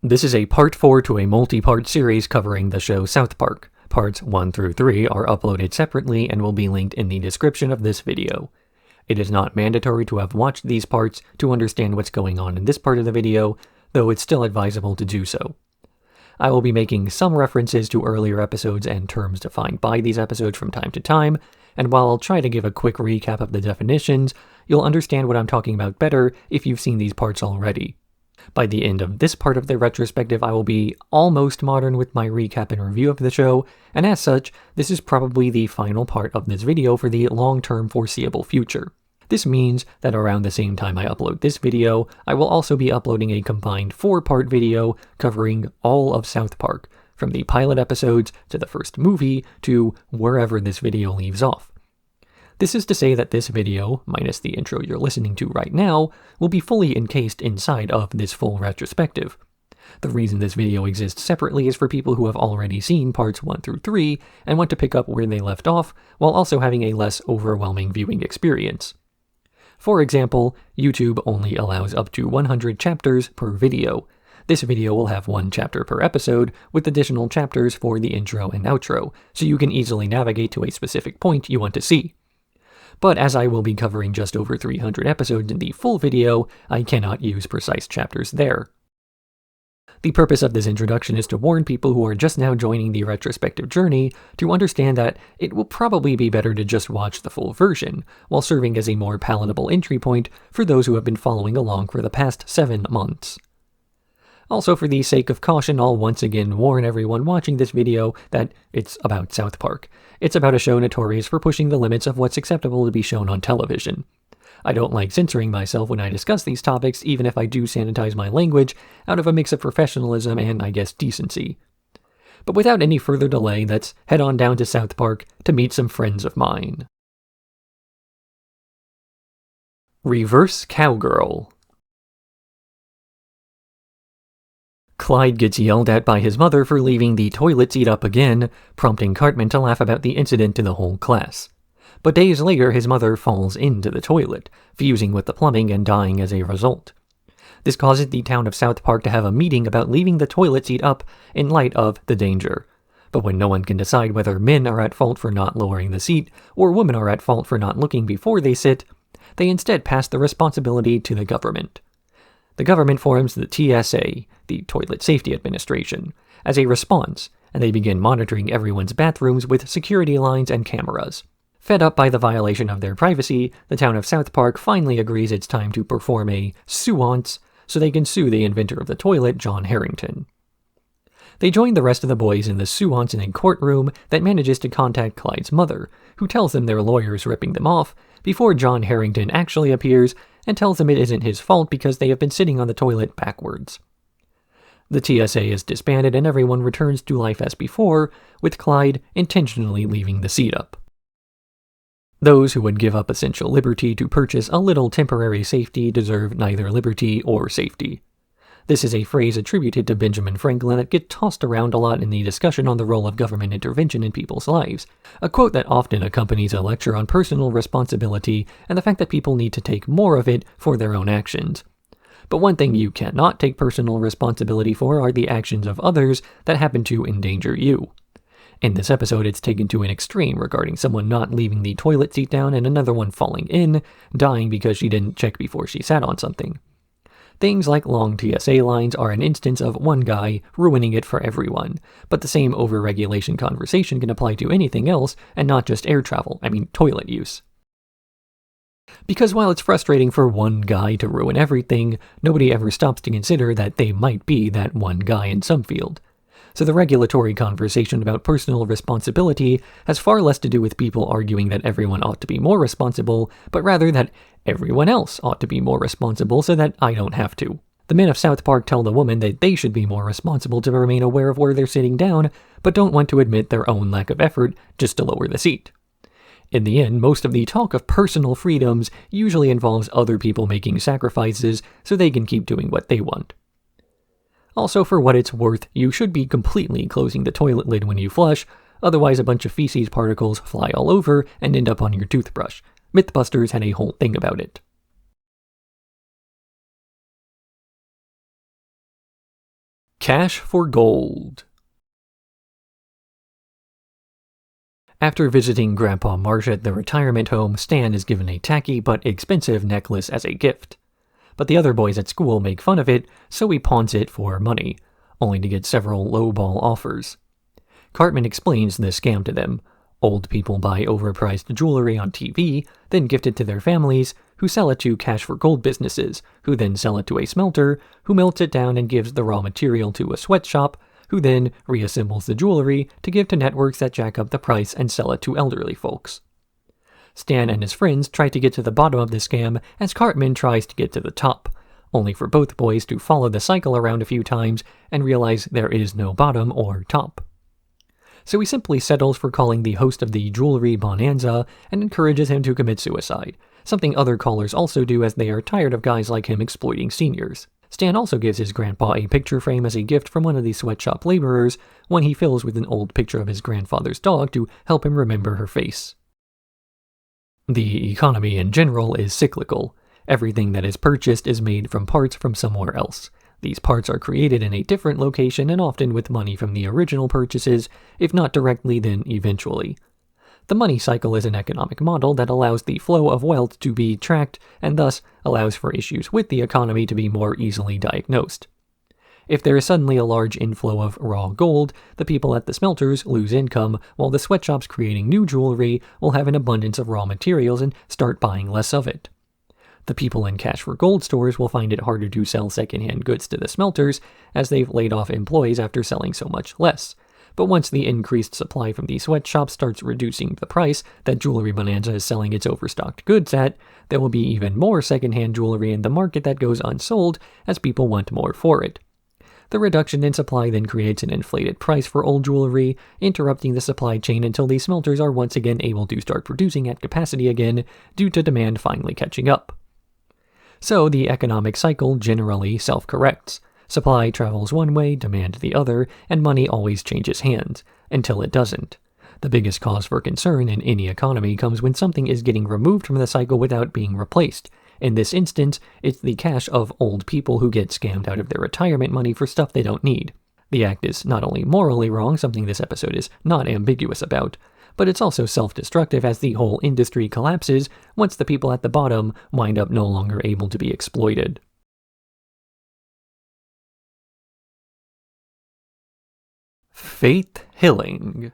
This is a part 4 to a multi-part series covering the show South Park. Parts 1 through 3 are uploaded separately and will be linked in the description of this video. It is not mandatory to have watched these parts to understand what's going on in this part of the video, though it's still advisable to do so. I will be making some references to earlier episodes and terms defined by these episodes from time to time, and while I'll try to give a quick recap of the definitions, you'll understand what I'm talking about better if you've seen these parts already. By the end of this part of the retrospective, I will be almost modern with my recap and review of the show, and as such, this is probably the final part of this video for the long-term foreseeable future. This means that around the same time I upload this video, I will also be uploading a combined 4-part video covering all of South Park, from the pilot episodes to the first movie to wherever this video leaves off. This is to say that this video, minus the intro you're listening to right now, will be fully encased inside of this full retrospective. The reason this video exists separately is for people who have already seen parts 1 through 3 and want to pick up where they left off, while also having a less overwhelming viewing experience. For example, YouTube only allows up to 100 chapters per video. This video will have 1 chapter per episode, with additional chapters for the intro and outro, so you can easily navigate to a specific point you want to see. But as I will be covering just over 300 episodes in the full video, I cannot use precise chapters there. The purpose of this introduction is to warn people who are just now joining the retrospective journey to understand that it will probably be better to just watch the full version, while serving as a more palatable entry point for those who have been following along for the past 7 months. Also, for the sake of caution, I'll once again warn everyone watching this video that it's about South Park. It's about a show notorious for pushing the limits of what's acceptable to be shown on television. I don't like censoring myself when I discuss these topics, even if I do sanitize my language out of a mix of professionalism and, I guess, decency. But without any further delay, let's head on down to South Park to meet some friends of mine. Reverse Cowgirl. Clyde gets yelled at by his mother for leaving the toilet seat up again, prompting Cartman to laugh about the incident to the whole class. But days later, his mother falls into the toilet, fusing with the plumbing and dying as a result. This causes the town of South Park to have a meeting about leaving the toilet seat up in light of the danger. But when no one can decide whether men are at fault for not lowering the seat, or women are at fault for not looking before they sit, they instead pass the responsibility to the government. The government forms the TSA, the Toilet Safety Administration, as a response, and they begin monitoring everyone's bathrooms with security lines and cameras. Fed up by the violation of their privacy, the town of South Park finally agrees it's time to perform a suance so they can sue the inventor of the toilet, John Harrington. They join the rest of the boys in the suance in a courtroom that manages to contact Clyde's mother, who tells them their lawyer's ripping them off, before John Harrington actually appears and tells them it isn't his fault because they have been sitting on the toilet backwards. The TSA is disbanded and everyone returns to life as before, with Clyde intentionally leaving the seat up. Those who would give up essential liberty to purchase a little temporary safety deserve neither liberty or safety. This is a phrase attributed to Benjamin Franklin that gets tossed around a lot in the discussion on the role of government intervention in people's lives, a quote that often accompanies a lecture on personal responsibility and the fact that people need to take more of it for their own actions. But one thing you cannot take personal responsibility for are the actions of others that happen to endanger you. In this episode, it's taken to an extreme regarding someone not leaving the toilet seat down and another one falling in, dying because she didn't check before she sat on something. Things like long TSA lines are an instance of one guy ruining it for everyone, but the same overregulation conversation can apply to anything else and not just air travel, toilet use. Because while it's frustrating for one guy to ruin everything, nobody ever stops to consider that they might be that one guy in some field. So the regulatory conversation about personal responsibility has far less to do with people arguing that everyone ought to be more responsible, but rather that everyone else ought to be more responsible so that I don't have to. The men of South Park tell the woman that they should be more responsible to remain aware of where they're sitting down, but don't want to admit their own lack of effort just to lower the seat. In the end, most of the talk of personal freedoms usually involves other people making sacrifices so they can keep doing what they want. Also, for what it's worth, you should be completely closing the toilet lid when you flush, otherwise a bunch of feces particles fly all over and end up on your toothbrush. Mythbusters had a whole thing about it. Cash for gold. After visiting Grandpa Marsh at the retirement home, Stan is given a tacky but expensive necklace as a gift. But the other boys at school make fun of it, so he pawns it for money, only to get several lowball offers. Cartman explains the scam to them. Old people buy overpriced jewelry on TV, then gift it to their families, who sell it to cash for gold businesses, who then sell it to a smelter, who melts it down and gives the raw material to a sweatshop, who then reassembles the jewelry to give to networks that jack up the price and sell it to elderly folks. Stan and his friends try to get to the bottom of the scam as Cartman tries to get to the top, only for both boys to follow the cycle around a few times and realize there is no bottom or top. So he simply settles for calling the host of the jewelry bonanza and encourages him to commit suicide, something other callers also do as they are tired of guys like him exploiting seniors. Stan also gives his grandpa a picture frame as a gift from one of the sweatshop laborers, one he fills with an old picture of his grandfather's dog to help him remember her face. The economy in general is cyclical. Everything that is purchased is made from parts from somewhere else. These parts are created in a different location and often with money from the original purchases, if not directly then eventually. The money cycle is an economic model that allows the flow of wealth to be tracked and thus allows for issues with the economy to be more easily diagnosed. If there is suddenly a large inflow of raw gold, the people at the smelters lose income, while the sweatshops creating new jewelry will have an abundance of raw materials and start buying less of it. The people in cash for gold stores will find it harder to sell secondhand goods to the smelters, as they've laid off employees after selling so much less. But once the increased supply from the sweatshops starts reducing the price that Jewelry Bonanza is selling its overstocked goods at, there will be even more secondhand jewelry in the market that goes unsold as people want more for it. The reduction in supply then creates an inflated price for old jewelry, interrupting the supply chain until the smelters are once again able to start producing at capacity again due to demand finally catching up. So the economic cycle generally self-corrects. Supply travels one way, demand the other, and money always changes hands, until it doesn't. The biggest cause for concern in any economy comes when something is getting removed from the cycle without being replaced. In this instance, it's the cash of old people who get scammed out of their retirement money for stuff they don't need. The act is not only morally wrong, something this episode is not ambiguous about, but it's also self-destructive as the whole industry collapses once the people at the bottom wind up no longer able to be exploited. Faith Hilling.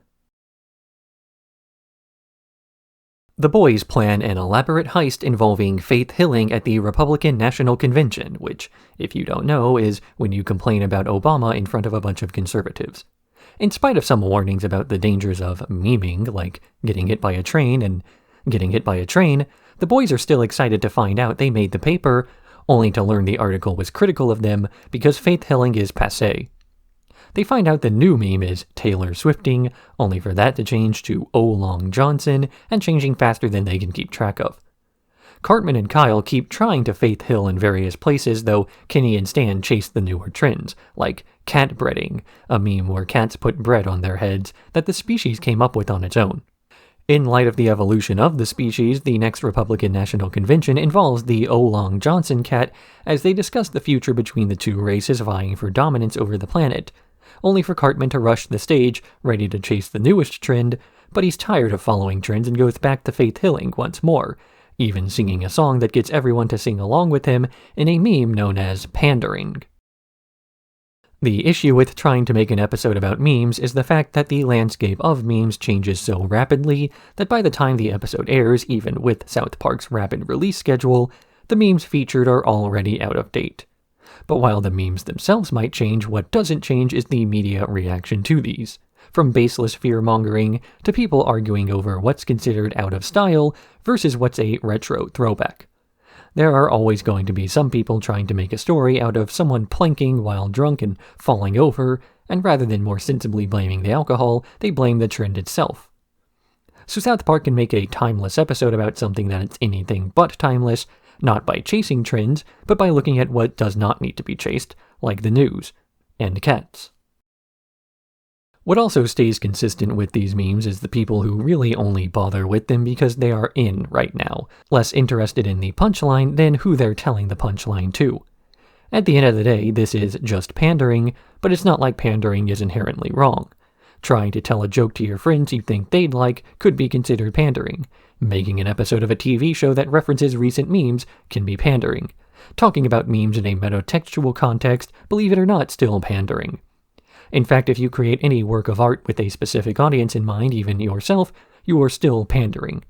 The boys plan an elaborate heist involving Faith Hilling at the Republican National Convention, which, if you don't know, is when you complain about Obama in front of a bunch of conservatives. In spite of some warnings about the dangers of memeing, like getting hit by a train, the boys are still excited to find out they made the paper, only to learn the article was critical of them because Faith Hilling is passé. They find out the new meme is Taylor Swifting, only for that to change to O Long Johnson, and changing faster than they can keep track of. Cartman and Kyle keep trying to Faith Hill in various places, though Kenny and Stan chase the newer trends, like cat breading, a meme where cats put bread on their heads that the species came up with on its own. In light of the evolution of the species, the next Republican National Convention involves the O Long Johnson cat as they discuss the future between the two races vying for dominance over the planet, only for Cartman to rush the stage, ready to chase the newest trend, but he's tired of following trends and goes back to Faith Hilling once more, even singing a song that gets everyone to sing along with him in a meme known as pandering. The issue with trying to make an episode about memes is the fact that the landscape of memes changes so rapidly that by the time the episode airs, even with South Park's rapid release schedule, the memes featured are already out of date. But while the memes themselves might change, what doesn't change is the media reaction to these. From baseless fear-mongering to people arguing over what's considered out of style versus what's a retro throwback. There are always going to be some people trying to make a story out of someone planking while drunk and falling over, and rather than more sensibly blaming the alcohol, they blame the trend itself. So South Park can make a timeless episode about something that's anything but timeless, not by chasing trends, but by looking at what does not need to be chased, like the news, and cats. What also stays consistent with these memes is the people who really only bother with them because they are in right now, less interested in the punchline than who they're telling the punchline to. At the end of the day, this is just pandering, but it's not like pandering is inherently wrong. Trying to tell a joke to your friends you think they'd like could be considered pandering. Making an episode of a TV show that references recent memes can be pandering. Talking about memes in a metatextual context, believe it or not, still pandering. In fact, if you create any work of art with a specific audience in mind, even yourself, you are still pandering.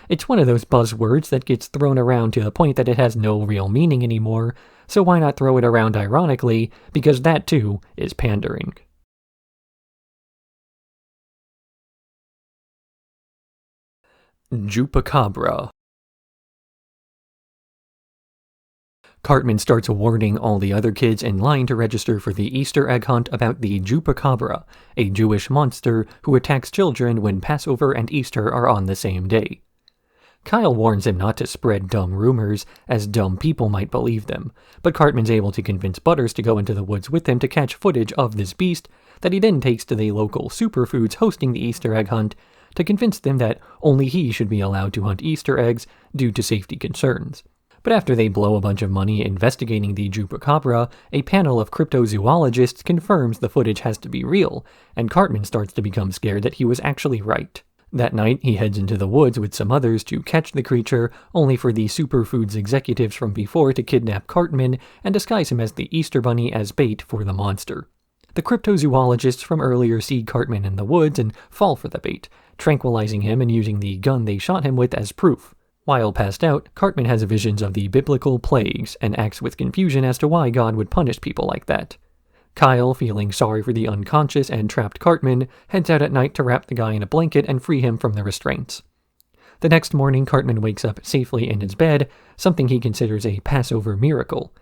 It's one of those buzzwords that gets thrown around to the point that it has no real meaning anymore, so why not throw it around ironically, because that too is pandering. Jewpacabra. Cartman starts warning all the other kids in line to register for the Easter egg hunt about the Jewpacabra, a Jewish monster who attacks children when Passover and Easter are on the same day. Kyle warns him not to spread dumb rumors, as dumb people might believe them, but Cartman's able to convince Butters to go into the woods with him to catch footage of this beast that he then takes to the local superfoods hosting the Easter egg hunt to convince them that only he should be allowed to hunt Easter eggs due to safety concerns. But after they blow a bunch of money investigating the Jewpacabra, a panel of cryptozoologists confirms the footage has to be real, and Cartman starts to become scared that he was actually right. That night, he heads into the woods with some others to catch the creature, only for the superfoods executives from before to kidnap Cartman and disguise him as the Easter Bunny as bait for the monster. The cryptozoologists from earlier see Cartman in the woods and fall for the bait, tranquilizing him and using the gun they shot him with as proof. While passed out, Cartman has visions of the biblical plagues and acts with confusion as to why God would punish people like that. Kyle, feeling sorry for the unconscious and trapped Cartman, heads out at night to wrap the guy in a blanket and free him from the restraints. The next morning, Cartman wakes up safely in his bed, something he considers a Passover miracle.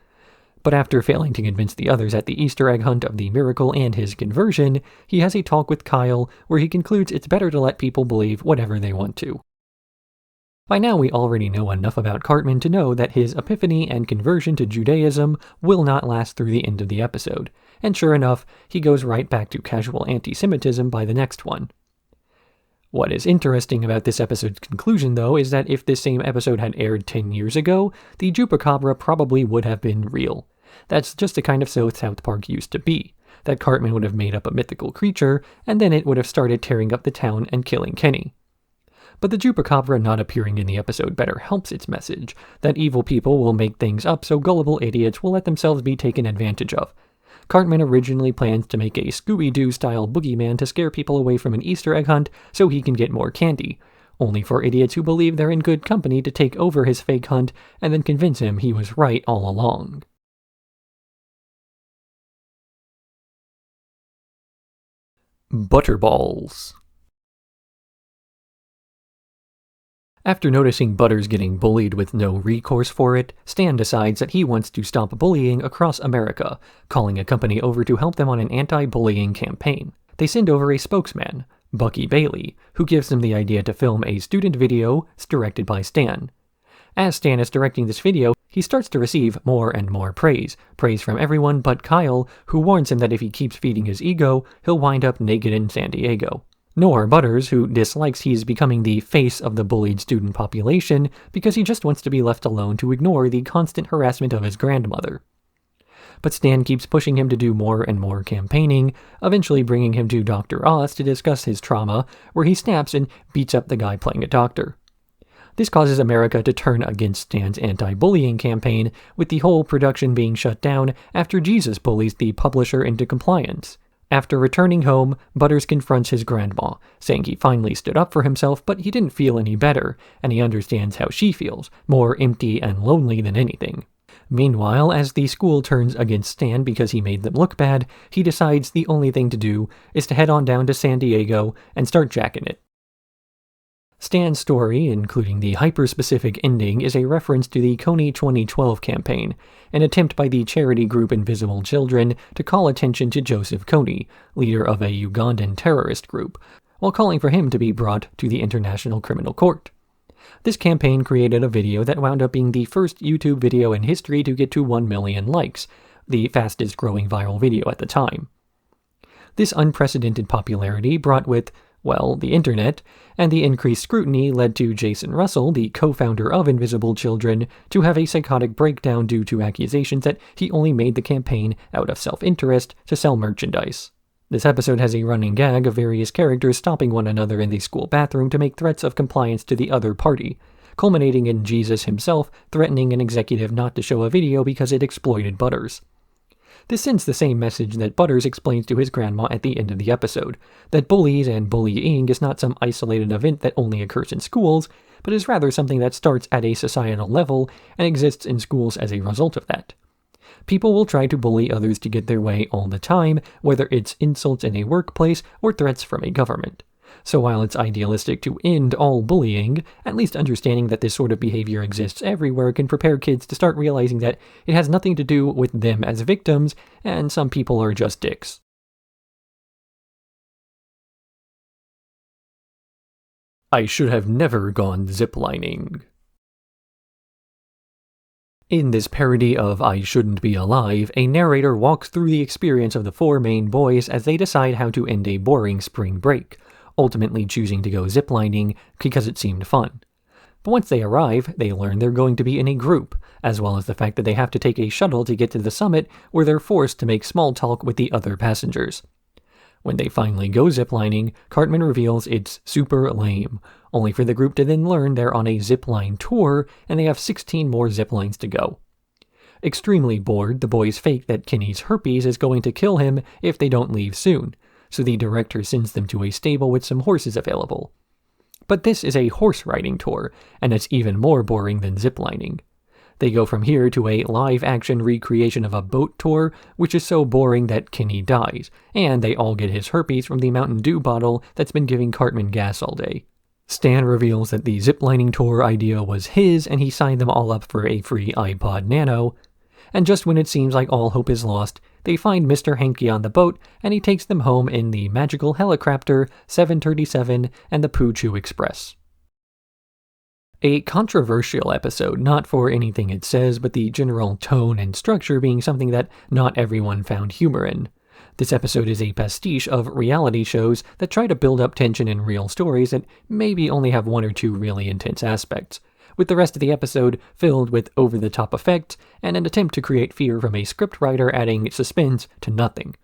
But after failing to convince the others at the Easter egg hunt of the miracle and his conversion, he has a talk with Kyle where he concludes it's better to let people believe whatever they want to. By now we already know enough about Cartman to know that his epiphany and conversion to Judaism will not last through the end of the episode, and sure enough, he goes right back to casual anti-Semitism by the next one. What is interesting about this episode's conclusion, though, is that if this same episode had aired 10 years ago, the Jewpacabra probably would have been real. That's just the kind of show South Park used to be, that Cartman would have made up a mythical creature, and then it would have started tearing up the town and killing Kenny. But the Jewpacabra not appearing in the episode better helps its message, that evil people will make things up so gullible idiots will let themselves be taken advantage of. Cartman originally plans to make a Scooby-Doo-style boogeyman to scare people away from an Easter egg hunt so he can get more candy, only for idiots who believe they're in good company to take over his fake hunt and then convince him he was right all along. Butterballs. After noticing Butters getting bullied with no recourse for it, Stan decides that he wants to stop bullying across America, calling a company over to help them on an anti-bullying campaign. They send over a spokesman, Bucky Bailey, who gives them the idea to film a student video directed by Stan. As Stan is directing this video, he starts to receive more and more praise from everyone but Kyle, who warns him that if he keeps feeding his ego, he'll wind up naked in San Diego. Nor Butters, who dislikes he's becoming the face of the bullied student population because he just wants to be left alone to ignore the constant harassment of his grandmother. But Stan keeps pushing him to do more and more campaigning, eventually bringing him to Dr. Oz to discuss his trauma, where he snaps and beats up the guy playing a doctor. This causes America to turn against Stan's anti-bullying campaign, with the whole production being shut down after Jesus bullies the publisher into compliance. After returning home, Butters confronts his grandma, saying he finally stood up for himself, but he didn't feel any better, and he understands how she feels, more empty and lonely than anything. Meanwhile, as the school turns against Stan because he made them look bad, he decides the only thing to do is to head on down to San Diego and start jacking it. Stan's story, including the hyper-specific ending, is a reference to the Kony 2012 campaign, an attempt by the charity group Invisible Children to call attention to Joseph Kony, leader of a Ugandan terrorist group, while calling for him to be brought to the International Criminal Court. This campaign created a video that wound up being the first YouTube video in history to get to 1 million likes, the fastest growing viral video at the time. This unprecedented popularity brought with Well, the internet, and the increased scrutiny led to Jason Russell, the co-founder of Invisible Children, to have a psychotic breakdown due to accusations that he only made the campaign out of self-interest to sell merchandise. This episode has a running gag of various characters stopping one another in the school bathroom to make threats of compliance to the other party, culminating in Jesus himself threatening an executive not to show a video because it exploited Butters. This sends the same message that Butters explains to his grandma at the end of the episode, that bullies and bullying is not some isolated event that only occurs in schools, but is rather something that starts at a societal level and exists in schools as a result of that. People will try to bully others to get their way all the time, whether it's insults in a workplace or threats from a government. So while it's idealistic to end all bullying, at least understanding that this sort of behavior exists everywhere can prepare kids to start realizing that it has nothing to do with them as victims, and some people are just dicks. I should have never gone ziplining. In this parody of I Shouldn't Be Alive, a narrator walks through the experience of the four main boys as they decide how to end a boring spring break, ultimately choosing to go ziplining because it seemed fun. But once they arrive, they learn they're going to be in a group, as well as the fact that they have to take a shuttle to get to the summit where they're forced to make small talk with the other passengers. When they finally go ziplining, Cartman reveals it's super lame, only for the group to then learn they're on a zipline tour and they have 16 more ziplines to go. Extremely bored, the boys fake that Kenny's herpes is going to kill him if they don't leave soon, so the director sends them to a stable with some horses available. But this is a horse riding tour, and it's even more boring than ziplining. They go from here to a live-action recreation of a boat tour, which is so boring that Kenny dies, and they all get his herpes from the Mountain Dew bottle that's been giving Cartman gas all day. Stan reveals that the ziplining tour idea was his, and he signed them all up for a free iPod Nano. And just when it seems like all hope is lost, they find Mr. Hanky on the boat, and he takes them home in the magical helicopter 737 and the Pooh-Choo Express. A controversial episode, not for anything it says, but the general tone and structure being something that not everyone found humor in. This episode is a pastiche of reality shows that try to build up tension in real stories that maybe only have one or two really intense aspects, with the rest of the episode filled with over-the-top effects and an attempt to create fear from a scriptwriter adding suspense to nothing.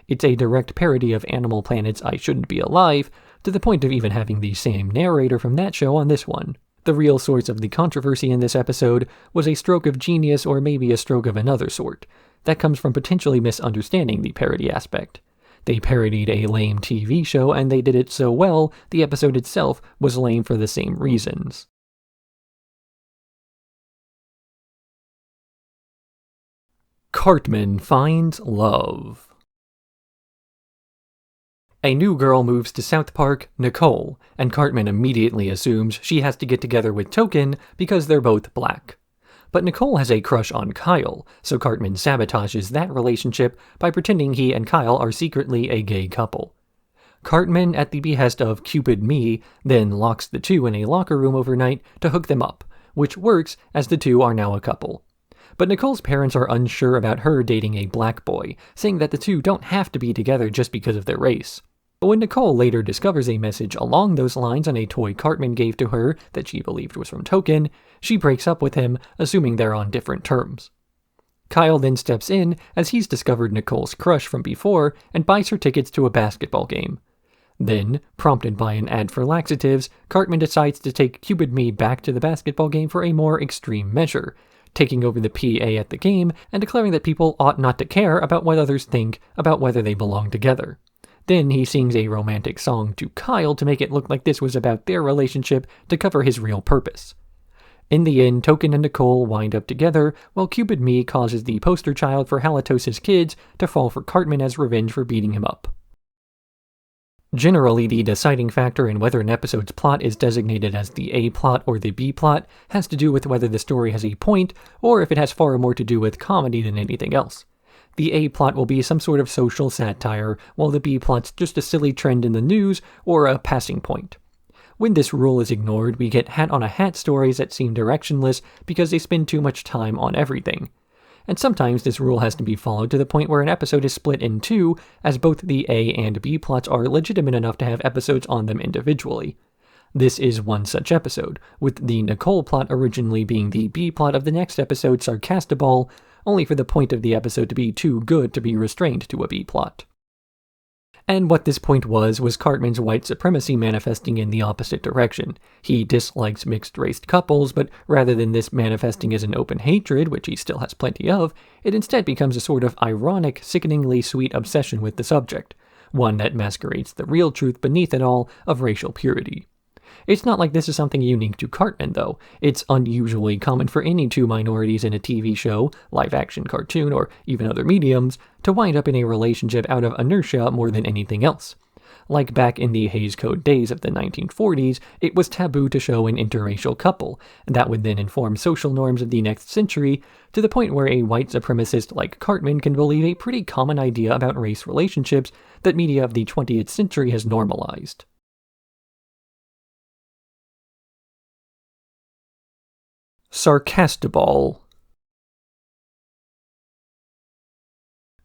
It's a direct parody of Animal Planet's I Shouldn't Be Alive, to the point of even having the same narrator from that show on this one. The real source of the controversy in this episode was a stroke of genius or maybe a stroke of another sort. That comes from potentially misunderstanding the parody aspect. They parodied a lame TV show and they did it so well, the episode itself was lame for the same reasons. Cartman finds love. A new girl moves to South Park, Nicole, and Cartman immediately assumes she has to get together with Token because they're both black. But Nicole has a crush on Kyle, so Cartman sabotages that relationship by pretending he and Kyle are secretly a gay couple. Cartman, at the behest of Cupid Me, then locks the two in a locker room overnight to hook them up, which works as the two are now a couple. But Nicole's parents are unsure about her dating a black boy, saying that the two don't have to be together just because of their race. But when Nicole later discovers a message along those lines on a toy Cartman gave to her that she believed was from Token, she breaks up with him, assuming they're on different terms. Kyle then steps in as he's discovered Nicole's crush from before and buys her tickets to a basketball game. Then, prompted by an ad for laxatives, Cartman decides to take Cupid Me back to the basketball game for a more extreme measure, taking over the PA at the game and declaring that people ought not to care about what others think about whether they belong together. Then he sings a romantic song to Kyle to make it look like this was about their relationship to cover his real purpose. In the end, Token and Nicole wind up together, while Cupid Me causes the poster child for halitosis kids to fall for Cartman as revenge for beating him up. Generally, the deciding factor in whether an episode's plot is designated as the A plot or the B plot has to do with whether the story has a point, or if it has far more to do with comedy than anything else. The A plot will be some sort of social satire, while the B plot's just a silly trend in the news or a passing point. When this rule is ignored, we get hat-on-a-hat stories that seem directionless because they spend too much time on everything. and sometimes this rule has to be followed to the point where an episode is split in two, as both the A and B plots are legitimate enough to have episodes on them individually. This is one such episode, with the Nicole plot originally being the B plot of the next episode, Sarcastaball, only for the point of the episode to be too good to be restrained to a B plot. And what this point was Cartman's white supremacy manifesting in the opposite direction. He dislikes mixed-race couples, but rather than this manifesting as an open hatred, which he still has plenty of, it instead becomes a sort of ironic, sickeningly sweet obsession with the subject, one that masquerades the real truth beneath it all of racial purity. It's not like this is something unique to Cartman, though. It's unusually common for any two minorities in a TV show, live-action cartoon, or even other mediums, to wind up in a relationship out of inertia more than anything else. Like back in the Hays Code days of the 1940s, it was taboo to show an interracial couple, and that would then inform social norms of the next century, to the point where a white supremacist like Cartman can believe a pretty common idea about race relationships that media of the 20th century has normalized. Sarcastaball.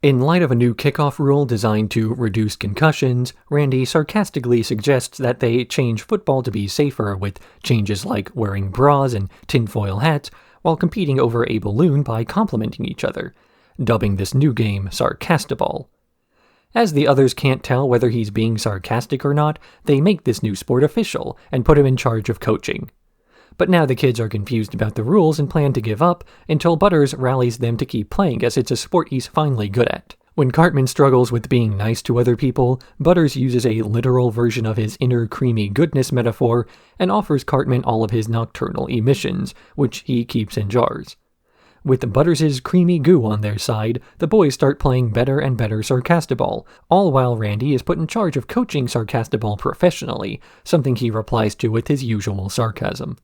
In light of a new kickoff rule designed to reduce concussions, Randy sarcastically suggests that they change football to be safer with changes like wearing bras and tinfoil hats while competing over a balloon by complimenting each other, dubbing this new game Sarcastaball. As the others can't tell whether he's being sarcastic or not, they make this new sport official and put him in charge of coaching. But now the kids are confused about the rules and plan to give up until Butters rallies them to keep playing as it's a sport he's finally good at. When Cartman struggles with being nice to other people, Butters uses a literal version of his inner creamy goodness metaphor and offers Cartman all of his nocturnal emissions, which he keeps in jars. With Butters' creamy goo on their side, the boys start playing better and better Sarcastaball, all while Randy is put in charge of coaching Sarcastaball professionally, something he replies to with his usual sarcasm.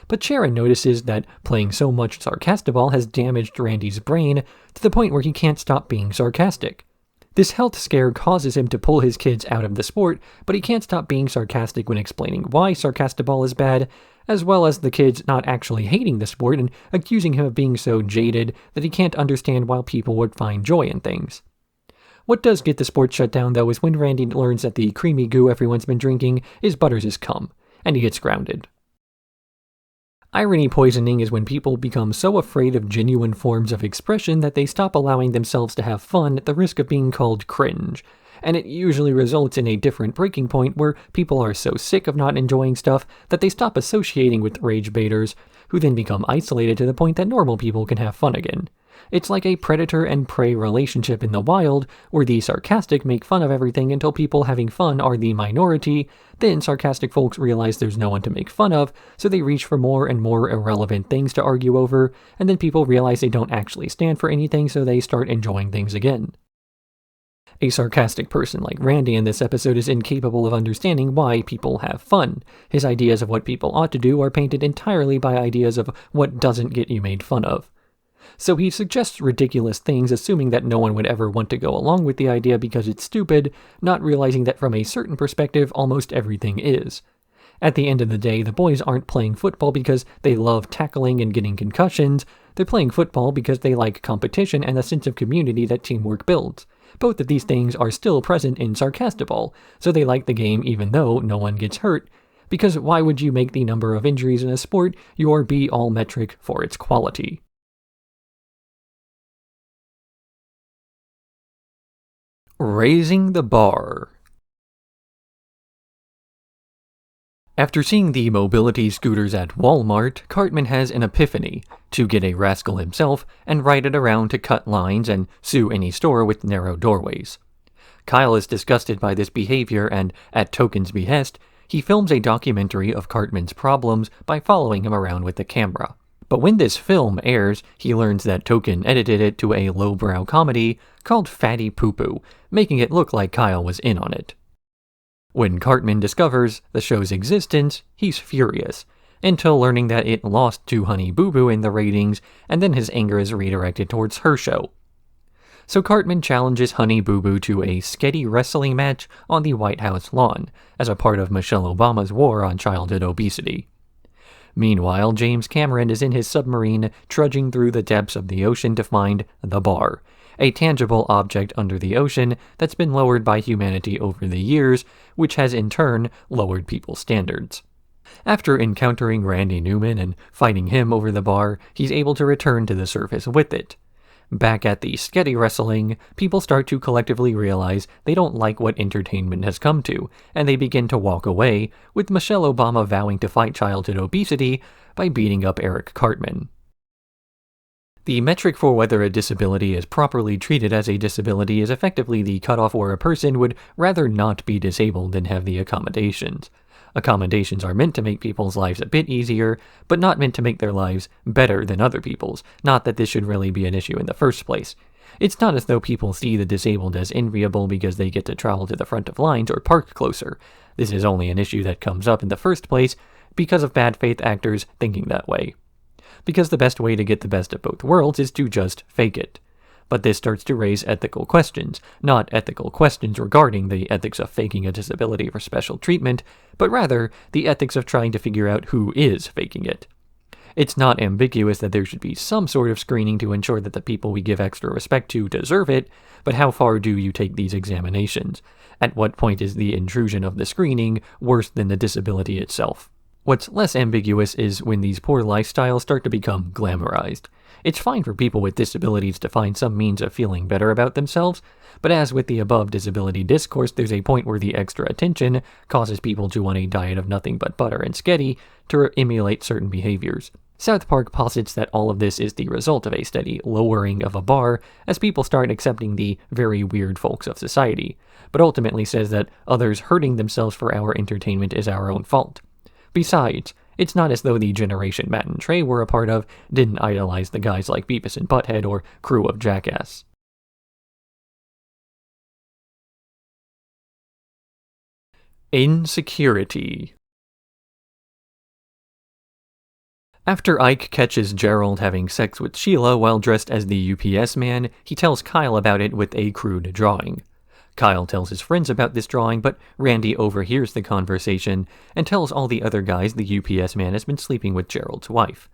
But Sharon notices that playing so much Sarcastaball has damaged Randy's brain to the point where he can't stop being sarcastic. This health scare causes him to pull his kids out of the sport, but he can't stop being sarcastic when explaining why Sarcastaball is bad, as well as the kids not actually hating the sport and accusing him of being so jaded that he can't understand why people would find joy in things. What does get the sport shut down, though, is when Randy learns that the creamy goo everyone's been drinking is Butters' cum, and he gets grounded. Irony poisoning is when people become so afraid of genuine forms of expression that they stop allowing themselves to have fun at the risk of being called cringe, and it usually results in a different breaking point where people are so sick of not enjoying stuff that they stop associating with rage baiters, who then become isolated to the point that normal people can have fun again. It's like a predator and prey relationship in the wild, where the sarcastic make fun of everything until people having fun are the minority. Then sarcastic folks realize there's no one to make fun of, so they reach for more and more irrelevant things to argue over, and then people realize they don't actually stand for anything, so they start enjoying things again. A sarcastic person like Randy in this episode is incapable of understanding why people have fun. His ideas of what people ought to do are painted entirely by ideas of what doesn't get you made fun of. So he suggests ridiculous things, assuming that no one would ever want to go along with the idea because it's stupid, not realizing that from a certain perspective, almost everything is. At the end of the day, the boys aren't playing football because they love tackling and getting concussions. They're playing football because they like competition and the sense of community that teamwork builds. Both of these things are still present in Sarcastaball, so they like the game even though no one gets hurt, because why would you make the number of injuries in a sport your be-all metric for its quality? Raising the bar. After seeing the mobility scooters at Walmart, Cartman has an epiphany to get a rascal himself and ride it around to cut lines and sue any store with narrow doorways. Kyle is disgusted by this behavior and, at Token's behest, he films a documentary of Cartman's problems by following him around with the camera. But when this film airs, he learns that Token edited it to a lowbrow comedy called Fatty Poo Poo, making it look like Kyle was in on it. When Cartman discovers the show's existence, he's furious, until learning that it lost to Honey Boo Boo in the ratings, and then his anger is redirected towards her show. So Cartman challenges Honey Boo Boo to a sketty wrestling match on the White House lawn, as a part of Michelle Obama's war on childhood obesity. Meanwhile, James Cameron is in his submarine trudging through the depths of the ocean to find the bar, a tangible object under the ocean that's been lowered by humanity over the years, which has in turn lowered people's standards. After encountering Randy Newman and fighting him over the bar, he's able to return to the surface with it. Back at the sketty wrestling, people start to collectively realize they don't like what entertainment has come to, and they begin to walk away, with Michelle Obama vowing to fight childhood obesity by beating up Eric Cartman. The metric for whether a disability is properly treated as a disability is effectively the cutoff where a person would rather not be disabled than have the accommodations. Accommodations are meant to make people's lives a bit easier, but not meant to make their lives better than other people's, not that this should really be an issue in the first place. It's not as though people see the disabled as enviable because they get to travel to the front of lines or park closer. This is only an issue that comes up in the first place because of bad faith actors thinking that way. Because the best way to get the best of both worlds is to just fake it. But this starts to raise ethical questions, not ethical questions regarding the ethics of faking a disability for special treatment, but rather the ethics of trying to figure out who is faking it. It's not ambiguous that there should be some sort of screening to ensure that the people we give extra respect to deserve it, but how far do you take these examinations? At what point is the intrusion of the screening worse than the disability itself? What's less ambiguous is when these poor lifestyles start to become glamorized. It's fine for people with disabilities to find some means of feeling better about themselves, but as with the above disability discourse, there's a point where the extra attention causes people to want a diet of nothing but butter and sketty to emulate certain behaviors. South Park posits that all of this is the result of a steady lowering of a bar as people start accepting the very weird folks of society, but ultimately says that others hurting themselves for our entertainment is our own fault. Besides, it's not as though the generation Matt and Trey were a part of didn't idolize the guys like Beavis and Butthead or crew of Jackass. Insecurity. After Ike catches Gerald having sex with Sheila while dressed as the UPS man, he tells Kyle about it with a crude drawing. Kyle tells his friends about this drawing, but Randy overhears the conversation and tells all the other guys the UPS man has been sleeping with Gerald's wife.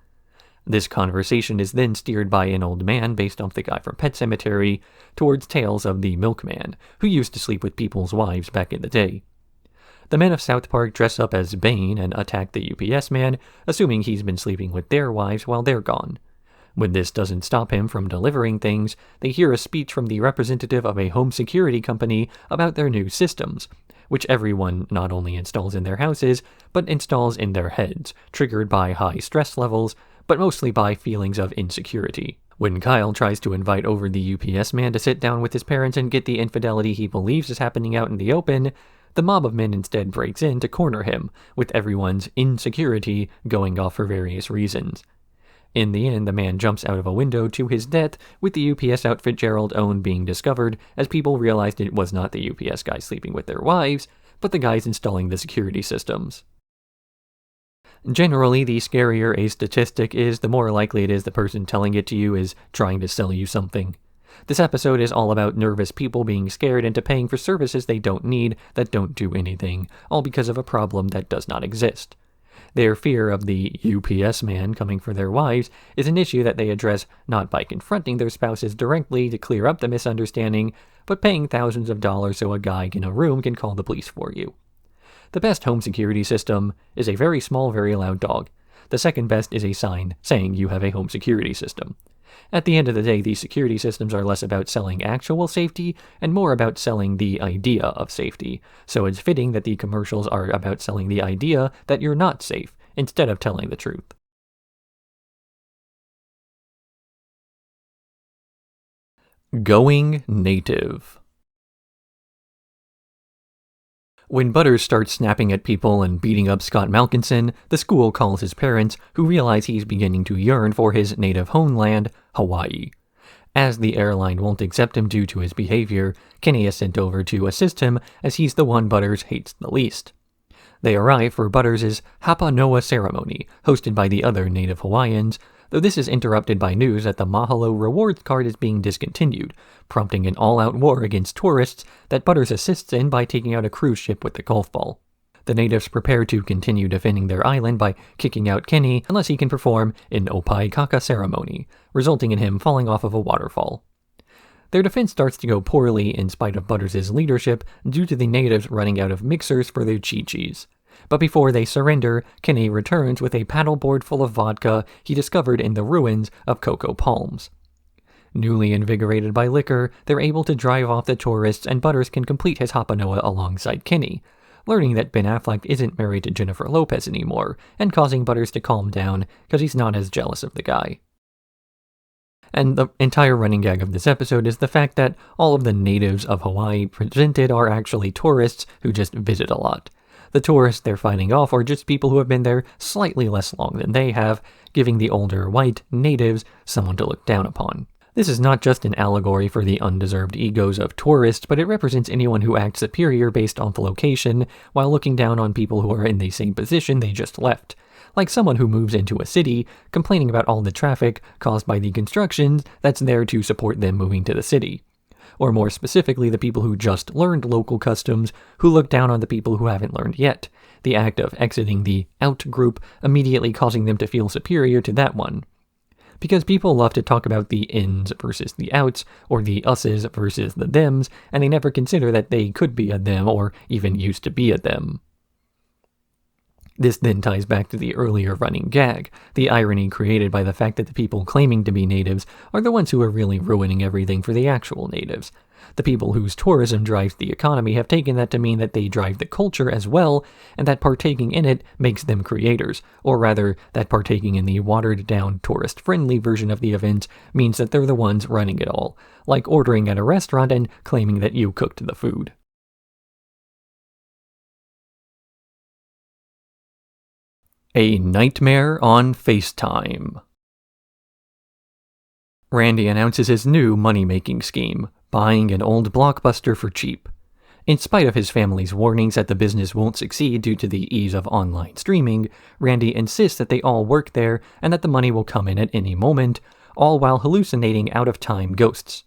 This conversation is then steered by an old man based off the guy from Pet Sematary towards tales of the milkman, who used to sleep with people's wives back in the day. The men of South Park dress up as Bane and attack the UPS man, assuming he's been sleeping with their wives while they're gone. When this doesn't stop him from delivering things, they hear a speech from the representative of a home security company about their new systems, which everyone not only installs in their houses, but installs in their heads, triggered by high stress levels, but mostly by feelings of insecurity. When Kyle tries to invite over the UPS man to sit down with his parents and get the infidelity he believes is happening out in the open, the mob of men instead breaks in to corner him, with everyone's insecurity going off for various reasons. In the end, the man jumps out of a window to his death, with the UPS outfit Gerald owned being discovered as people realized it was not the UPS guys sleeping with their wives, but the guys installing the security systems. Generally, the scarier a statistic is, the more likely it is the person telling it to you is trying to sell you something. This episode is all about nervous people being scared into paying for services they don't need that don't do anything, all because of a problem that does not exist. Their fear of the UPS man coming for their wives is an issue that they address not by confronting their spouses directly to clear up the misunderstanding, but paying thousands of dollars so a guy in a room can call the police for you. The best home security system is a very small, very loud dog. The second best is a sign saying you have a home security system. At the end of the day, these security systems are less about selling actual safety and more about selling the idea of safety, so it's fitting that the commercials are about selling the idea that you're not safe, instead of telling the truth. Going native. When Butters starts snapping at people and beating up Scott Malkinson, the school calls his parents, who realize he's beginning to yearn for his native homeland, Hawaii. As the airline won't accept him due to his behavior, Kenny is sent over to assist him as he's the one Butters hates the least. They arrive for Butters' Hapa Noa ceremony, hosted by the other native Hawaiians, though this is interrupted by news that the Mahalo rewards card is being discontinued, prompting an all-out war against tourists that Butters assists in by taking out a cruise ship with the golf ball. The natives prepare to continue defending their island by kicking out Kenny unless he can perform an Opai Kaka ceremony, resulting in him falling off of a waterfall. Their defense starts to go poorly in spite of Butters' leadership due to the natives running out of mixers for their chi-chis. But before they surrender, Kenny returns with a paddleboard full of vodka he discovered in the ruins of Cocoa Palms. Newly invigorated by liquor, they're able to drive off the tourists and Butters can complete his Hapanoa alongside Kenny, learning that Ben Affleck isn't married to Jennifer Lopez anymore, and causing Butters to calm down because he's not as jealous of the guy. And the entire running gag of this episode is the fact that all of the natives of Hawaii presented are actually tourists who just visit a lot. The tourists they're fighting off are just people who have been there slightly less long than they have, giving the older white natives someone to look down upon. This is not just an allegory for the undeserved egos of tourists, but it represents anyone who acts superior based on the location, while looking down on people who are in the same position they just left. Like someone who moves into a city, complaining about all the traffic caused by the construction that's there to support them moving to the city. Or more specifically, the people who just learned local customs, who look down on the people who haven't learned yet. The act of exiting the out group immediately causing them to feel superior to that one. Because people love to talk about the ins versus the outs, or the us's versus the thems, and they never consider that they could be a them, or even used to be a them. This then ties back to the earlier running gag, the irony created by the fact that the people claiming to be natives are the ones who are really ruining everything for the actual natives. The people whose tourism drives the economy have taken that to mean that they drive the culture as well, and that partaking in it makes them creators, or rather, that partaking in the watered-down, tourist-friendly version of the event means that they're the ones running it all, like ordering at a restaurant and claiming that you cooked the food. A Nightmare on Facetime. Randy announces his new money-making scheme, buying an old Blockbuster for cheap. In spite of his family's warnings that the business won't succeed due to the ease of online streaming, Randy insists that they all work there and that the money will come in at any moment, all while hallucinating out-of-time ghosts.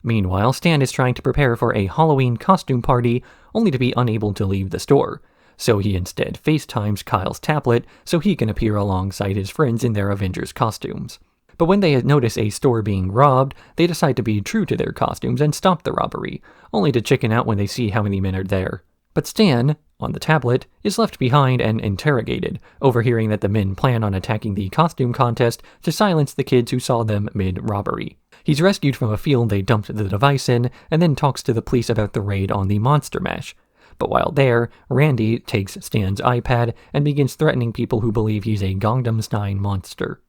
Meanwhile, Stan is trying to prepare for a Halloween costume party, only to be unable to leave the store. So he instead FaceTimes Kyle's tablet so he can appear alongside his friends in their Avengers costumes. But when they notice a store being robbed, they decide to be true to their costumes and stop the robbery, only to chicken out when they see how many men are there. But Stan, on the tablet, is left behind and interrogated, overhearing that the men plan on attacking the costume contest to silence the kids who saw them mid-robbery. He's rescued from a field they dumped the device in, and then talks to the police about the raid on the Monster Mash. But while there, Randy takes Stan's iPad and begins threatening people who believe he's a Gangnam Style monster.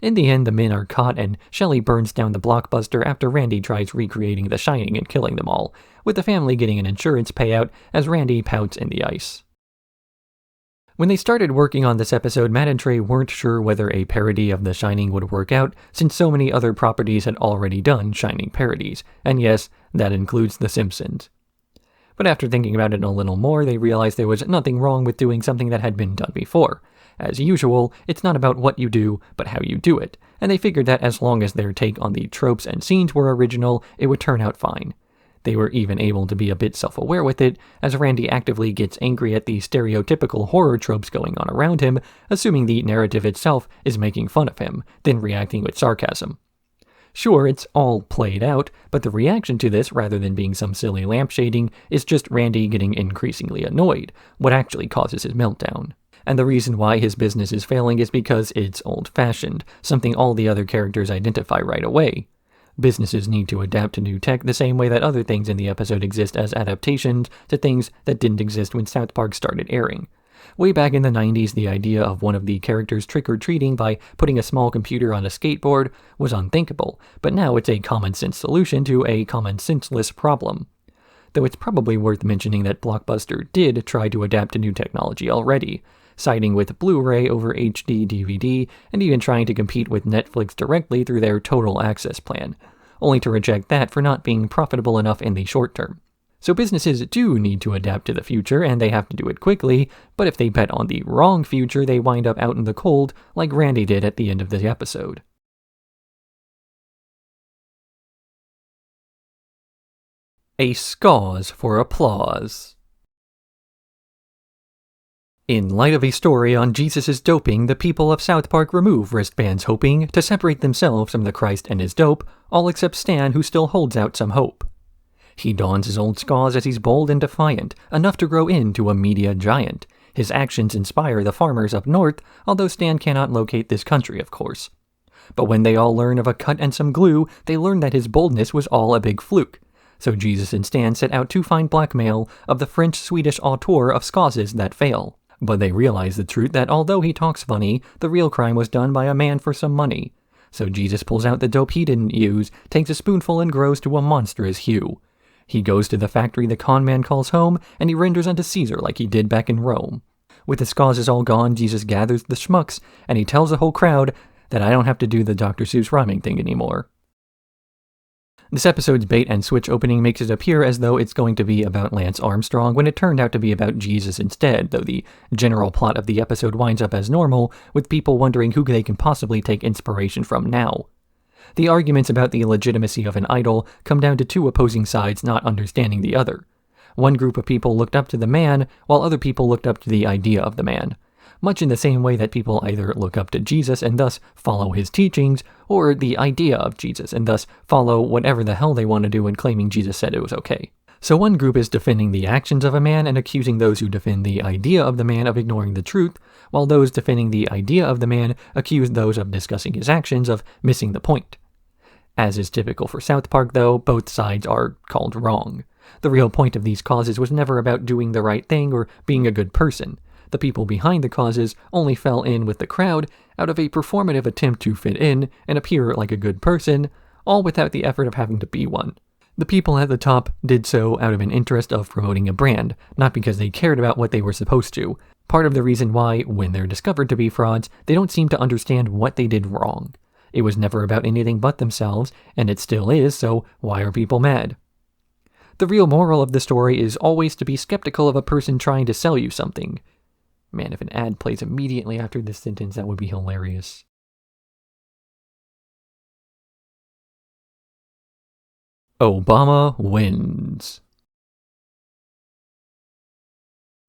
In the end, the men are caught and Shelley burns down the Blockbuster after Randy tries recreating The Shining and killing them all, with the family getting an insurance payout as Randy pouts in the ice. When they started working on this episode, Matt and Trey weren't sure whether a parody of The Shining would work out, since so many other properties had already done Shining parodies, and yes, that includes The Simpsons. But after thinking about it a little more, they realized there was nothing wrong with doing something that had been done before. As usual, it's not about what you do, but how you do it, and they figured that as long as their take on the tropes and scenes were original, it would turn out fine. They were even able to be a bit self-aware with it, as Randy actively gets angry at the stereotypical horror tropes going on around him, assuming the narrative itself is making fun of him, then reacting with sarcasm. Sure, it's all played out, but the reaction to this, rather than being some silly lampshading, is just Randy getting increasingly annoyed, what actually causes his meltdown. And the reason why his business is failing is because it's old-fashioned, something all the other characters identify right away. Businesses need to adapt to new tech the same way that other things in the episode exist as adaptations to things that didn't exist when South Park started airing. Way back in the 90s, the idea of one of the characters trick-or-treating by putting a small computer on a skateboard was unthinkable, but now it's a common-sense solution to a common-senseless problem. Though it's probably worth mentioning that Blockbuster did try to adapt to new technology already, siding with Blu-ray over HD DVD, and even trying to compete with Netflix directly through their Total Access plan, only to reject that for not being profitable enough in the short term. So businesses do need to adapt to the future, and they have to do it quickly, but if they bet on the wrong future, they wind up out in the cold, like Randy did at the end of the episode. A Scause for applause. In light of a story on Jesus' doping, the people of South Park remove wristbands hoping to separate themselves from the Christ and his dope, all except Stan, who still holds out some hope. He dons his old Scause as he's bold and defiant, enough to grow into a media giant. His actions inspire the farmers up north, although Stan cannot locate this country, of course. But when they all learn of a cut and some glue, they learn that his boldness was all a big fluke. So Jesus and Stan set out to find blackmail of the French-Swedish auteur of Scauses that fail. But they realize the truth that although he talks funny, the real crime was done by a man for some money. So Jesus pulls out the dope he didn't use, takes a spoonful and grows to a monstrous hue. He goes to the factory the con man calls home, and he renders unto Caesar like he did back in Rome. With the Scauses all gone, Jesus gathers the schmucks, and he tells the whole crowd that I don't have to do the Dr. Seuss rhyming thing anymore. This episode's bait and switch opening makes it appear as though it's going to be about Lance Armstrong when it turned out to be about Jesus instead, though the general plot of the episode winds up as normal, with people wondering who they can possibly take inspiration from now. The arguments about the legitimacy of an idol come down to two opposing sides not understanding the other. One group of people looked up to the man, while other people looked up to the idea of the man. Much in the same way that people either look up to Jesus and thus follow his teachings, or the idea of Jesus and thus follow whatever the hell they want to do in claiming Jesus said it was okay. So one group is defending the actions of a man and accusing those who defend the idea of the man of ignoring the truth, while those defending the idea of the man accuse those of discussing his actions of missing the point. As is typical for South Park, though, both sides are called wrong. The real point of these causes was never about doing the right thing or being a good person. The people behind the causes only fell in with the crowd out of a performative attempt to fit in and appear like a good person, all without the effort of having to be one. The people at the top did so out of an interest of promoting a brand, not because they cared about what they were supposed to. Part of the reason why, when they're discovered to be frauds, they don't seem to understand what they did wrong. It was never about anything but themselves, and it still is, so why are people mad? The real moral of the story is always to be skeptical of a person trying to sell you something. Man, if an ad plays immediately after this sentence, that would be hilarious. Obama wins.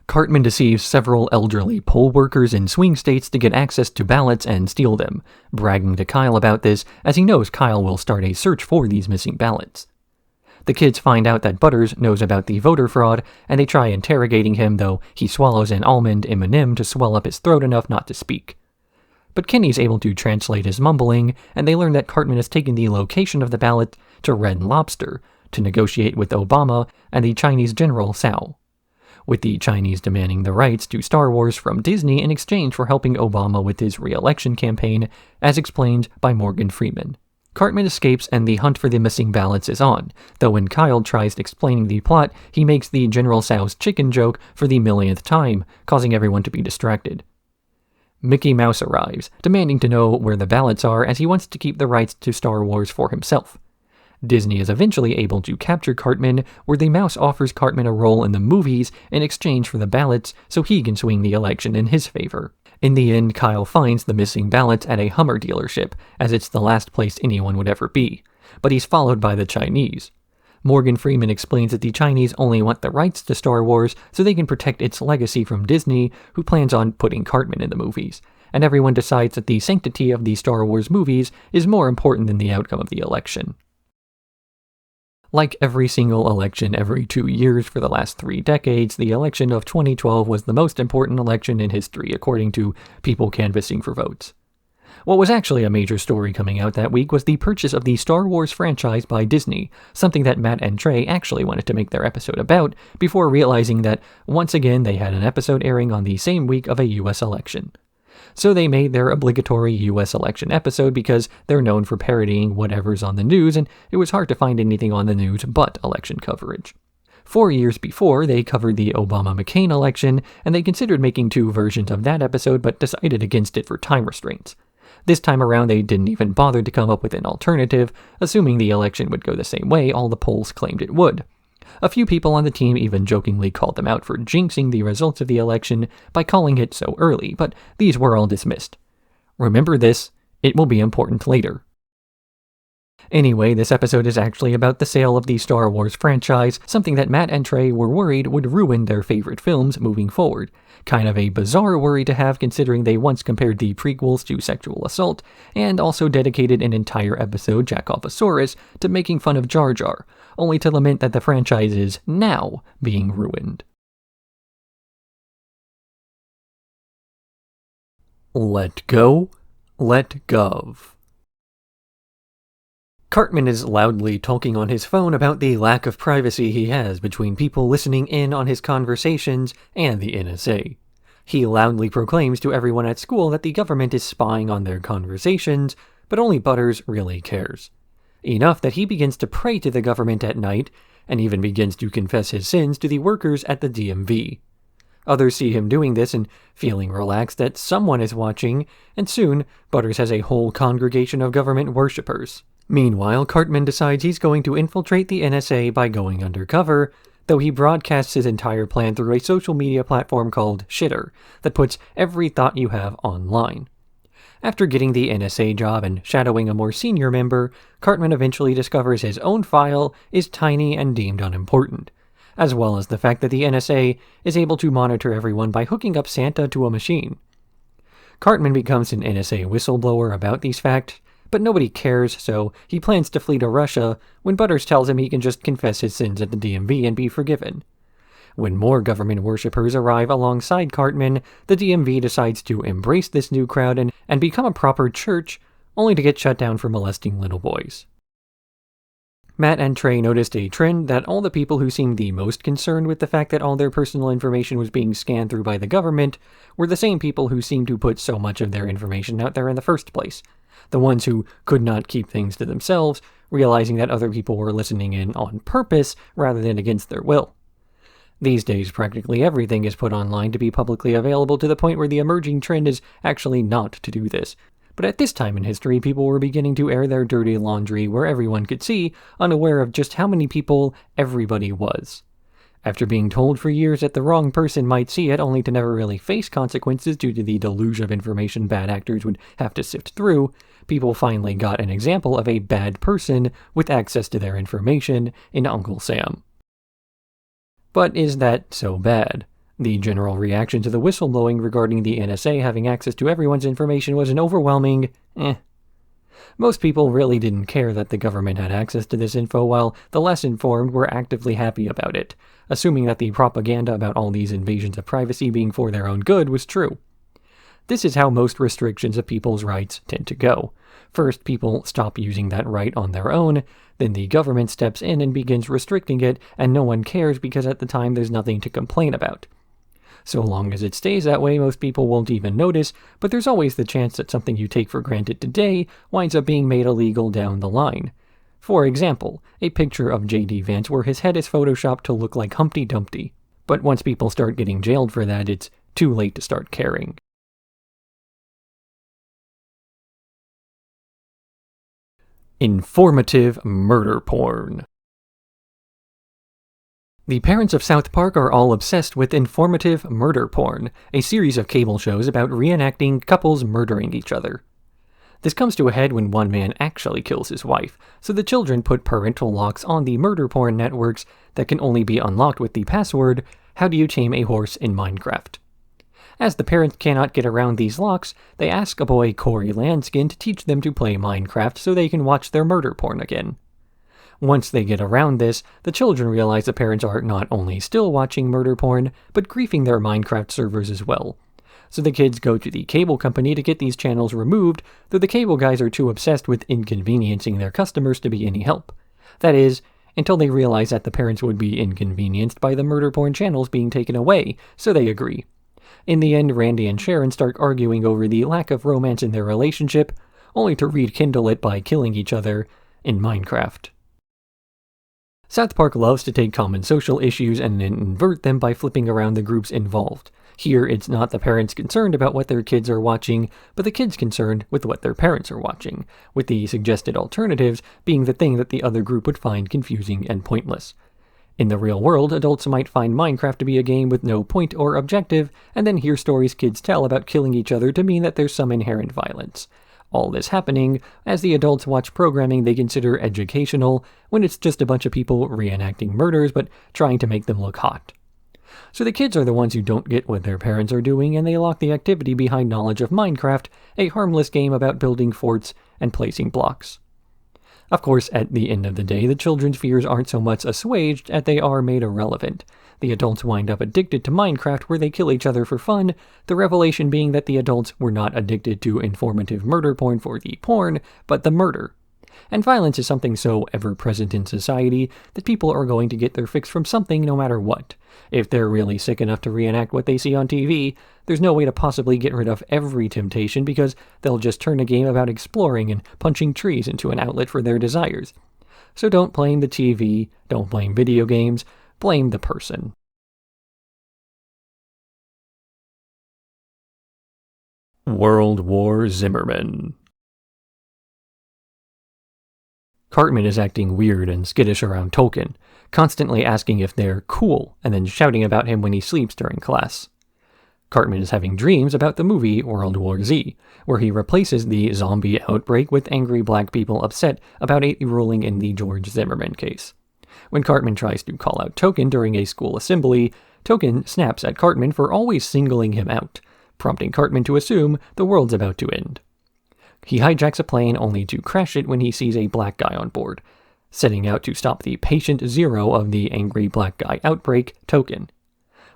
Cartman deceives several elderly poll workers in swing states to get access to ballots and steal them, bragging to Kyle about this as he knows Kyle will start a search for these missing ballots. The kids find out that Butters knows about the voter fraud, and they try interrogating him, though he swallows an almond M&M to swell up his throat enough not to speak. But Kenny's able to translate his mumbling, and they learn that Cartman has taken the location of the ballot to Red Lobster to negotiate with Obama and the Chinese General Cao, with the Chinese demanding the rights to Star Wars from Disney in exchange for helping Obama with his re-election campaign, as explained by Morgan Freeman. Cartman escapes and the hunt for the missing ballots is on, though when Kyle tries explaining the plot, he makes the General Tso's chicken joke for the millionth time, causing everyone to be distracted. Mickey Mouse arrives, demanding to know where the ballots are as he wants to keep the rights to Star Wars for himself. Disney is eventually able to capture Cartman, where the mouse offers Cartman a role in the movies in exchange for the ballots so he can swing the election in his favor. In the end, Kyle finds the missing ballots at a Hummer dealership, as it's the last place anyone would ever be, but he's followed by the Chinese. Morgan Freeman explains that the Chinese only want the rights to Star Wars so they can protect its legacy from Disney, who plans on putting Cartman in the movies, and everyone decides that the sanctity of the Star Wars movies is more important than the outcome of the election. Like every single election every 2 years for the last 3 decades, the election of 2012 was the most important election in history, according to people canvassing for votes. What was actually a major story coming out that week was the purchase of the Star Wars franchise by Disney, something that Matt and Trey actually wanted to make their episode about, before realizing that, once again, they had an episode airing on the same week of a US election. So they made their obligatory US election episode because they're known for parodying whatever's on the news, and it was hard to find anything on the news but election coverage. 4 years before, they covered the Obama-McCain election, and they considered making 2 versions of that episode but decided against it for time restraints. This time around, they didn't even bother to come up with an alternative, assuming the election would go the same way all the polls claimed it would. A few people on the team even jokingly called them out for jinxing the results of the election by calling it so early, but these were all dismissed. Remember this, it will be important later. Anyway, this episode is actually about the sale of the Star Wars franchise, something that Matt and Trey were worried would ruin their favorite films moving forward. Kind of a bizarre worry to have considering they once compared the prequels to sexual assault, and also dedicated an entire episode, Jackofosaurus, to making fun of Jar Jar, only to lament that the franchise is now being ruined. Let go, let gov. Cartman is loudly talking on his phone about the lack of privacy he has between people listening in on his conversations and the NSA. He loudly proclaims to everyone at school that the government is spying on their conversations, but only Butters really cares. Enough that he begins to pray to the government at night, and even begins to confess his sins to the workers at the DMV. Others see him doing this and feeling relaxed that someone is watching, and soon Butters has a whole congregation of government worshippers. Meanwhile, Cartman decides he's going to infiltrate the NSA by going undercover, though he broadcasts his entire plan through a social media platform called Shitter that puts every thought you have online. After getting the NSA job and shadowing a more senior member, Cartman eventually discovers his own file is tiny and deemed unimportant, as well as the fact that the NSA is able to monitor everyone by hooking up Santa to a machine. Cartman becomes an NSA whistleblower about these facts, but nobody cares, so he plans to flee to Russia when Butters tells him he can just confess his sins at the DMV and be forgiven. When more government worshippers arrive alongside Cartman, the DMV decides to embrace this new crowd and become a proper church, only to get shut down for molesting little boys. Matt and Trey noticed a trend that all the people who seemed the most concerned with the fact that all their personal information was being scanned through by the government were the same people who seemed to put so much of their information out there in the first place. The ones who could not keep things to themselves, realizing that other people were listening in on purpose rather than against their will. These days, practically everything is put online to be publicly available to the point where the emerging trend is actually not to do this. But at this time in history, people were beginning to air their dirty laundry where everyone could see, unaware of just how many people everybody was. After being told for years that the wrong person might see it, only to never really face consequences due to the deluge of information bad actors would have to sift through, people finally got an example of a bad person with access to their information in Uncle Sam. But is that so bad? The general reaction to the whistleblowing regarding the NSA having access to everyone's information was an overwhelming, Most people really didn't care that the government had access to this info, while the less informed were actively happy about it, assuming that the propaganda about all these invasions of privacy being for their own good was true. This is how most restrictions of people's rights tend to go. First, people stop using that right on their own, then the government steps in and begins restricting it, and no one cares because at the time there's nothing to complain about. So long as it stays that way, most people won't even notice, but there's always the chance that something you take for granted today winds up being made illegal down the line. For example, a picture of J.D. Vance where his head is photoshopped to look like Humpty Dumpty. But once people start getting jailed for that, it's too late to start caring. Informative murder porn. The parents of South Park are all obsessed with informative murder porn, a series of cable shows about reenacting couples murdering each other. This comes to a head when one man actually kills his wife, so the children put parental locks on the murder porn networks that can only be unlocked with the password, "How do you tame a horse in Minecraft?" As the parents cannot get around these locks, they ask a boy, Corey Lanskin, to teach them to play Minecraft so they can watch their murder porn again. Once they get around this, the children realize the parents are not only still watching murder porn, but griefing their Minecraft servers as well. So the kids go to the cable company to get these channels removed, though the cable guys are too obsessed with inconveniencing their customers to be any help. That is, until they realize that the parents would be inconvenienced by the murder porn channels being taken away, so they agree. In the end, Randy and Sharon start arguing over the lack of romance in their relationship, only to rekindle it by killing each other in Minecraft. South Park loves to take common social issues and then invert them by flipping around the groups involved. Here, it's not the parents concerned about what their kids are watching, but the kids concerned with what their parents are watching, with the suggested alternatives being the thing that the other group would find confusing and pointless. In the real world, adults might find Minecraft to be a game with no point or objective, and then hear stories kids tell about killing each other to mean that there's some inherent violence. all this happening as the adults watch programming they consider educational when it's just a bunch of people reenacting murders but trying to make them look hot. So the kids are the ones who don't get what their parents are doing, and they lock the activity behind knowledge of Minecraft, a harmless game about building forts and placing blocks. Of course, at the end of the day, the children's fears aren't so much assuaged as they are made irrelevant. The adults wind up addicted to Minecraft where they kill each other for fun, the revelation being that the adults were not addicted to informative murder porn for the porn, but the murder. And violence is something so ever-present in society that people are going to get their fix from something no matter what. If they're really sick enough to reenact what they see on TV, there's no way to possibly get rid of every temptation because they'll just turn a game about exploring and punching trees into an outlet for their desires. So don't blame the TV, don't blame video games, blame the person. World War Zimmerman. Cartman is acting weird and skittish around Tolkien, constantly asking if they're cool and then shouting about him when he sleeps during class. Cartman is having dreams about the movie World War Z, where he replaces the zombie outbreak with angry black people upset about a ruling in the George Zimmerman case. When Cartman tries to call out Tolkien during a school assembly, Tolkien snaps at Cartman for always singling him out, prompting Cartman to assume the world's about to end. He hijacks a plane only to crash it when he sees a black guy on board, setting out to stop the patient zero of the angry black guy outbreak, Tolkien.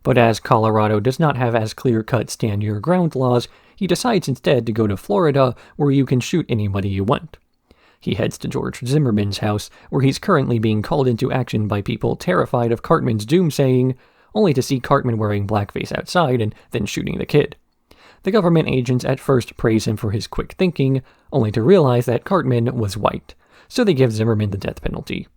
But as Colorado does not have as clear-cut stand-your-ground laws, he decides instead to go to Florida, where you can shoot anybody you want. He heads to George Zimmerman's house, where he's currently being called into action by people terrified of Cartman's doomsaying, only to see Cartman wearing blackface outside and then shooting the kid. The government agents at first praise him for his quick thinking, only to realize that Cartman was white, so they give Zimmerman the death penalty.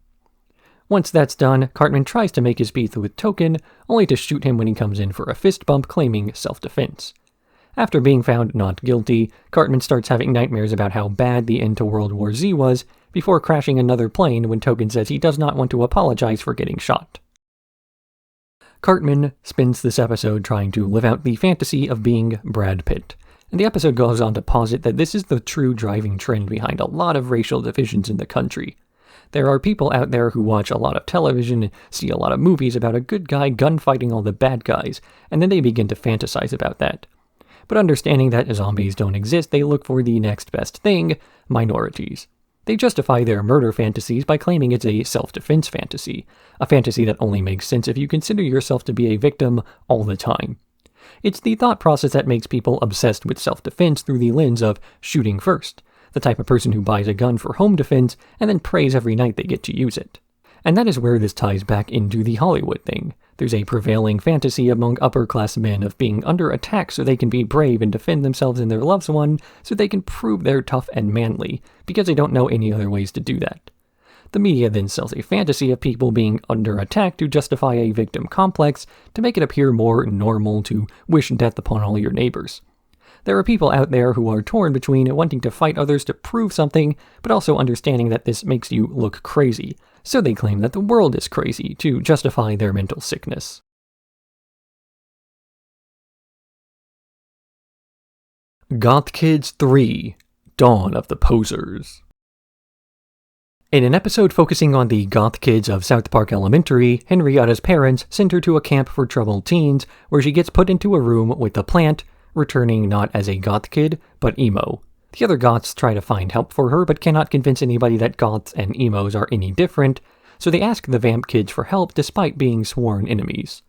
Once that's done, Cartman tries to make his peace with Tolkien, only to shoot him when he comes in for a fist bump claiming self-defense. After being found not guilty, Cartman starts having nightmares about how bad the end to World War Z was, before crashing another plane when Tolkien says he does not want to apologize for getting shot. Cartman spends this episode trying to live out the fantasy of being Brad Pitt, and the episode goes on to posit that this is the true driving trend behind a lot of racial divisions in the country. There are people out there who watch a lot of television and see a lot of movies about a good guy gunfighting all the bad guys, and then they begin to fantasize about that. But understanding that zombies don't exist, they look for the next best thing, minorities. They justify their murder fantasies by claiming it's a self-defense fantasy, a fantasy that only makes sense if you consider yourself to be a victim all the time. It's the thought process that makes people obsessed with self-defense through the lens of shooting first, the type of person who buys a gun for home defense and then prays every night they get to use it. And that is where this ties back into the Hollywood thing. There's a prevailing fantasy among upper-class men of being under attack so they can be brave and defend themselves and their loved one so they can prove they're tough and manly, because they don't know any other ways to do that. The media then sells a fantasy of people being under attack to justify a victim complex to make it appear more normal to wish death upon all your neighbors. There are people out there who are torn between wanting to fight others to prove something, but also understanding that this makes you look crazy, so they claim that the world is crazy to justify their mental sickness. Goth Kids 3: Dawn of the Posers. In an episode focusing on the goth kids of South Park Elementary, Henrietta's parents send her to a camp for troubled teens, where she gets put into a room with a plant, returning not as a goth kid, but emo. The other goths try to find help for her, but cannot convince anybody that goths and emos are any different, so they ask the vamp kids for help despite being sworn enemies.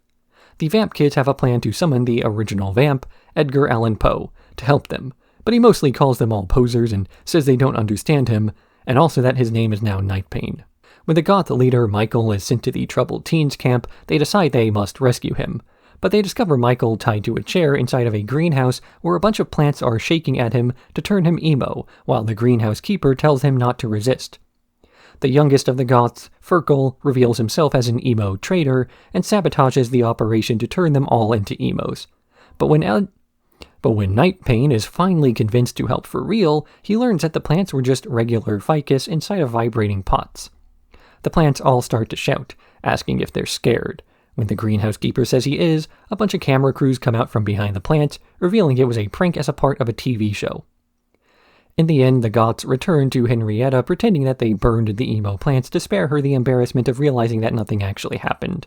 The vamp kids have a plan to summon the original vamp, Edgar Allan Poe, to help them, but he mostly calls them all posers and says they don't understand him, and also that his name is now Nightpain. When the goth leader Michael is sent to the troubled teens camp, they decide they must rescue him, but they discover Michael tied to a chair inside of a greenhouse where a bunch of plants are shaking at him to turn him emo, while the greenhouse keeper tells him not to resist. The youngest of the goths, Ferkel, reveals himself as an emo traitor and sabotages the operation to turn them all into emos. But when Nightpain is finally convinced to help for real, he learns that the plants were just regular ficus inside of vibrating pots. The plants all start to shout, asking if they're scared. When the greenhouse keeper says he is, a bunch of camera crews come out from behind the plants, revealing it was a prank as a part of a TV show. In the end, the Goths return to Henrietta, pretending that they burned the emo plants to spare her the embarrassment of realizing that nothing actually happened.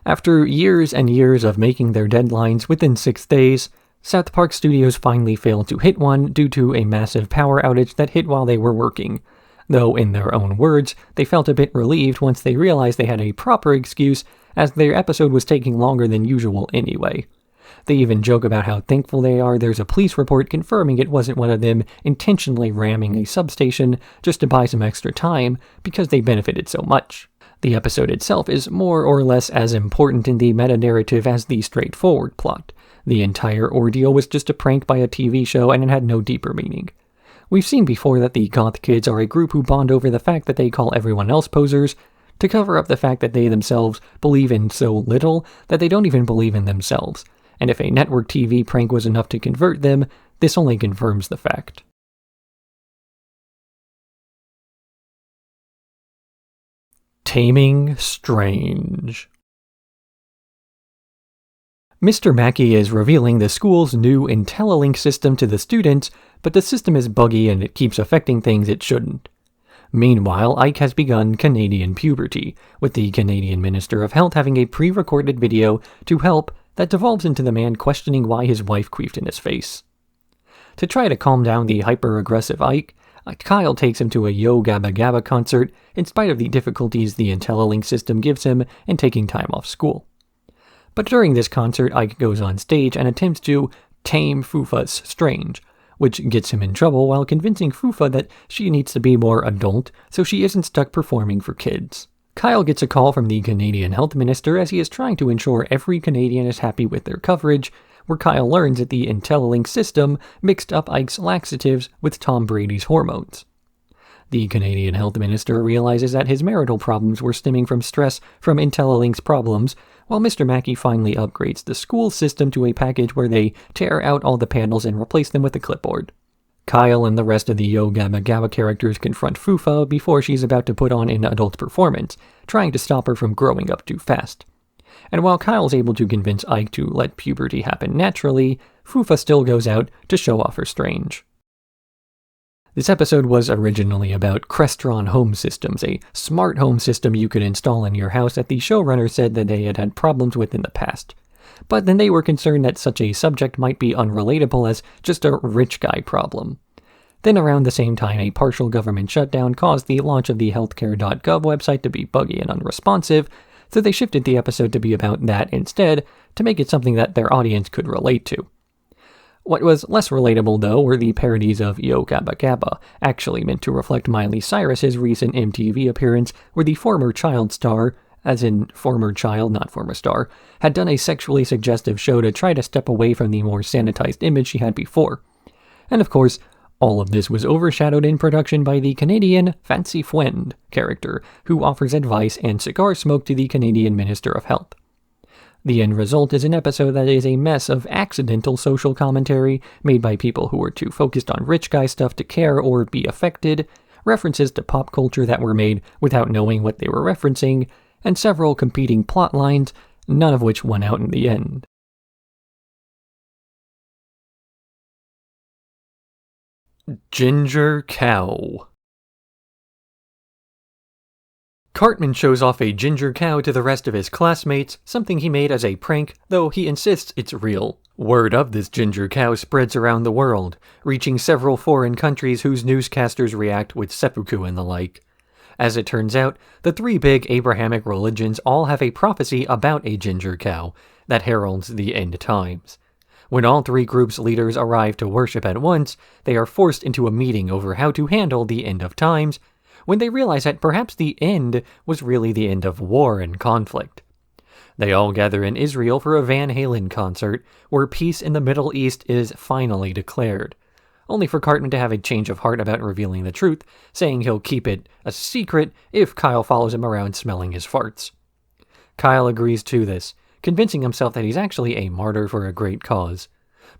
After years and years of making their deadlines within 6 days, South Park Studios finally failed to hit one due to a massive power outage that hit while they were working, though in their own words, they felt a bit relieved once they realized they had a proper excuse as their episode was taking longer than usual anyway. They even joke about how thankful they are there's a police report confirming it wasn't one of them intentionally ramming a substation just to buy some extra time because they benefited so much. The episode itself is more or less as important in the meta-narrative as the straightforward plot. The entire ordeal was just a prank by a TV show and it had no deeper meaning. We've seen before that the Goth kids are a group who bond over the fact that they call everyone else posers, to cover up the fact that they themselves believe in so little that they don't even believe in themselves. And if a network TV prank was enough to convert them, this only confirms the fact. Taming Strange. Mr. Mackey is revealing the school's new IntelliLink system to the students, but the system is buggy and it keeps affecting things it shouldn't. Meanwhile, Ike has begun Canadian puberty, with the Canadian Minister of Health having a pre-recorded video to help that devolves into the man questioning why his wife queefed in his face. To try to calm down the hyper-aggressive Ike, Kyle takes him to a Yo Gabba Gabba concert in spite of the difficulties the IntelliLink system gives him in taking time off school. But during this concert, Ike goes on stage and attempts to tame Fufa's Strange, which gets him in trouble while convincing Fufa that she needs to be more adult so she isn't stuck performing for kids. Kyle gets a call from the Canadian Health Minister as he is trying to ensure every Canadian is happy with their coverage, where Kyle learns that the IntelliLink system mixed up Ike's laxatives with Tom Brady's hormones. The Canadian Health Minister realizes that his marital problems were stemming from stress from IntelliLink's problems, while Mr. Mackey finally upgrades the school system to a package where they tear out all the panels and replace them with a clipboard. Kyle and the rest of the Yo Gabba Gabba characters confront Fufa before she's about to put on an adult performance, trying to stop her from growing up too fast. And while Kyle's able to convince Ike to let puberty happen naturally, Fufa still goes out to show off her Strange. This episode was originally about Crestron Home Systems, a smart home system you could install in your house that the showrunner said that they had had problems with in the past. But then they were concerned that such a subject might be unrelatable as just a rich guy problem. Then around the same time, a partial government shutdown caused the launch of the healthcare.gov website to be buggy and unresponsive, so they shifted the episode to be about that instead, to make it something that their audience could relate to. What was less relatable, though, were the parodies of Yo Gabba Gabba, actually meant to reflect Miley Cyrus's recent MTV appearance where the former child star, as in former child, not former star, had done a sexually suggestive show to try to step away from the more sanitized image she had before. And of course, all of this was overshadowed in production by the Canadian Fancy Friend character, who offers advice and cigar smoke to the Canadian Minister of Health. The end result is an episode that is a mess of accidental social commentary made by people who were too focused on rich guy stuff to care or be affected, references to pop culture that were made without knowing what they were referencing, and several competing plot lines, none of which won out in the end. Ginger Cow. Cartman shows off a ginger cow to the rest of his classmates, something he made as a prank, though he insists it's real. Word of this ginger cow spreads around the world, reaching several foreign countries whose newscasters react with seppuku and the like. As it turns out, the 3 big Abrahamic religions all have a prophecy about a ginger cow that heralds the end times. When all 3 groups' leaders arrive to worship at once, they are forced into a meeting over how to handle the end of times, when they realize that perhaps the end was really the end of war and conflict. They all gather in Israel for a Van Halen concert, where peace in the Middle East is finally declared, only for Cartman to have a change of heart about revealing the truth, saying he'll keep it a secret if Kyle follows him around smelling his farts. Kyle agrees to this, convincing himself that he's actually a martyr for a great cause.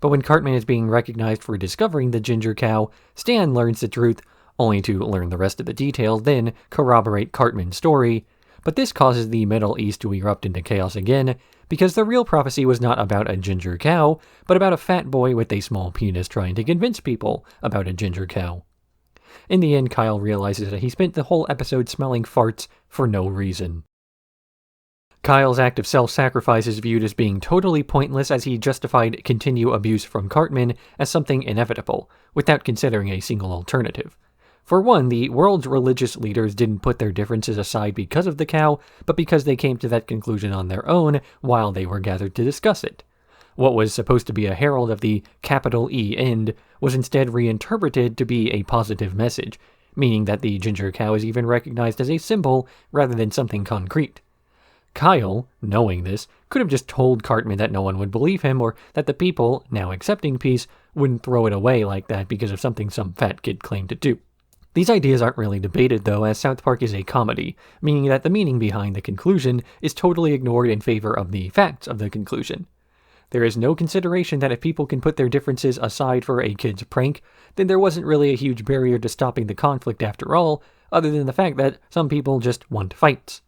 But when Cartman is being recognized for discovering the ginger cow, Stan learns the truth, only to learn the rest of the details, then corroborate Cartman's story, But this causes the Middle East to erupt into chaos again, because the real prophecy was not about a ginger cow, but about a fat boy with a small penis trying to convince people about a ginger cow. In the end, Kyle realizes that he spent the whole episode smelling farts for no reason. Kyle's act of self-sacrifice is viewed as being totally pointless, as he justified continued abuse from Cartman as something inevitable, without considering a single alternative. For one, the world's religious leaders didn't put their differences aside because of the cow, but because they came to that conclusion on their own while they were gathered to discuss it. What was supposed to be a herald of the capital E end was instead reinterpreted to be a positive message, meaning that the ginger cow is even recognized as a symbol rather than something concrete. Kyle, knowing this, could have just told Cartman that no one would believe him, or that the people, now accepting peace, wouldn't throw it away like that because of something some fat kid claimed to do. These ideas aren't really debated, though, as South Park is a comedy, meaning that the meaning behind the conclusion is totally ignored in favor of the facts of the conclusion. There is no consideration that if people can put their differences aside for a kid's prank, then there wasn't really a huge barrier to stopping the conflict after all, other than the fact that some people just want fights.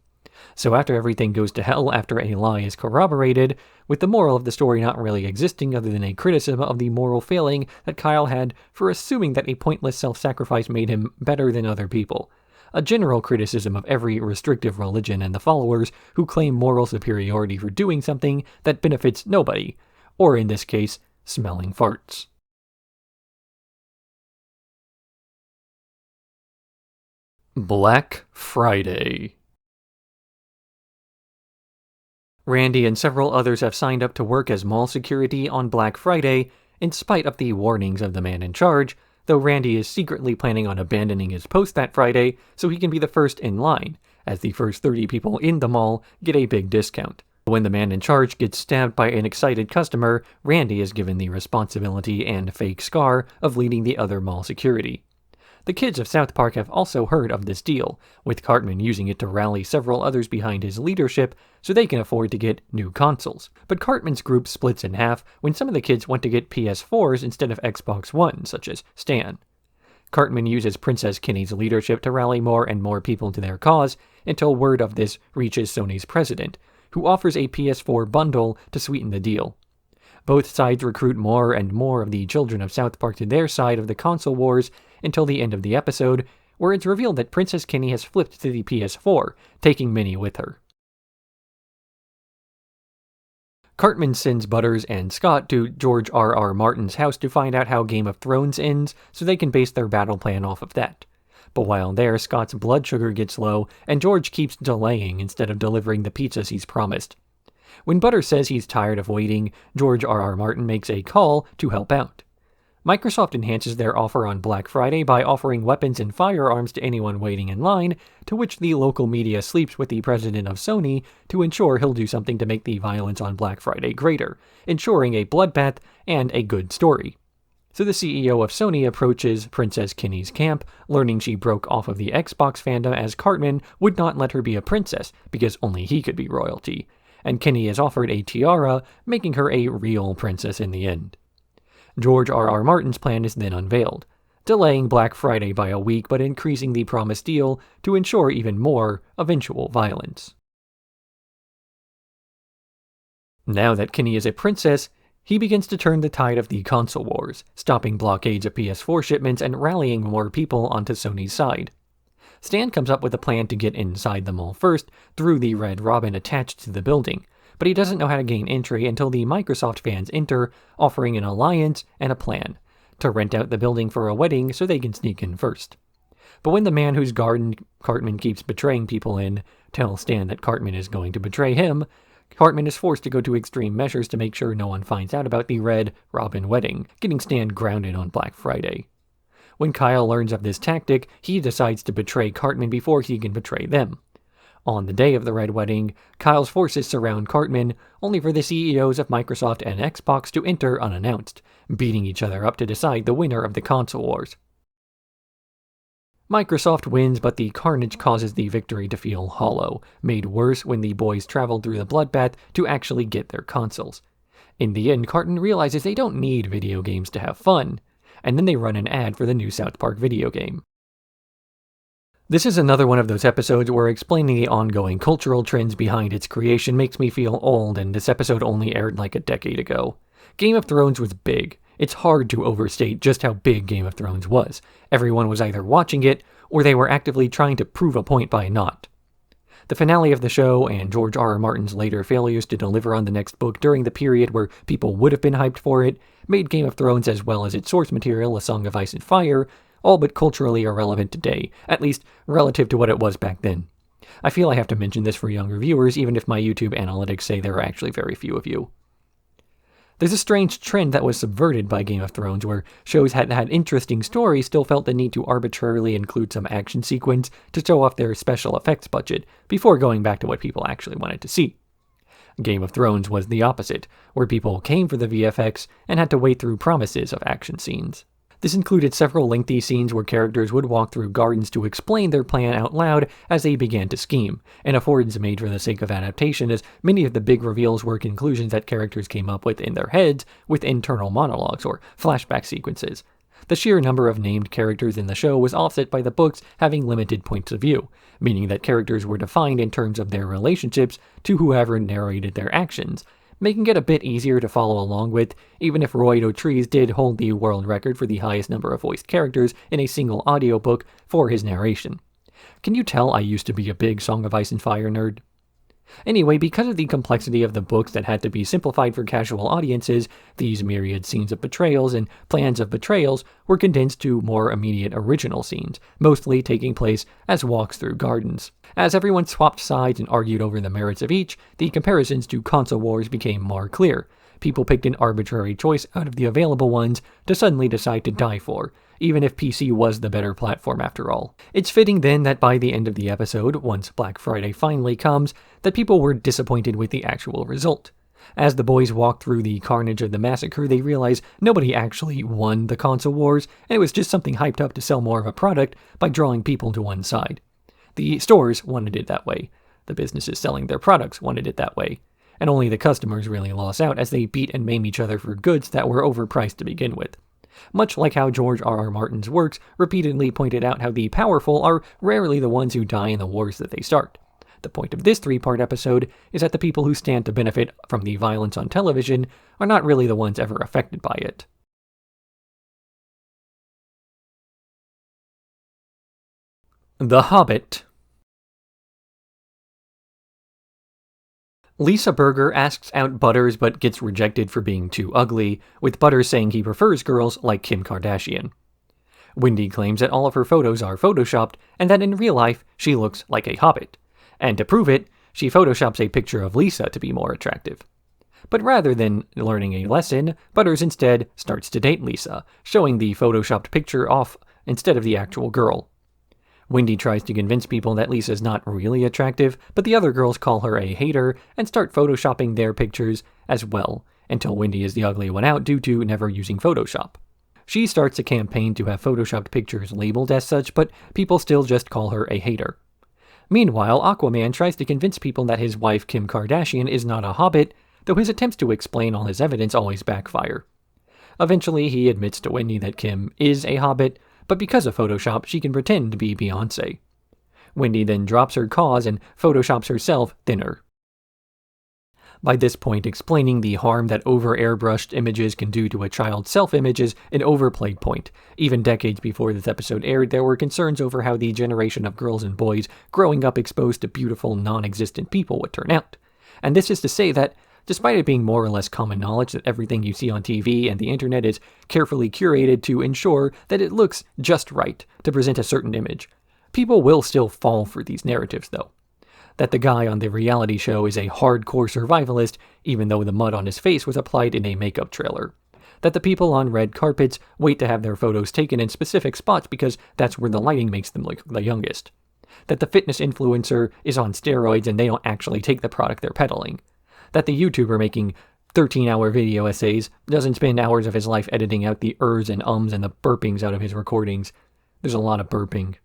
So after everything goes to hell after a lie is corroborated, with the moral of the story not really existing other than a criticism of the moral failing that Kyle had for assuming that a pointless self-sacrifice made him better than other people. A general criticism of every restrictive religion and the followers who claim moral superiority for doing something that benefits nobody, or in this case, smelling farts. Black Friday. Randy and several others have signed up to work as mall security on Black Friday, in spite of the warnings of the man in charge, though Randy is secretly planning on abandoning his post that Friday so he can be the first in line, as the first 30 people in the mall get a big discount. When the man in charge gets stabbed by an excited customer, Randy is given the responsibility and fake scar of leading the other mall security. The kids of South Park have also heard of this deal, with Cartman using it to rally several others behind his leadership so they can afford to get new consoles. But Cartman's group splits in half when some of the kids want to get PS4s instead of Xbox One, such as Stan. Cartman uses Princess Kenny's leadership to rally more and more people to their cause until word of this reaches Sony's president, who offers a PS4 bundle to sweeten the deal. Both sides recruit more and more of the children of South Park to their side of the console wars until the end of the episode, where it's revealed that Princess Kenny has flipped to the PS4, taking Minnie with her. Cartman sends Butters and Scott to George R.R. Martin's house to find out how Game of Thrones ends, so they can base their battle plan off of that. But while there, Scott's blood sugar gets low, and George keeps delaying instead of delivering the pizzas he's promised. When Butters says he's tired of waiting, George R.R. Martin makes a call to help out. Microsoft enhances their offer on Black Friday by offering weapons and firearms to anyone waiting in line, to which the local media sleeps with the president of Sony to ensure he'll do something to make the violence on Black Friday greater, ensuring a bloodbath and a good story. So the CEO of Sony approaches Princess Kenny's camp, learning she broke off of the Xbox fandom as Cartman would not let her be a princess because only he could be royalty, and Kenny is offered a tiara, making her a real princess in the end. George R.R. Martin's plan is then unveiled, delaying Black Friday by a week but increasing the promised deal to ensure even more eventual violence. Now that Kenny is a princess, he begins to turn the tide of the console wars, stopping blockades of PS4 shipments and rallying more people onto Sony's side. Stan comes up with a plan to get inside the mall first through the Red Robin attached to the building, but he doesn't know how to gain entry until the Microsoft fans enter, offering an alliance and a plan to rent out the building for a wedding so they can sneak in first. But when the man whose garden Cartman keeps betraying people in tells Stan that Cartman is going to betray him, Cartman is forced to go to extreme measures to make sure no one finds out about the Red Robin wedding, getting Stan grounded on Black Friday. When Kyle learns of this tactic, he decides to betray Cartman before he can betray them. On the day of the Red Wedding, Kyle's forces surround Cartman, only for the CEOs of Microsoft and Xbox to enter unannounced, beating each other up to decide the winner of the console wars. Microsoft wins, but the carnage causes the victory to feel hollow, made worse when the boys traveled through the bloodbath to actually get their consoles. In the end, Cartman realizes they don't need video games to have fun, and then they run an ad for the new South Park video game. This is another one of those episodes where explaining the ongoing cultural trends behind its creation makes me feel old, and this episode only aired like a decade ago. Game of Thrones was big. It's hard to overstate just how big Game of Thrones was. Everyone was either watching it, or they were actively trying to prove a point by not. The finale of the show, and George R.R. Martin's later failures to deliver on the next book during the period where people would have been hyped for it, made Game of Thrones as well as its source material, A Song of Ice and Fire, all but culturally irrelevant today, at least relative to what it was back then. I feel I have to mention this for younger viewers, even if my YouTube analytics say there are actually very few of you. There's a strange trend that was subverted by Game of Thrones, where shows that had interesting stories still felt the need to arbitrarily include some action sequence to show off their special effects budget, before going back to what people actually wanted to see. Game of Thrones was the opposite, where people came for the VFX and had to wait through promises of action scenes. This included several lengthy scenes where characters would walk through gardens to explain their plan out loud as they began to scheme, and affords made for the sake of adaptation, as many of the big reveals were conclusions that characters came up with in their heads with internal monologues or flashback sequences. The sheer number of named characters in the show was offset by the books having limited points of view, meaning that characters were defined in terms of their relationships to whoever narrated their actions, making it a bit easier to follow along with, even if Roy Dotrice did hold the world record for the highest number of voiced characters in a single audiobook for his narration. Can you tell I used to be a big Song of Ice and Fire nerd? Anyway, because of the complexity of the books that had to be simplified for casual audiences, these myriad scenes of betrayals and plans of betrayals were condensed to more immediate original scenes, mostly taking place as walks through gardens. As everyone swapped sides and argued over the merits of each, the comparisons to console wars became more clear. People picked an arbitrary choice out of the available ones to suddenly decide to die for, even if PC was the better platform after all. It's fitting then that by the end of the episode, once Black Friday finally comes, that people were disappointed with the actual result. As the boys walk through the carnage of the massacre, they realize nobody actually won the console wars, and it was just something hyped up to sell more of a product by drawing people to one side. The stores wanted it that way. The businesses selling their products wanted it that way. And only the customers really lost out as they beat and maim each other for goods that were overpriced to begin with. Much like how George R.R. Martin's works repeatedly pointed out how the powerful are rarely the ones who die in the wars that they start. The point of this 3-part episode is that the people who stand to benefit from the violence on television are not really the ones ever affected by it. The Hobbit. Lisa Berger asks out Butters but gets rejected for being too ugly, with Butters saying he prefers girls like Kim Kardashian. Wendy claims that all of her photos are photoshopped and that in real life she looks like a hobbit. And to prove it, she photoshops a picture of Lisa to be more attractive. But rather than learning a lesson, Butters instead starts to date Lisa, showing the photoshopped picture off instead of the actual girl. Wendy tries to convince people that Lisa's not really attractive, but the other girls call her a hater and start photoshopping their pictures as well, until Wendy is the ugly one out due to never using Photoshop. She starts a campaign to have photoshopped pictures labeled as such, but people still just call her a hater. Meanwhile, Aquaman tries to convince people that his wife Kim Kardashian is not a hobbit, though his attempts to explain all his evidence always backfire. Eventually, he admits to Wendy that Kim is a hobbit, but because of Photoshop, she can pretend to be Beyoncé. Wendy then drops her cause and photoshops herself thinner. By this point, explaining the harm that over-airbrushed images can do to a child's self-image is an overplayed point. Even decades before this episode aired, there were concerns over how the generation of girls and boys growing up exposed to beautiful, non-existent people would turn out. And this is to say that, despite it being more or less common knowledge that everything you see on TV and the internet is carefully curated to ensure that it looks just right to present a certain image, people will still fall for these narratives, though. That the guy on the reality show is a hardcore survivalist, even though the mud on his face was applied in a makeup trailer. That the people on red carpets wait to have their photos taken in specific spots because that's where the lighting makes them look the youngest. That the fitness influencer is on steroids and they don't actually take the product they're peddling. That the YouTuber making 13-hour video essays doesn't spend hours of his life editing out the ers and ums and the burpings out of his recordings. There's a lot of burping.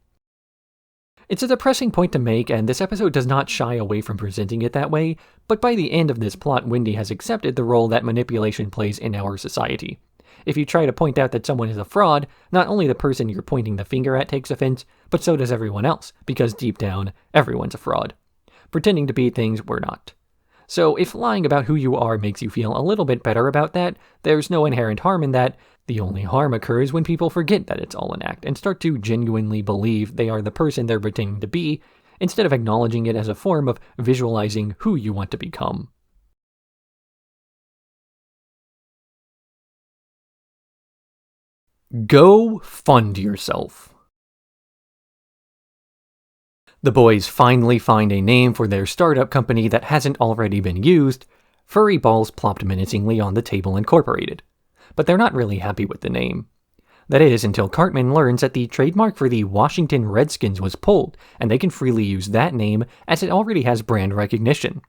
It's a depressing point to make, and this episode does not shy away from presenting it that way, but by the end of this plot, Wendy has accepted the role that manipulation plays in our society. If you try to point out that someone is a fraud, not only the person you're pointing the finger at takes offense, but so does everyone else, because deep down, everyone's a fraud. Pretending to be things we're not. So if lying about who you are makes you feel a little bit better about that, there's no inherent harm in that. The only harm occurs when people forget that it's all an act and start to genuinely believe they are the person they're pretending to be, instead of acknowledging it as a form of visualizing who you want to become. Go fund yourself. The boys finally find a name for their startup company that hasn't already been used. Furry Balls plopped menacingly on the table incorporated. But they're not really happy with the name. That is, until Cartman learns that the trademark for the Washington Redskins was pulled, and they can freely use that name as it already has brand recognition.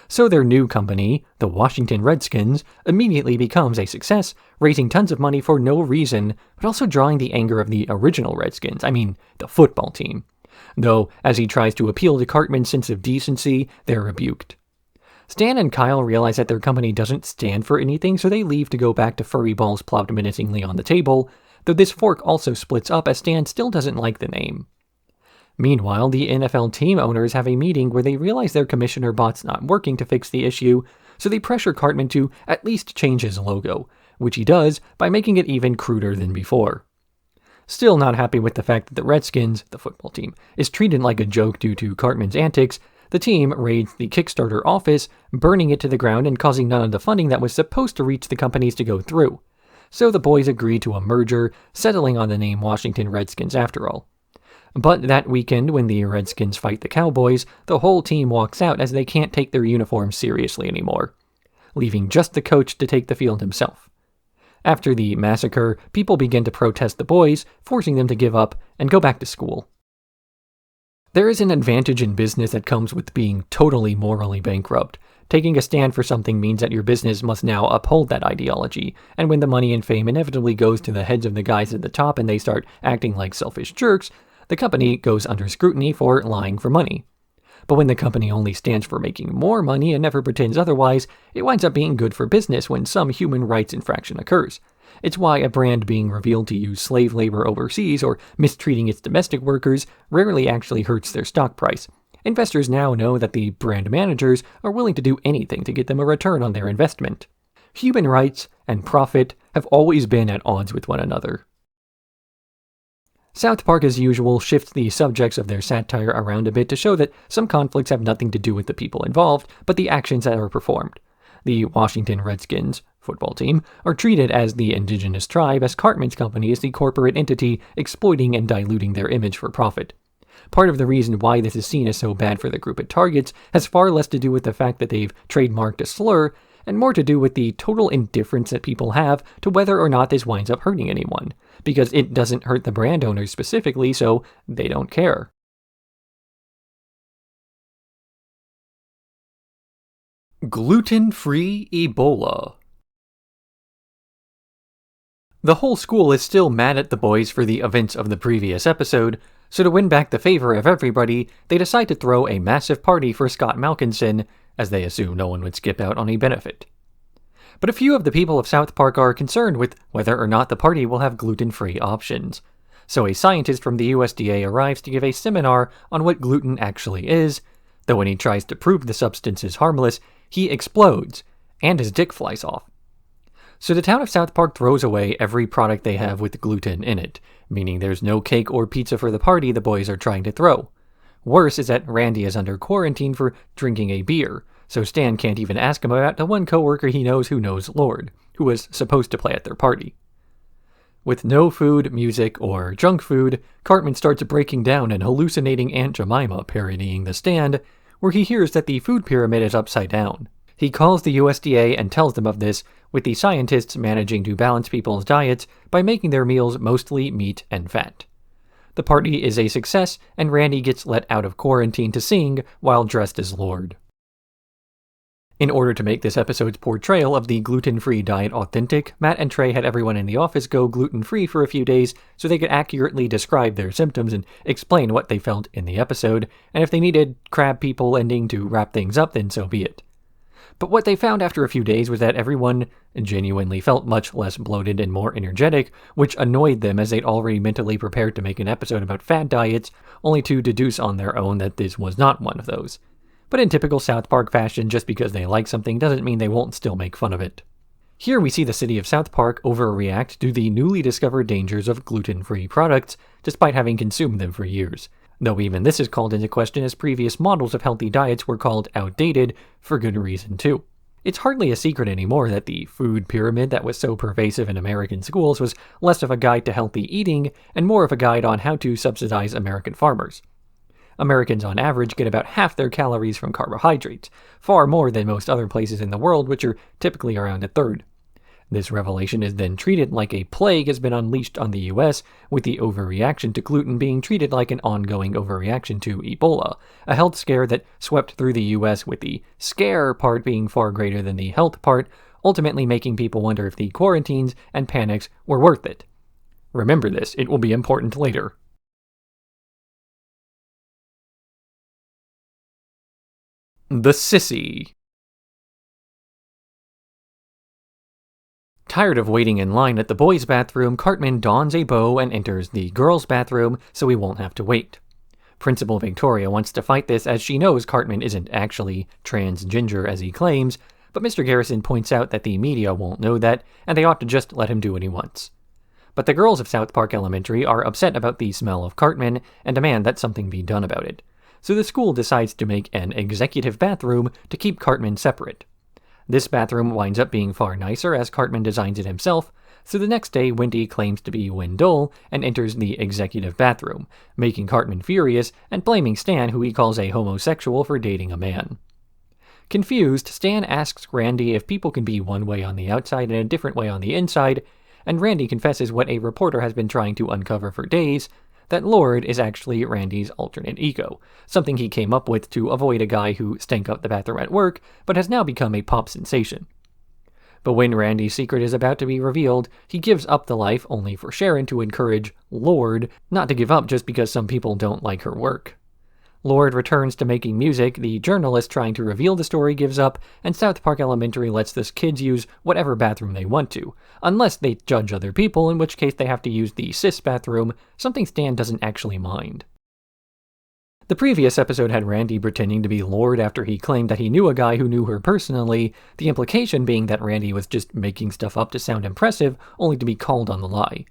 So their new company, the Washington Redskins, immediately becomes a success, raising tons of money for no reason, but also drawing the anger of the original Redskins, the football team. Though, as he tries to appeal to Cartman's sense of decency, they're rebuked. Stan and Kyle realize that their company doesn't stand for anything, so they leave to go back to Furry Balls plopped menacingly on the table, though this fork also splits up as Stan still doesn't like the name. Meanwhile, the NFL team owners have a meeting where they realize their commissioner bot's not working to fix the issue, so they pressure Cartman to at least change his logo, which he does by making it even cruder than before. Still not happy with the fact that the Redskins, the football team, is treated like a joke due to Cartman's antics, the team raids the Kickstarter office, burning it to the ground and causing none of the funding that was supposed to reach the companies to go through. So the boys agree to a merger, settling on the name Washington Redskins after all. But that weekend, when the Redskins fight the Cowboys, the whole team walks out as they can't take their uniforms seriously anymore, leaving just the coach to take the field himself. After the massacre, people begin to protest the boys, forcing them to give up and go back to school. There is an advantage in business that comes with being totally morally bankrupt. Taking a stand for something means that your business must now uphold that ideology, and when the money and fame inevitably goes to the heads of the guys at the top and they start acting like selfish jerks, the company goes under scrutiny for lying for money. But when the company only stands for making more money and never pretends otherwise, it winds up being good for business when some human rights infraction occurs. It's why a brand being revealed to use slave labor overseas or mistreating its domestic workers rarely actually hurts their stock price. Investors now know that the brand managers are willing to do anything to get them a return on their investment. Human rights and profit have always been at odds with one another. South Park, as usual, shifts the subjects of their satire around a bit to show that some conflicts have nothing to do with the people involved, but the actions that are performed. The Washington Redskins, football team, are treated as the indigenous tribe, as Cartman's company is the corporate entity exploiting and diluting their image for profit. Part of the reason why this is seen as so bad for the group it targets has far less to do with the fact that they've trademarked a slur, and more to do with the total indifference that people have to whether or not this winds up hurting anyone, because it doesn't hurt the brand owners specifically, so they don't care. Gluten-free Ebola. The whole school is still mad at the boys for the events of the previous episode, so to win back the favor of everybody, they decide to throw a massive party for Scott Malkinson, as they assume no one would skip out on a benefit. But a few of the people of South Park are concerned with whether or not the party will have gluten-free options. So a scientist from the USDA arrives to give a seminar on what gluten actually is, though when he tries to prove the substance is harmless, he explodes, and his dick flies off. So the town of South Park throws away every product they have with gluten in it, meaning there's no cake or pizza for the party the boys are trying to throw. Worse is that Randy is under quarantine for drinking a beer, so Stan can't even ask him about the one coworker he knows who knows Lord, who was supposed to play at their party. With no food, music, or junk food, Cartman starts breaking down and hallucinating Aunt Jemima parodying The Stand, where he hears that the food pyramid is upside down. He calls the USDA and tells them of this, with the scientists managing to balance people's diets by making their meals mostly meat and fat. The party is a success, and Randy gets let out of quarantine to sing while dressed as Lord. In order to make this episode's portrayal of the gluten-free diet authentic, Matt and Trey had everyone in the office go gluten-free for a few days so they could accurately describe their symptoms and explain what they felt in the episode, and if they needed crab people ending to wrap things up, then so be it. But what they found after a few days was that everyone genuinely felt much less bloated and more energetic, which annoyed them as they'd already mentally prepared to make an episode about fad diets, only to deduce on their own that this was not one of those. But in typical South Park fashion, just because they like something doesn't mean they won't still make fun of it. Here we see the city of South Park overreact to the newly discovered dangers of gluten-free products, despite having consumed them for years. Though even this is called into question as previous models of healthy diets were called outdated, for good reason too. It's hardly a secret anymore that the food pyramid that was so pervasive in American schools was less of a guide to healthy eating and more of a guide on how to subsidize American farmers. Americans on average get about half their calories from carbohydrates, far more than most other places in the world, which are typically around a third. This revelation is then treated like a plague has been unleashed on the US, with the overreaction to gluten being treated like an ongoing overreaction to Ebola, a health scare that swept through the US with the scare part being far greater than the health part, ultimately making people wonder if the quarantines and panics were worth it. Remember this, it will be important later. The Cissy. Tired of waiting in line at the boys' bathroom, Cartman dons a bow and enters the girls' bathroom so he won't have to wait. Principal Victoria wants to fight this as she knows Cartman isn't actually transgender as he claims, but Mr. Garrison points out that the media won't know that, and they ought to just let him do what he wants. But the girls of South Park Elementary are upset about the smell of Cartman and demand that something be done about it. So the school decides to make an executive bathroom to keep Cartman separate. This bathroom winds up being far nicer as Cartman designs it himself, so the next day Wendy claims to be Wendell and enters the executive bathroom, making Cartman furious and blaming Stan, who he calls a homosexual, for dating a man. Confused, Stan asks Randy if people can be one way on the outside and a different way on the inside, and Randy confesses what a reporter has been trying to uncover for days, that Lord is actually Randy's alternate ego, something he came up with to avoid a guy who stank up the bathroom at work, but has now become a pop sensation. But when Randy's secret is about to be revealed, he gives up the life only for Sharon to encourage Lord not to give up just because some people don't like her work. Lord returns to making music, the journalist trying to reveal the story gives up, and South Park Elementary lets the kids use whatever bathroom they want to, unless they judge other people, in which case they have to use the cis bathroom, something Stan doesn't actually mind. The previous episode had Randy pretending to be Lord after he claimed that he knew a guy who knew her personally, the implication being that Randy was just making stuff up to sound impressive, only to be called on the lie.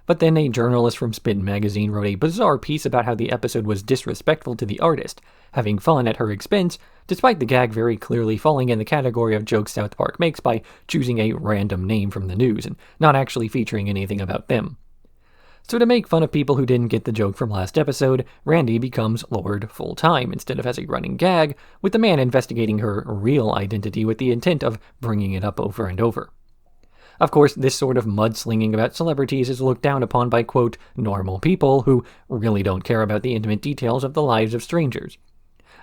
But then a journalist from Spin magazine wrote a bizarre piece about how the episode was disrespectful to the artist, having fun at her expense, despite the gag very clearly falling in the category of jokes South Park makes by choosing a random name from the news and not actually featuring anything about them. So to make fun of people who didn't get the joke from last episode, Randy becomes Lord full-time instead of as a running gag, with the man investigating her real identity with the intent of bringing it up over and over. Of course, this sort of mudslinging about celebrities is looked down upon by, quote, normal people who really don't care about the intimate details of the lives of strangers.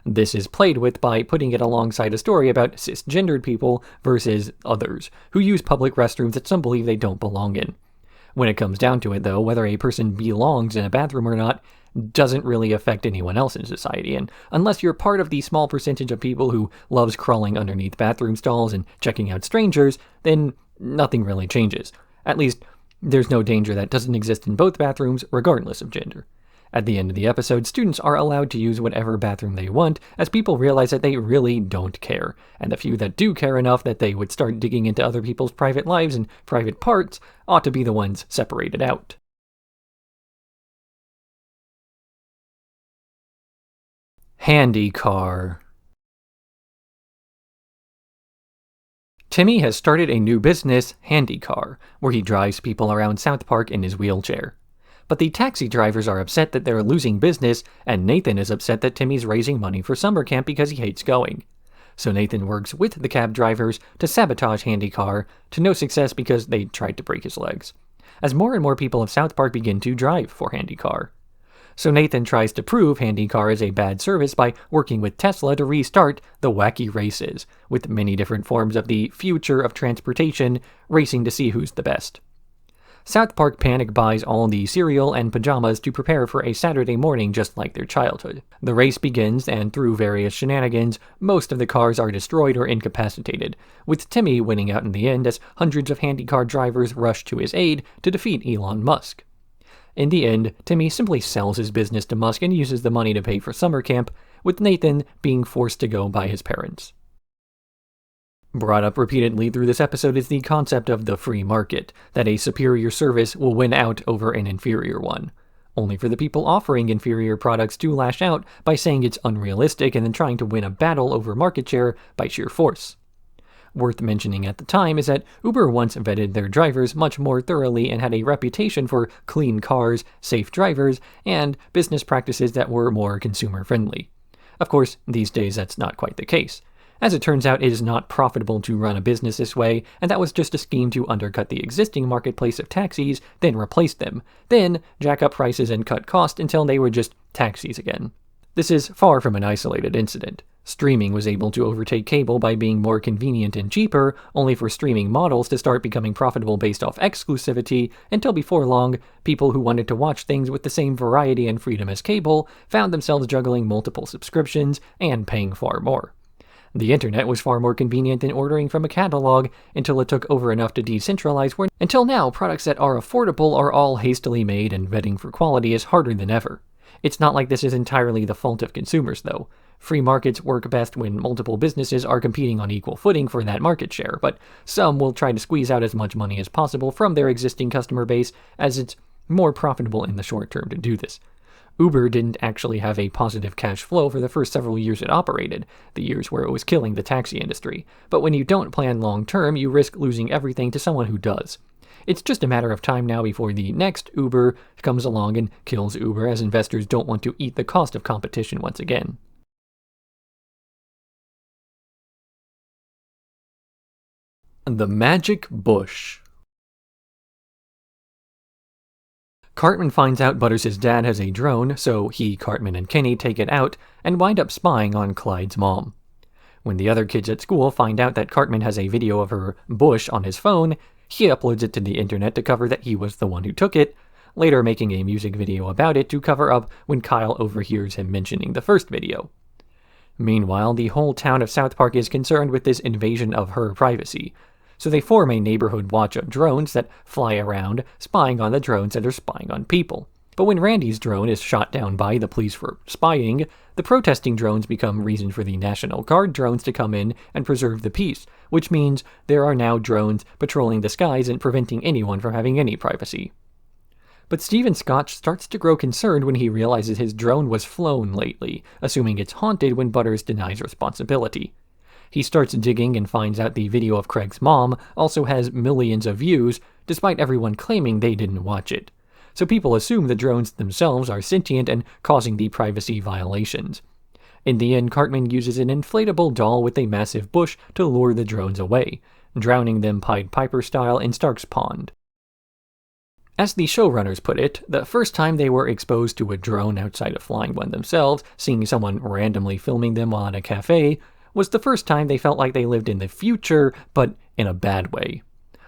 This is played with by putting it alongside a story about cisgendered people versus others, who use public restrooms that some believe they don't belong in. When it comes down to it, though, whether a person belongs in a bathroom or not doesn't really affect anyone else in society, and unless you're part of the small percentage of people who loves crawling underneath bathroom stalls and checking out strangers, then nothing really changes. At least, there's no danger that doesn't exist in both bathrooms, regardless of gender. At the end of the episode, students are allowed to use whatever bathroom they want, as people realize that they really don't care, and the few that do care enough that they would start digging into other people's private lives and private parts ought to be the ones separated out. Handicar. Timmy has started a new business, Handicar, where he drives people around South Park in his wheelchair. But the taxi drivers are upset that they're losing business, and Nathan is upset that Timmy's raising money for summer camp because he hates going. So Nathan works with the cab drivers to sabotage Handicar, to no success because they tried to break his legs, as more and more people of South Park begin to drive for Handicar. So Nathan tries to prove Handicar is a bad service by working with Tesla to restart the wacky races, with many different forms of the future of transportation racing to see who's the best. South Park panic buys all the cereal and pajamas to prepare for a Saturday morning just like their childhood. The race begins, and through various shenanigans, most of the cars are destroyed or incapacitated, with Timmy winning out in the end as hundreds of Handicar drivers rush to his aid to defeat Elon Musk. In the end, Timmy simply sells his business to Musk and uses the money to pay for summer camp, with Nathan being forced to go by his parents. Brought up repeatedly through this episode is the concept of the free market, that a superior service will win out over an inferior one, only for the people offering inferior products to lash out by saying it's unrealistic and then trying to win a battle over market share by sheer force. Worth mentioning at the time is that Uber once vetted their drivers much more thoroughly and had a reputation for clean cars, safe drivers, and business practices that were more consumer-friendly. Of course, these days that's not quite the case. As it turns out, it is not profitable to run a business this way, and that was just a scheme to undercut the existing marketplace of taxis, then replace them, then jack up prices and cut costs until they were just taxis again. This is far from an isolated incident. Streaming was able to overtake cable by being more convenient and cheaper, only for streaming models to start becoming profitable based off exclusivity, until before long, people who wanted to watch things with the same variety and freedom as cable found themselves juggling multiple subscriptions and paying far more. The internet was far more convenient than ordering from a catalog until it took over enough to decentralize where until now products that are affordable are all hastily made and vetting for quality is harder than ever. It's not like this is entirely the fault of consumers though. Free markets work best when multiple businesses are competing on equal footing for that market share, but some will try to squeeze out as much money as possible from their existing customer base as it's more profitable in the short term to do this. Uber didn't actually have a positive cash flow for the first several years it operated, the years where it was killing the taxi industry. But when you don't plan long term, you risk losing everything to someone who does. It's just a matter of time now before the next Uber comes along and kills Uber, as investors don't want to eat the cost of competition once again. The Magic Bush. Cartman finds out Butters' dad has a drone, so he, Cartman, and Kenny take it out and wind up spying on Clyde's mom. When the other kids at school find out that Cartman has a video of her bush on his phone, he uploads it to the internet to cover that he was the one who took it, later making a music video about it to cover up when Kyle overhears him mentioning the first video. Meanwhile, the whole town of South Park is concerned with this invasion of her privacy, so they form a neighborhood watch of drones that fly around, spying on the drones that are spying on people. But when Randy's drone is shot down by the police for spying, the protesting drones become reason for the National Guard drones to come in and preserve the peace, which means there are now drones patrolling the skies and preventing anyone from having any privacy. But Steven Scott starts to grow concerned when he realizes his drone was flown lately, assuming it's haunted when Butters denies responsibility. He starts digging and finds out the video of Craig's mom also has millions of views, despite everyone claiming they didn't watch it. So people assume the drones themselves are sentient and causing the privacy violations. In the end, Cartman uses an inflatable doll with a massive bush to lure the drones away, drowning them Pied Piper style in Stark's pond. As the showrunners put it, the first time they were exposed to a drone outside of flying one themselves, seeing someone randomly filming them while at a cafe, was the first time they felt like they lived in the future, but in a bad way.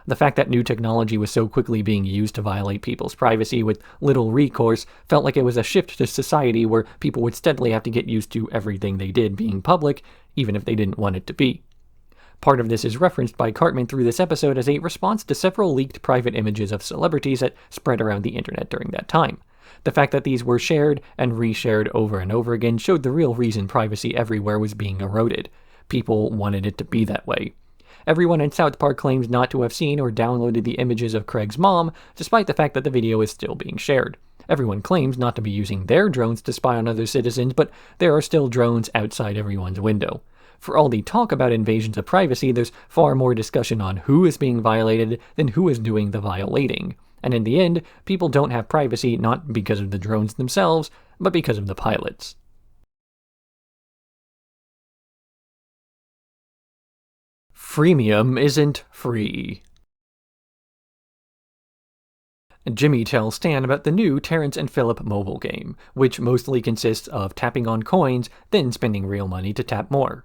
The fact that new technology was so quickly being used to violate people's privacy with little recourse felt like it was a shift to society where people would steadily have to get used to everything they did being public, even if they didn't want it to be. Part of this is referenced by Cartman through this episode as a response to several leaked private images of celebrities that spread around the internet during that time. The fact that these were shared and reshared over and over again showed the real reason privacy everywhere was being eroded. People wanted it to be that way. Everyone in South Park claims not to have seen or downloaded the images of Craig's mom, despite the fact that the video is still being shared. Everyone claims not to be using their drones to spy on other citizens, but there are still drones outside everyone's window. For all the talk about invasions of privacy, there's far more discussion on who is being violated than who is doing the violating. And in the end, people don't have privacy not because of the drones themselves, but because of the pilots. Freemium isn't free. Jimmy tells Stan about the new Terrence and Phillip mobile game, which mostly consists of tapping on coins, then spending real money to tap more.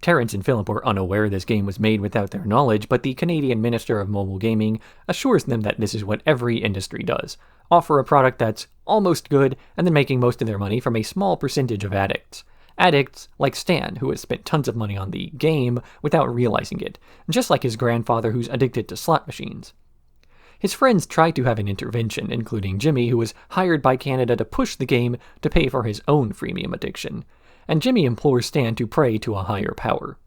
Terrence and Philip were unaware this game was made without their knowledge, but the Canadian Minister of Mobile Gaming assures them that this is what every industry does: offer a product that's almost good, and then making most of their money from a small percentage of addicts. Addicts like Stan, who has spent tons of money on the game without realizing it, just like his grandfather who's addicted to slot machines. His friends try to have an intervention, including Jimmy, who was hired by Canada to push the game to pay for his own freemium addiction, and Jimmy implores Stan to pray to a higher power.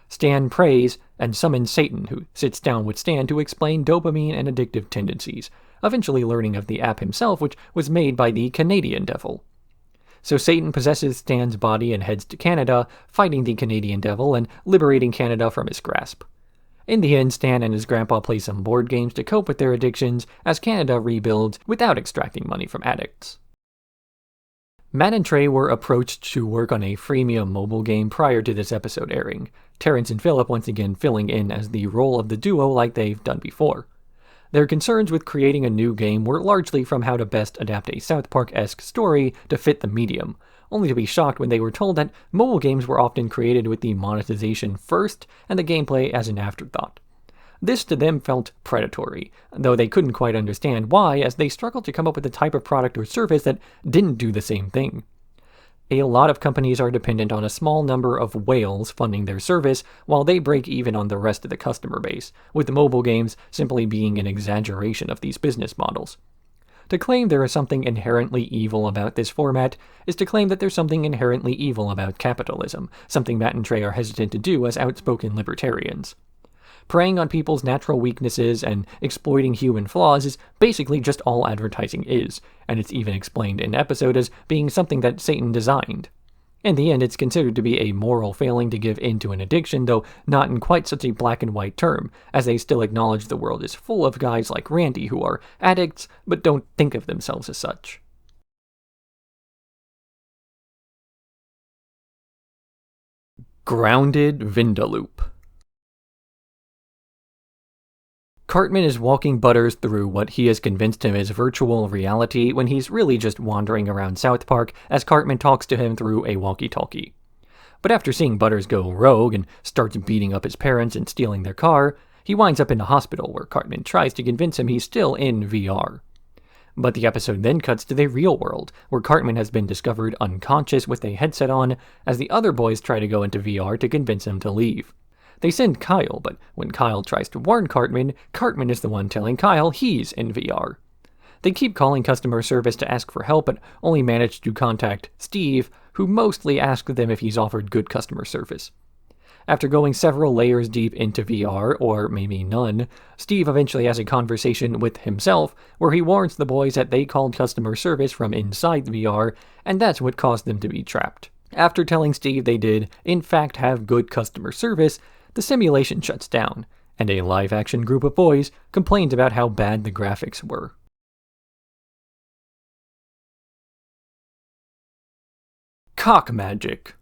Stan prays and summons Satan, who sits down with Stan to explain dopamine and addictive tendencies, eventually learning of the app himself, which was made by the Canadian Devil. So Satan possesses Stan's body and heads to Canada, fighting the Canadian Devil and liberating Canada from his grasp. In the end, Stan and his grandpa play some board games to cope with their addictions as Canada rebuilds without extracting money from addicts. Matt and Trey were approached to work on a freemium mobile game prior to this episode airing, Terrence and Philip once again filling in as the role of the duo like they've done before. Their concerns with creating a new game were largely from how to best adapt a South Park-esque story to fit the medium, only to be shocked when they were told that mobile games were often created with the monetization first and the gameplay as an afterthought. This to them felt predatory, though they couldn't quite understand why, as they struggled to come up with a type of product or service that didn't do the same thing. A lot of companies are dependent on a small number of whales funding their service, while they break even on the rest of the customer base, with the mobile games simply being an exaggeration of these business models. To claim there is something inherently evil about this format is to claim that there's something inherently evil about capitalism, something Matt and Trey are hesitant to do as outspoken libertarians. Preying on people's natural weaknesses and exploiting human flaws is basically just all advertising is, and it's even explained in episode as being something that Satan designed. In the end, it's considered to be a moral failing to give in to an addiction, though not in quite such a black and white term, as they still acknowledge the world is full of guys like Randy who are addicts but don't think of themselves as such. Grounded Vindaloop. Cartman is walking Butters through what he has convinced him is virtual reality when he's really just wandering around South Park as Cartman talks to him through a walkie-talkie. But after seeing Butters go rogue and starts beating up his parents and stealing their car, he winds up in a hospital where Cartman tries to convince him he's still in VR. But the episode then cuts to the real world, where Cartman has been discovered unconscious with a headset on as the other boys try to go into VR to convince him to leave. They send Kyle, but when Kyle tries to warn Cartman, Cartman is the one telling Kyle he's in VR. They keep calling customer service to ask for help, but only manage to contact Steve, who mostly asks them if he's offered good customer service. After going several layers deep into VR, or maybe none, Steve eventually has a conversation with himself, where he warns the boys that they called customer service from inside the VR, and that's what caused them to be trapped. After telling Steve they did, in fact, have good customer service, the simulation shuts down, and a live-action group of boys complains about how bad the graphics were. Cock magic.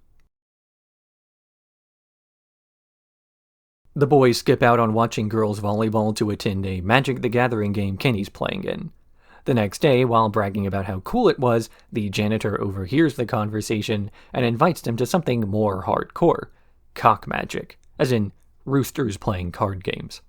The boys skip out on watching girls volleyball to attend a Magic the Gathering game Kenny's playing in. The next day, while bragging about how cool it was, the janitor overhears the conversation and invites them to something more hardcore: cock magic, as in roosters playing card games.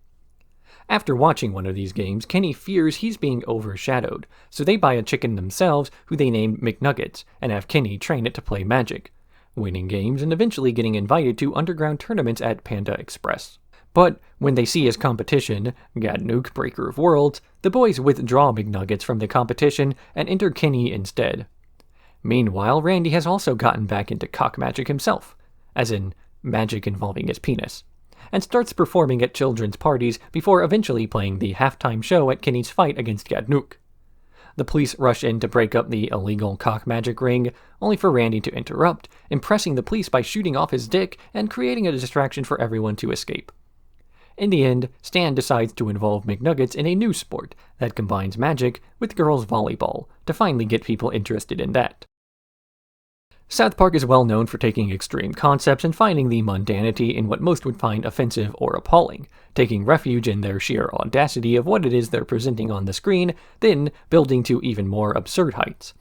After watching one of these games, Kenny fears he's being overshadowed, so they buy a chicken themselves who they name McNuggets and have Kenny train it to play Magic, winning games and eventually getting invited to underground tournaments at Panda Express. But when they see his competition, Gadnook, Breaker of Worlds, the boys withdraw McNuggets from the competition and enter Kenny instead. Meanwhile, Randy has also gotten back into cock magic himself, as in magic involving his penis, and starts performing at children's parties before eventually playing the halftime show at Kenny's fight against Gadnook. The police rush in to break up the illegal cock magic ring, only for Randy to interrupt, impressing the police by shooting off his dick and creating a distraction for everyone to escape. In the end, Stan decides to involve McNuggets in a new sport that combines magic with girls' volleyball to finally get people interested in that. South Park is well known for taking extreme concepts and finding the mundanity in what most would find offensive or appalling, taking refuge in their sheer audacity of what it is they're presenting on the screen, then building to even more absurd heights.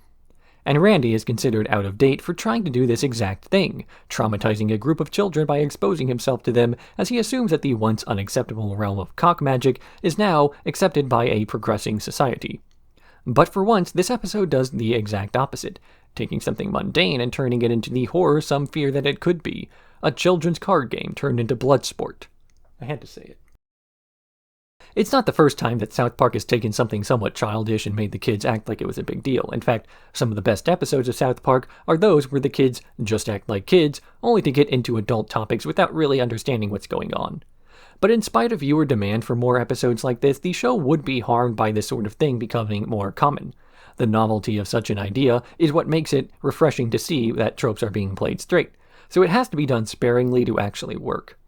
and Randy is considered out of date for trying to do this exact thing, traumatizing a group of children by exposing himself to them as he assumes that the once unacceptable realm of cock magic is now accepted by a progressing society. But for once, this episode does the exact opposite, taking something mundane and turning it into the horror some fear that it could be, a children's card game turned into blood sport. I had to say it. It's not the first time that South Park has taken something somewhat childish and made the kids act like it was a big deal. In fact, some of the best episodes of South Park are those where the kids just act like kids, only to get into adult topics without really understanding what's going on. But in spite of viewer demand for more episodes like this, the show would be harmed by this sort of thing becoming more common. The novelty of such an idea is what makes it refreshing to see that tropes are being played straight, so it has to be done sparingly to actually work.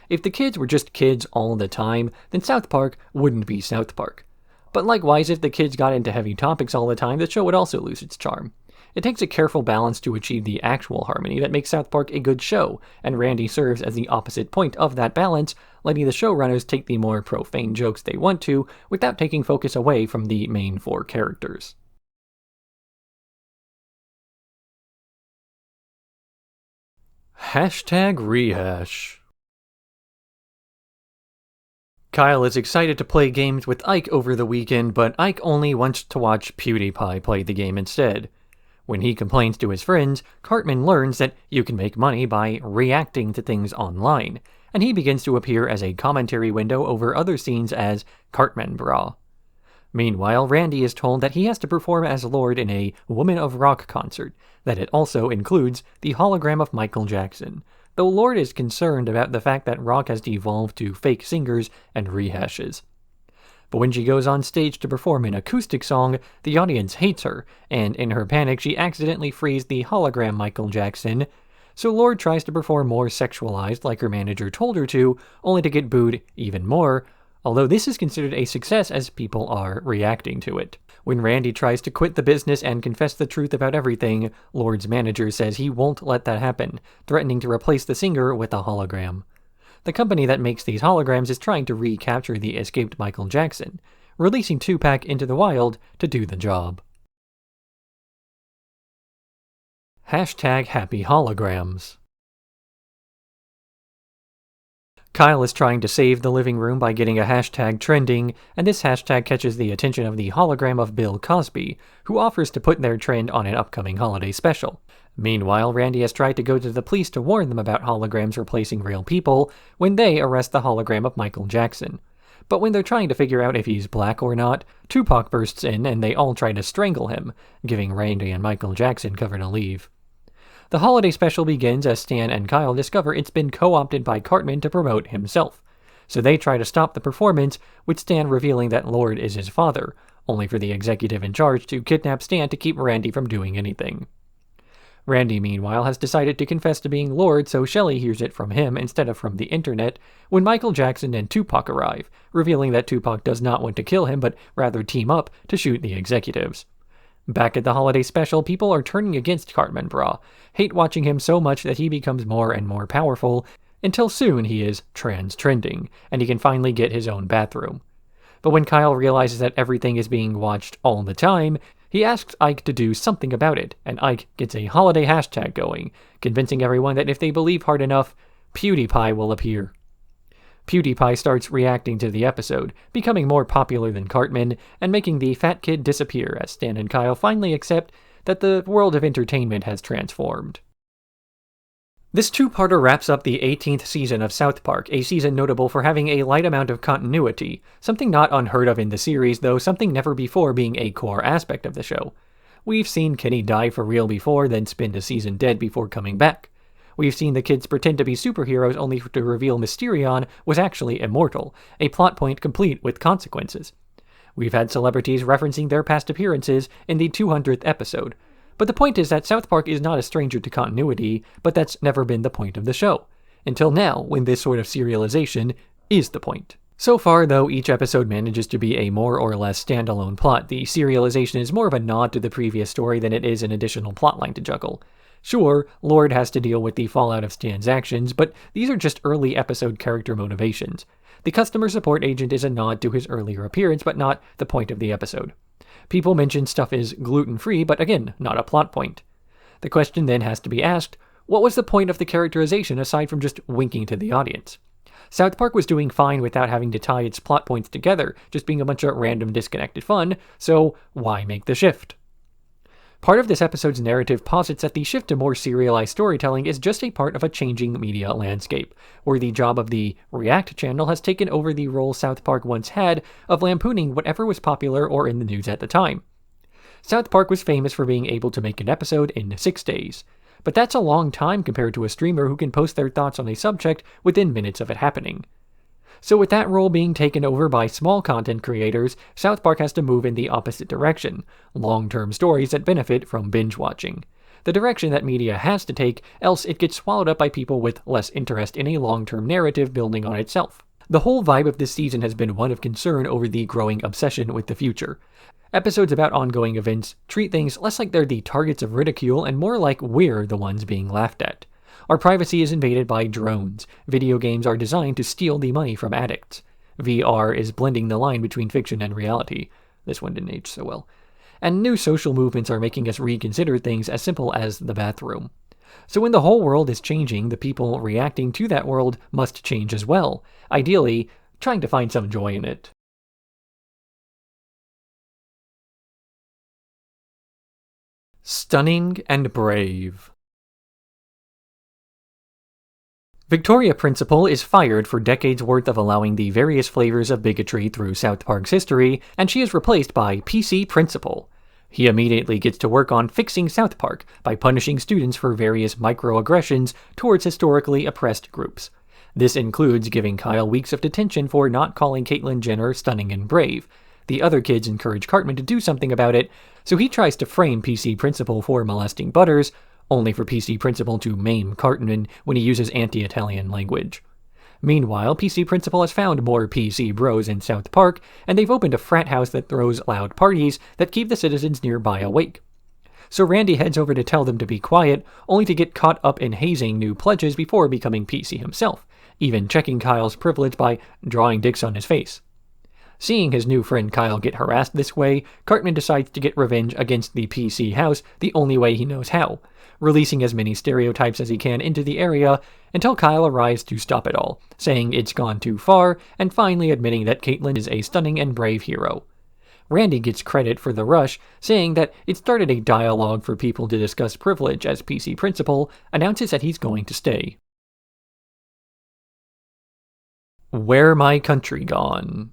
If the kids were just kids all the time, then South Park wouldn't be South Park. But likewise, if the kids got into heavy topics all the time, the show would also lose its charm. It takes a careful balance to achieve the actual harmony that makes South Park a good show, and Randy serves as the opposite point of that balance, letting the showrunners take the more profane jokes they want to, without taking focus away from the main four characters. #Rehash. Kyle is excited to play games with Ike over the weekend, but Ike only wants to watch PewDiePie play the game instead. When he complains to his friends, Cartman learns that you can make money by reacting to things online, and he begins to appear as a commentary window over other scenes as Cartman Bra. Meanwhile, Randy is told that he has to perform as Lord in a Woman of Rock concert, that it also includes the hologram of Michael Jackson, though Lord is concerned about the fact that rock has devolved to fake singers and rehashes. But when she goes on stage to perform an acoustic song, the audience hates her, and in her panic she accidentally frees the hologram Michael Jackson, so Lord tries to perform more sexualized like her manager told her to, only to get booed even more, although this is considered a success as people are reacting to it. When Randy tries to quit the business and confess the truth about everything, Lord's manager says he won't let that happen, threatening to replace the singer with a hologram. The company that makes these holograms is trying to recapture the escaped Michael Jackson, releasing Tupac into the wild to do the job. #HappyHolograms. Kyle is trying to save the living room by getting a hashtag trending, and this hashtag catches the attention of the hologram of Bill Cosby, who offers to put their trend on an upcoming holiday special. Meanwhile, Randy has tried to go to the police to warn them about holograms replacing real people when they arrest the hologram of Michael Jackson. But when they're trying to figure out if he's black or not, Tupac bursts in and they all try to strangle him, giving Randy and Michael Jackson cover to leave. The holiday special begins as Stan and Kyle discover it's been co-opted by Cartman to promote himself, so they try to stop the performance, with Stan revealing that Lord is his father, only for the executive in charge to kidnap Stan to keep Randy from doing anything. Randy, meanwhile, has decided to confess to being Lord, so Shelley hears it from him instead of from the internet, when Michael Jackson and Tupac arrive, revealing that Tupac does not want to kill him, but rather team up to shoot the executives. Back at the holiday special, people are turning against Cartman Bra, hate watching him so much that he becomes more and more powerful, until soon he is trans-trending, and he can finally get his own bathroom. But when Kyle realizes that everything is being watched all the time, he asks Ike to do something about it, and Ike gets a holiday hashtag going, convincing everyone that if they believe hard enough, PewDiePie will appear. PewDiePie starts reacting to the episode, becoming more popular than Cartman, and making the fat kid disappear as Stan and Kyle finally accept that the world of entertainment has transformed. This two-parter wraps up the 18th season of South Park, a season notable for having a light amount of continuity, something not unheard of in the series, though something never before being a core aspect of the show. We've seen Kenny die for real before, then spend a season dead before coming back. We've seen the kids pretend to be superheroes only to reveal Mysterion was actually immortal, a plot point complete with consequences. We've had celebrities referencing their past appearances in the 200th episode. But the point is that South Park is not a stranger to continuity, but that's never been the point of the show. Until now, when this sort of serialization is the point. So far, though, each episode manages to be a more or less standalone plot. The serialization is more of a nod to the previous story than it is an additional plotline to juggle. Sure, Lord has to deal with the fallout of Stan's actions, but these are just early episode character motivations. The customer support agent is a nod to his earlier appearance, but not the point of the episode. People mention stuff is gluten-free, but again, not a plot point. The question then has to be asked, what was the point of the characterization aside from just winking to the audience? South Park was doing fine without having to tie its plot points together, just being a bunch of random disconnected fun, so why make the shift? Part of this episode's narrative posits that the shift to more serialized storytelling is just a part of a changing media landscape, where the job of the React channel has taken over the role South Park once had of lampooning whatever was popular or in the news at the time. South Park was famous for being able to make an episode in 6 days, but that's a long time compared to a streamer who can post their thoughts on a subject within minutes of it happening. So with that role being taken over by small content creators, South Park has to move in the opposite direction, long-term stories that benefit from binge-watching. The direction that media has to take, else it gets swallowed up by people with less interest in a long-term narrative building on itself. The whole vibe of this season has been one of concern over the growing obsession with the future. Episodes about ongoing events treat things less like they're the targets of ridicule and more like we're the ones being laughed at. Our privacy is invaded by drones. Video games are designed to steal the money from addicts. VR is blending the line between fiction and reality. This one didn't age so well. And new social movements are making us reconsider things as simple as the bathroom. So when the whole world is changing, the people reacting to that world must change as well. Ideally, trying to find some joy in it. Stunning and brave. Victoria Principal is fired for decades worth of allowing the various flavors of bigotry through South Park's history, and she is replaced by PC Principal. He immediately gets to work on fixing South Park by punishing students for various microaggressions towards historically oppressed groups. This includes giving Kyle weeks of detention for not calling Caitlyn Jenner stunning and brave. The other kids encourage Cartman to do something about it, so he tries to frame PC Principal for molesting Butters, only for PC Principal to maim Cartman when he uses anti-Italian language. Meanwhile, PC Principal has found more PC bros in South Park, and they've opened a frat house that throws loud parties that keep the citizens nearby awake. So Randy heads over to tell them to be quiet, only to get caught up in hazing new pledges before becoming PC himself, even checking Kyle's privilege by drawing dicks on his face. Seeing his new friend Kyle get harassed this way, Cartman decides to get revenge against the PC house the only way he knows how, releasing as many stereotypes as he can into the area until Kyle arrives to stop it all, saying it's gone too far, and finally admitting that Caitlyn is a stunning and brave hero. Randy gets credit for the rush, saying that it started a dialogue for people to discuss privilege as PC Principal announces that he's going to stay. Where My Country Gone?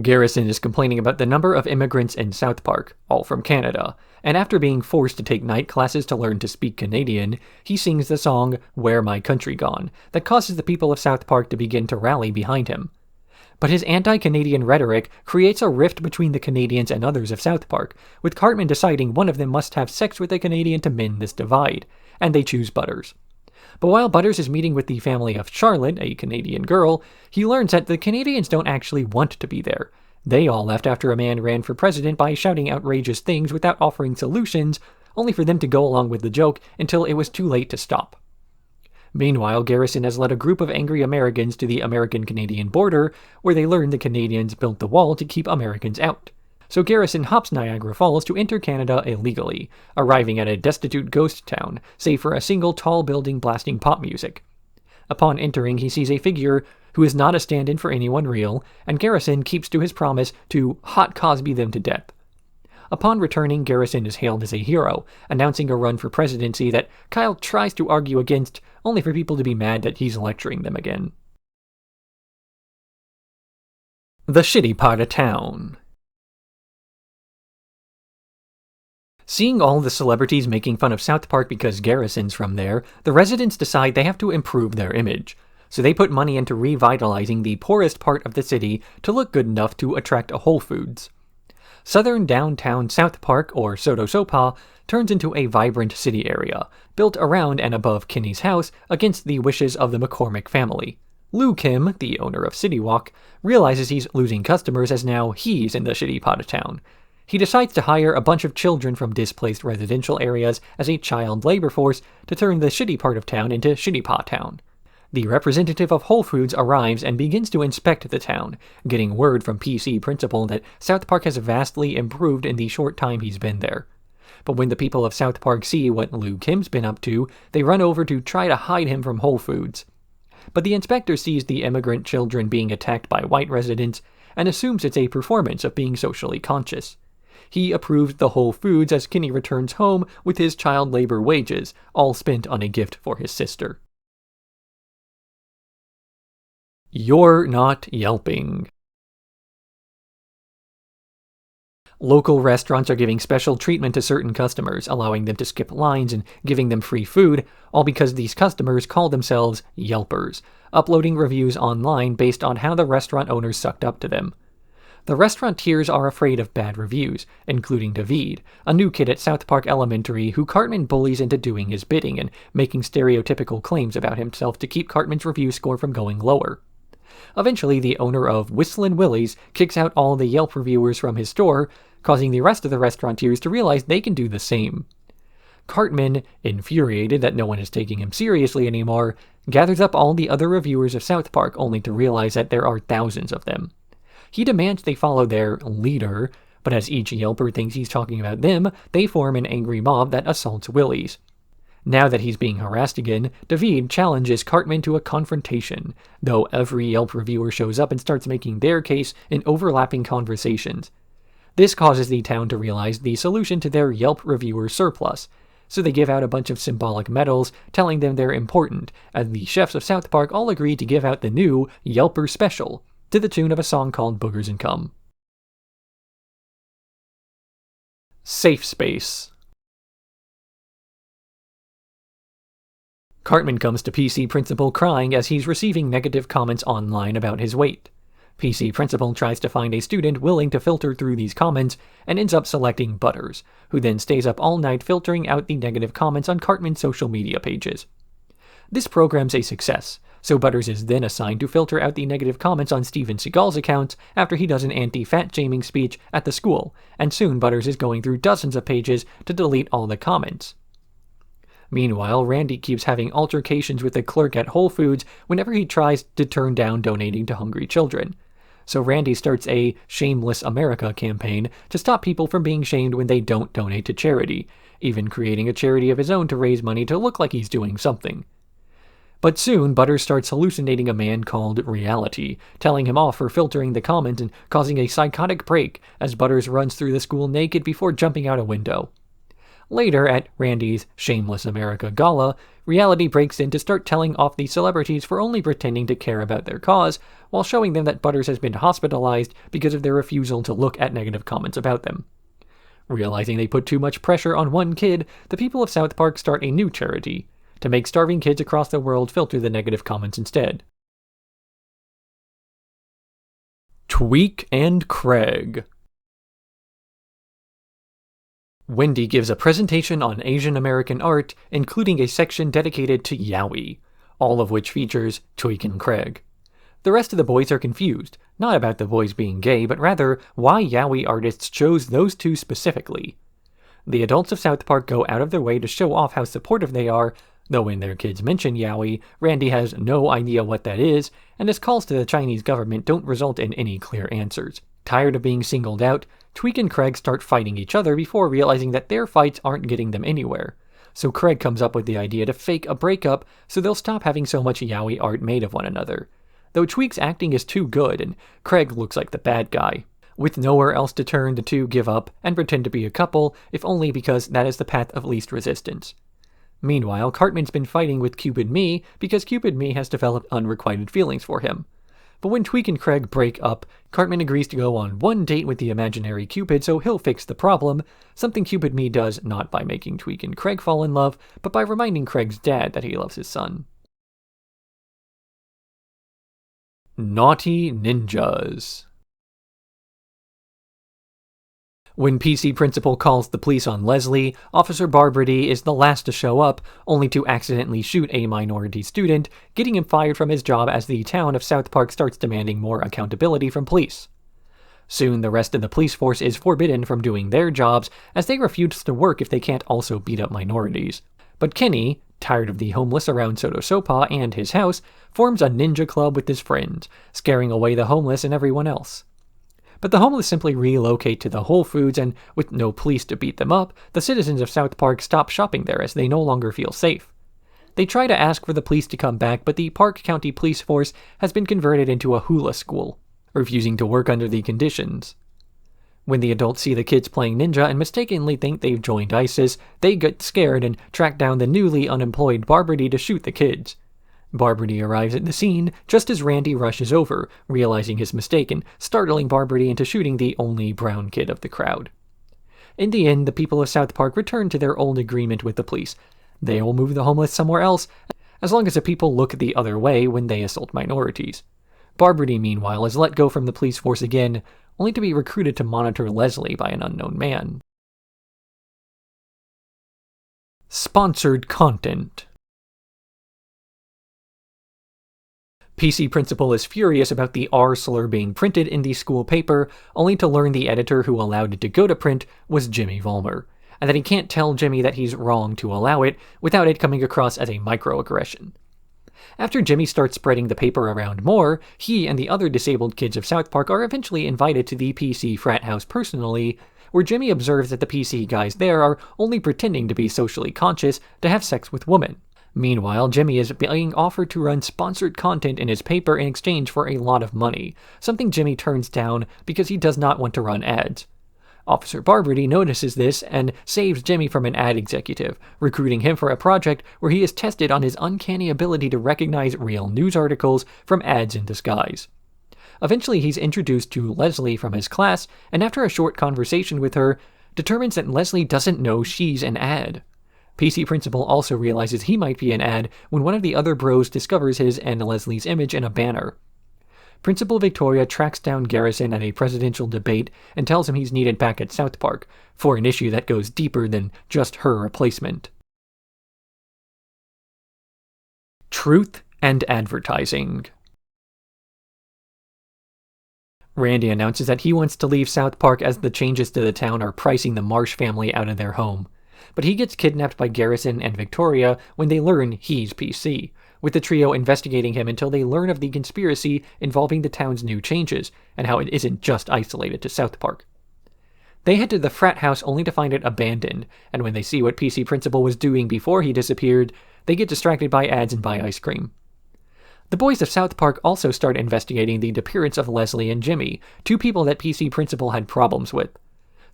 Garrison is complaining about the number of immigrants in South Park, all from Canada, and after being forced to take night classes to learn to speak Canadian, he sings the song Where My Country Gone that causes the people of South Park to begin to rally behind him. But his anti-Canadian rhetoric creates a rift between the Canadians and others of South Park, with Cartman deciding one of them must have sex with a Canadian to mend this divide, and they choose Butters. But while Butters is meeting with the family of Charlotte, a Canadian girl, he learns that the Canadians don't actually want to be there. They all left after a man ran for president by shouting outrageous things without offering solutions, only for them to go along with the joke until it was too late to stop. Meanwhile, Garrison has led a group of angry Americans to the American-Canadian border, where they learn the Canadians built the wall to keep Americans out. So Garrison hops Niagara Falls to enter Canada illegally, arriving at a destitute ghost town, save for a single tall building blasting pop music. Upon entering, he sees a figure who is not a stand-in for anyone real, and Garrison keeps to his promise to hot Cosby them to death. Upon returning, Garrison is hailed as a hero, announcing a run for presidency that Kyle tries to argue against, only for people to be mad that he's lecturing them again. The shitty part of town. Seeing all the celebrities making fun of South Park because Garrison's from there, the residents decide they have to improve their image. So they put money into revitalizing the poorest part of the city to look good enough to attract a Whole Foods. Southern downtown South Park, or Soto-Sopa, turns into a vibrant city area, built around and above Kenny's house against the wishes of the McCormick family. Lou Kim, the owner of City Walk, realizes he's losing customers as now he's in the shitty part of town. He decides to hire a bunch of children from displaced residential areas as a child labor force to turn the shitty part of town into Shitty Pot Town. The representative of Whole Foods arrives and begins to inspect the town, getting word from PC Principal that South Park has vastly improved in the short time he's been there. But when the people of South Park see what Lou Kim's been up to, they run over to try to hide him from Whole Foods. But the inspector sees the immigrant children being attacked by white residents and assumes it's a performance of being socially conscious. He approves the Whole Foods as Kenny returns home with his child labor wages, all spent on a gift for his sister. You're not yelping. Local restaurants are giving special treatment to certain customers, allowing them to skip lines and giving them free food, all because these customers call themselves Yelpers, uploading reviews online based on how the restaurant owners sucked up to them. The restaurateurs are afraid of bad reviews, including David, a new kid at South Park Elementary who Cartman bullies into doing his bidding and making stereotypical claims about himself to keep Cartman's review score from going lower. Eventually, the owner of Whistlin' Willie's kicks out all the Yelp reviewers from his store, causing the rest of the restaurateurs to realize they can do the same. Cartman, infuriated that no one is taking him seriously anymore, gathers up all the other reviewers of South Park only to realize that there are thousands of them. He demands they follow their leader, but as each Yelper thinks he's talking about them, they form an angry mob that assaults Willie's. Now that he's being harassed again, David challenges Cartman to a confrontation, though every Yelp reviewer shows up and starts making their case in overlapping conversations. This causes the town to realize the solution to their Yelp reviewer surplus, so they give out a bunch of symbolic medals telling them they're important, as the chefs of South Park all agree to give out the new Yelper Special, to the tune of a song called Boogers and Cum. Safe Space. Cartman comes to PC Principal crying as he's receiving negative comments online about his weight. PC Principal tries to find a student willing to filter through these comments and ends up selecting Butters, who then stays up all night filtering out the negative comments on Cartman's social media pages. This program's a success, so Butters is then assigned to filter out the negative comments on Steven Seagal's account after he does an anti-fat shaming speech at the school, and soon Butters is going through dozens of pages to delete all the comments. Meanwhile, Randy keeps having altercations with the clerk at Whole Foods whenever he tries to turn down donating to hungry children. So Randy starts a Shameless America campaign to stop people from being shamed when they don't donate to charity, even creating a charity of his own to raise money to look like he's doing something. But soon, Butters starts hallucinating a man called Reality, telling him off for filtering the comments and causing a psychotic break as Butters runs through the school naked before jumping out a window. Later, at Randy's Shameless America Gala, Reality breaks in to start telling off the celebrities for only pretending to care about their cause, while showing them that Butters has been hospitalized because of their refusal to look at negative comments about them. Realizing they put too much pressure on one kid, the people of South Park start a new charity, to make starving kids across the world filter the negative comments instead. Tweak and Craig. Wendy gives a presentation on Asian American art, including a section dedicated to yaoi, all of which features Tweak and Craig. The rest of the boys are confused, not about the boys being gay, but rather why yaoi artists chose those two specifically. The adults of South Park go out of their way to show off how supportive they are, though when their kids mention yaoi, Randy has no idea what that is, and his calls to the Chinese government don't result in any clear answers. Tired of being singled out, Tweak and Craig start fighting each other before realizing that their fights aren't getting them anywhere. So Craig comes up with the idea to fake a breakup so they'll stop having so much yaoi art made of one another. Though Tweak's acting is too good and Craig looks like the bad guy. With nowhere else to turn, the two give up and pretend to be a couple, if only because that is the path of least resistance. Meanwhile, Cartman's been fighting with Cupid Me because Cupid Me has developed unrequited feelings for him. But when Tweak and Craig break up, Cartman agrees to go on one date with the imaginary Cupid so he'll fix the problem, something Cupid Me does not by making Tweak and Craig fall in love, but by reminding Craig's dad that he loves his son. Naughty Ninjas. When PC Principal calls the police on Leslie, Officer Barbrady is the last to show up, only to accidentally shoot a minority student, getting him fired from his job as the town of South Park starts demanding more accountability from police. Soon, the rest of the police force is forbidden from doing their jobs, as they refuse to work if they can't also beat up minorities. But Kenny, tired of the homeless around Sotosopa and his house, forms a ninja club with his friends, scaring away the homeless and everyone else. But the homeless simply relocate to the Whole Foods, and with no police to beat them up, the citizens of South Park stop shopping there as they no longer feel safe. They try to ask for the police to come back, but the Park County Police Force has been converted into a hula school, refusing to work under the conditions. When the adults see the kids playing ninja and mistakenly think they've joined ISIS, they get scared and track down the newly unemployed Barbrady to shoot the kids. Barbrady arrives at the scene just as Randy rushes over, realizing his mistake and startling Barbrady into shooting the only brown kid of the crowd. In the end, the people of South Park return to their old agreement with the police. They will move the homeless somewhere else, as long as the people look the other way when they assault minorities. Barbrady, meanwhile, is let go from the police force again, only to be recruited to monitor Leslie by an unknown man. Sponsored content. PC Principal is furious about the R slur being printed in the school paper, only to learn the editor who allowed it to go to print was Jimmy Vollmer, and that he can't tell Jimmy that he's wrong to allow it without it coming across as a microaggression. After Jimmy starts spreading the paper around more, he and the other disabled kids of South Park are eventually invited to the PC frat house personally, where Jimmy observes that the PC guys there are only pretending to be socially conscious to have sex with women. Meanwhile, Jimmy is being offered to run sponsored content in his paper in exchange for a lot of money, something Jimmy turns down because he does not want to run ads. Officer Barbrady notices this and saves Jimmy from an ad executive, recruiting him for a project where he is tested on his uncanny ability to recognize real news articles from ads in disguise. Eventually, he's introduced to Leslie from his class, and after a short conversation with her, determines that Leslie doesn't know she's an ad. PC Principal also realizes he might be an ad when one of the other bros discovers his and Leslie's image in a banner. Principal Victoria tracks down Garrison at a presidential debate and tells him he's needed back at South Park for an issue that goes deeper than just her replacement. Truth and advertising. Randy announces that he wants to leave South Park as the changes to the town are pricing the Marsh family out of their home. But he gets kidnapped by Garrison and Victoria when they learn he's PC, with the trio investigating him until they learn of the conspiracy involving the town's new changes, and how it isn't just isolated to South Park. They head to the frat house only to find it abandoned, and when they see what PC Principal was doing before he disappeared, they get distracted by ads and buy ice cream. The boys of South Park also start investigating the disappearance of Leslie and Jimmy, two people that PC Principal had problems with.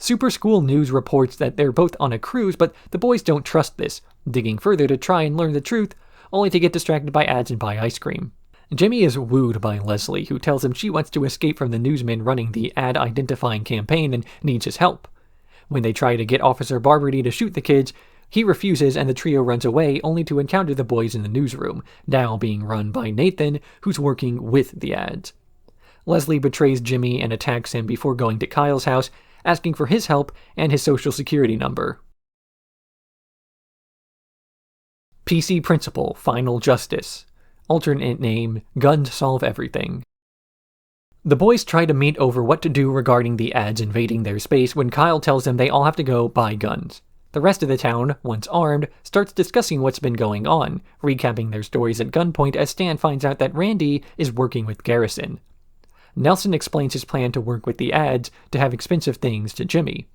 Super School News reports that they're both on a cruise, but the boys don't trust this, digging further to try and learn the truth, only to get distracted by ads and buy ice cream. Jimmy is wooed by Leslie, who tells him she wants to escape from the newsmen running the ad-identifying campaign and needs his help. When they try to get Officer Barbrady to shoot the kids, he refuses and the trio runs away, only to encounter the boys in the newsroom, now being run by Nathan, who's working with the ads. Leslie betrays Jimmy and attacks him before going to Kyle's house, asking for his help and his social security number. PC Principal, Final Justice. Alternate name, Guns Solve Everything. The boys try to meet over what to do regarding the ads invading their space when Kyle tells them they all have to go buy guns. The rest of the town, once armed, starts discussing what's been going on, recapping their stories at gunpoint as Stan finds out that Randy is working with Garrison. Nelson explains his plan to work with the ads to have expensive things to Jimmy.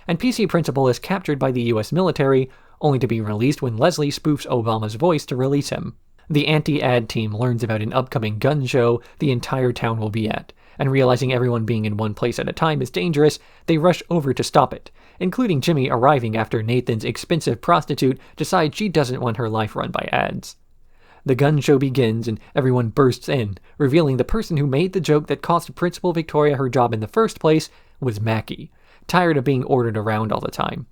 And PC Principal is captured by the US military, only to be released when Leslie spoofs Obama's voice to release him. The anti-ad team learns about an upcoming gun show the entire town will be at, and realizing everyone being in one place at a time is dangerous, they rush over to stop it, including Jimmy arriving after Nathan's expensive prostitute decides she doesn't want her life run by ads. The gun show begins and everyone bursts in, revealing the person who made the joke that cost Principal Victoria her job in the first place was Mackie, tired of being ordered around all the time.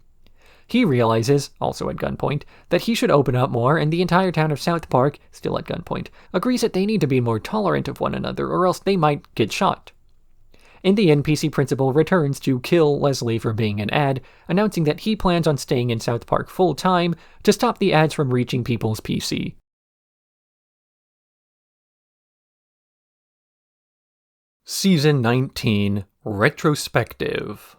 He realizes, also at gunpoint, that he should open up more, and the entire town of South Park, still at gunpoint, agrees that they need to be more tolerant of one another or else they might get shot. In the end, PC Principal returns to kill Leslie for being an ad, announcing that he plans on staying in South Park full-time to stop the ads from reaching people's PC. Season 19, Retrospective.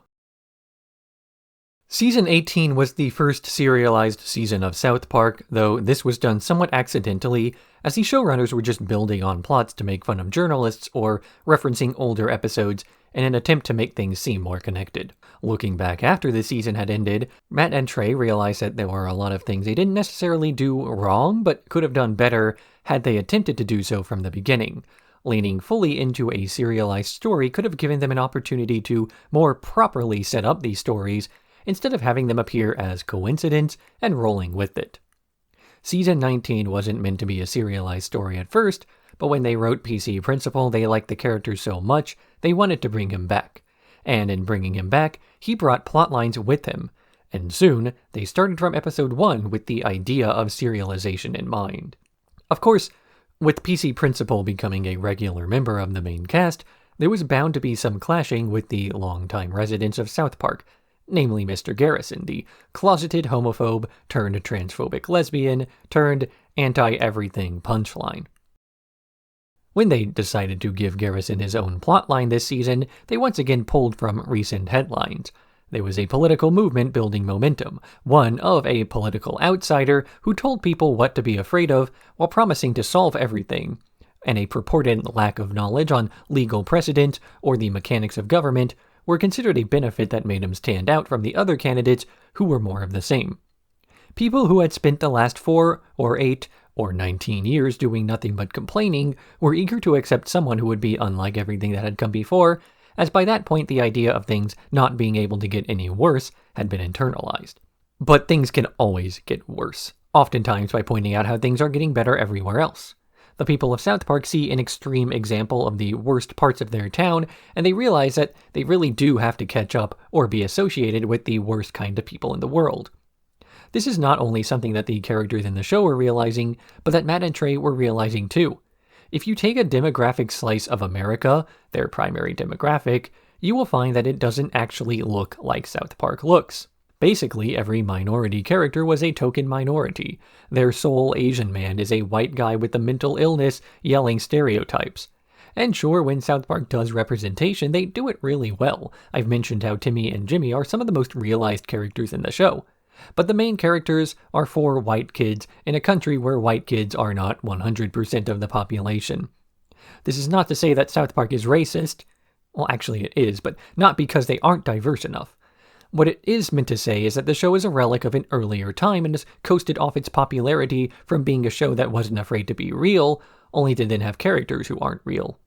Season 18 was the first serialized season of South Park, though this was done somewhat accidentally, as the showrunners were just building on plots to make fun of journalists or referencing older episodes in an attempt to make things seem more connected. Looking back after the season had ended, Matt and Trey realized that there were a lot of things they didn't necessarily do wrong, but could have done better had they attempted to do so from the beginning. Leaning fully into a serialized story could have given them an opportunity to more properly set up these stories, instead of having them appear as coincidence and rolling with it. Season 19 wasn't meant to be a serialized story at first, but when they wrote PC Principal, they liked the character so much, they wanted to bring him back. And in bringing him back, he brought plotlines with him, and soon, they started from episode 1 with the idea of serialization in mind. Of course, with PC Principal becoming a regular member of the main cast, there was bound to be some clashing with the longtime residents of South Park, namely Mr. Garrison, the closeted homophobe turned transphobic lesbian turned anti-everything punchline. When they decided to give Garrison his own plotline this season, they once again pulled from recent headlines. There was a political movement building momentum, one of a political outsider who told people what to be afraid of while promising to solve everything, and a purported lack of knowledge on legal precedent or the mechanics of government were considered a benefit that made him stand out from the other candidates who were more of the same. People who had spent the last 4 or 8 or 19 years doing nothing but complaining were eager to accept someone who would be unlike everything that had come before, as by that point the idea of things not being able to get any worse had been internalized. But things can always get worse, oftentimes by pointing out how things are getting better everywhere else. The people of South Park see an extreme example of the worst parts of their town, and they realize that they really do have to catch up or be associated with the worst kind of people in the world. This is not only something that the characters in the show are realizing, but that Matt and Trey were realizing too. If you take a demographic slice of America, their primary demographic, you will find that it doesn't actually look like South Park looks. Basically, every minority character was a token minority. Their sole Asian man is a white guy with a mental illness yelling stereotypes. And sure, when South Park does representation, they do it really well. I've mentioned how Timmy and Jimmy are some of the most realized characters in the show. But the main characters are 4 white kids in a country where white kids are not 100% of the population. This is not to say that South Park is racist. Well, actually it is, but not because they aren't diverse enough. What it is meant to say is that the show is a relic of an earlier time and has coasted off its popularity from being a show that wasn't afraid to be real, only to then have characters who aren't real.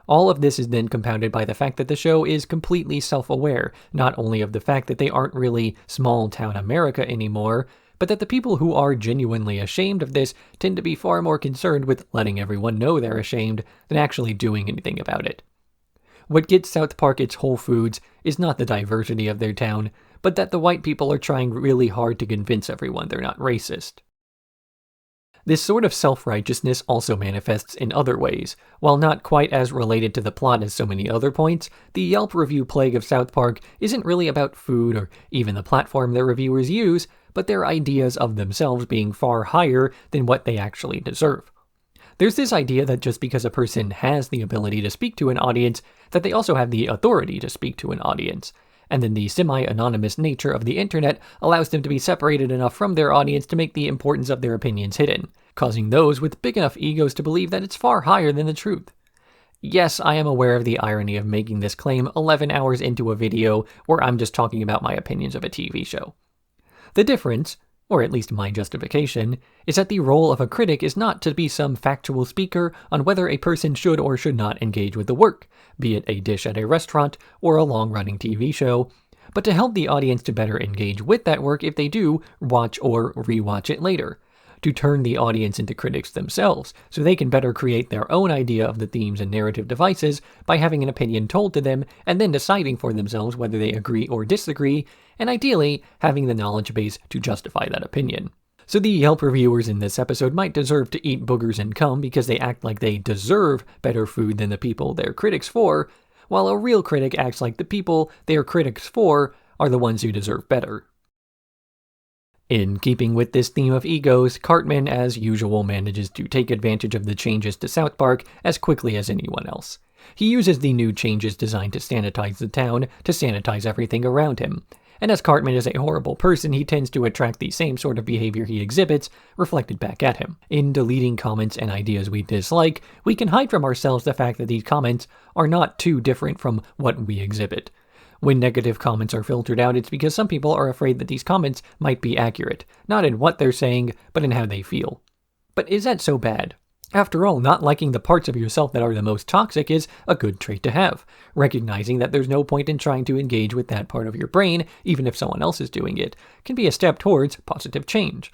All of this is then compounded by the fact that the show is completely self-aware, not only of the fact that they aren't really small-town America anymore, but that the people who are genuinely ashamed of this tend to be far more concerned with letting everyone know they're ashamed than actually doing anything about it. What gets South Park its Whole Foods is not the diversity of their town, but that the white people are trying really hard to convince everyone they're not racist. This sort of self-righteousness also manifests in other ways. While not quite as related to the plot as so many other points, the Yelp review plague of South Park isn't really about food or even the platform their reviewers use, but their ideas of themselves being far higher than what they actually deserve. There's this idea that just because a person has the ability to speak to an audience, that they also have the authority to speak to an audience. And then the semi-anonymous nature of the internet allows them to be separated enough from their audience to make the importance of their opinions hidden, causing those with big enough egos to believe that it's far higher than the truth. Yes, I am aware of the irony of making this claim 11 hours into a video where I'm just talking about my opinions of a TV show. The difference, or at least my justification, is that the role of a critic is not to be some factual speaker on whether a person should or should not engage with the work, be it a dish at a restaurant or a long-running TV show, but to help the audience to better engage with that work if they do watch or rewatch it later, to turn the audience into critics themselves, so they can better create their own idea of the themes and narrative devices by having an opinion told to them and then deciding for themselves whether they agree or disagree, and ideally having the knowledge base to justify that opinion. So the Yelp reviewers in this episode might deserve to eat boogers and cum because they act like they deserve better food than the people they're critics for, while a real critic acts like the people they are critics for are the ones who deserve better. In keeping with this theme of egos, Cartman, as usual, manages to take advantage of the changes to South Park as quickly as anyone else. He uses the new changes designed to sanitize the town to sanitize everything around him, and as Cartman is a horrible person, he tends to attract the same sort of behavior he exhibits reflected back at him. In deleting comments and ideas we dislike, we can hide from ourselves the fact that these comments are not too different from what we exhibit. When negative comments are filtered out, it's because some people are afraid that these comments might be accurate, not in what they're saying, but in how they feel. But is that so bad? After all, not liking the parts of yourself that are the most toxic is a good trait to have. Recognizing that there's no point in trying to engage with that part of your brain, even if someone else is doing it, can be a step towards positive change.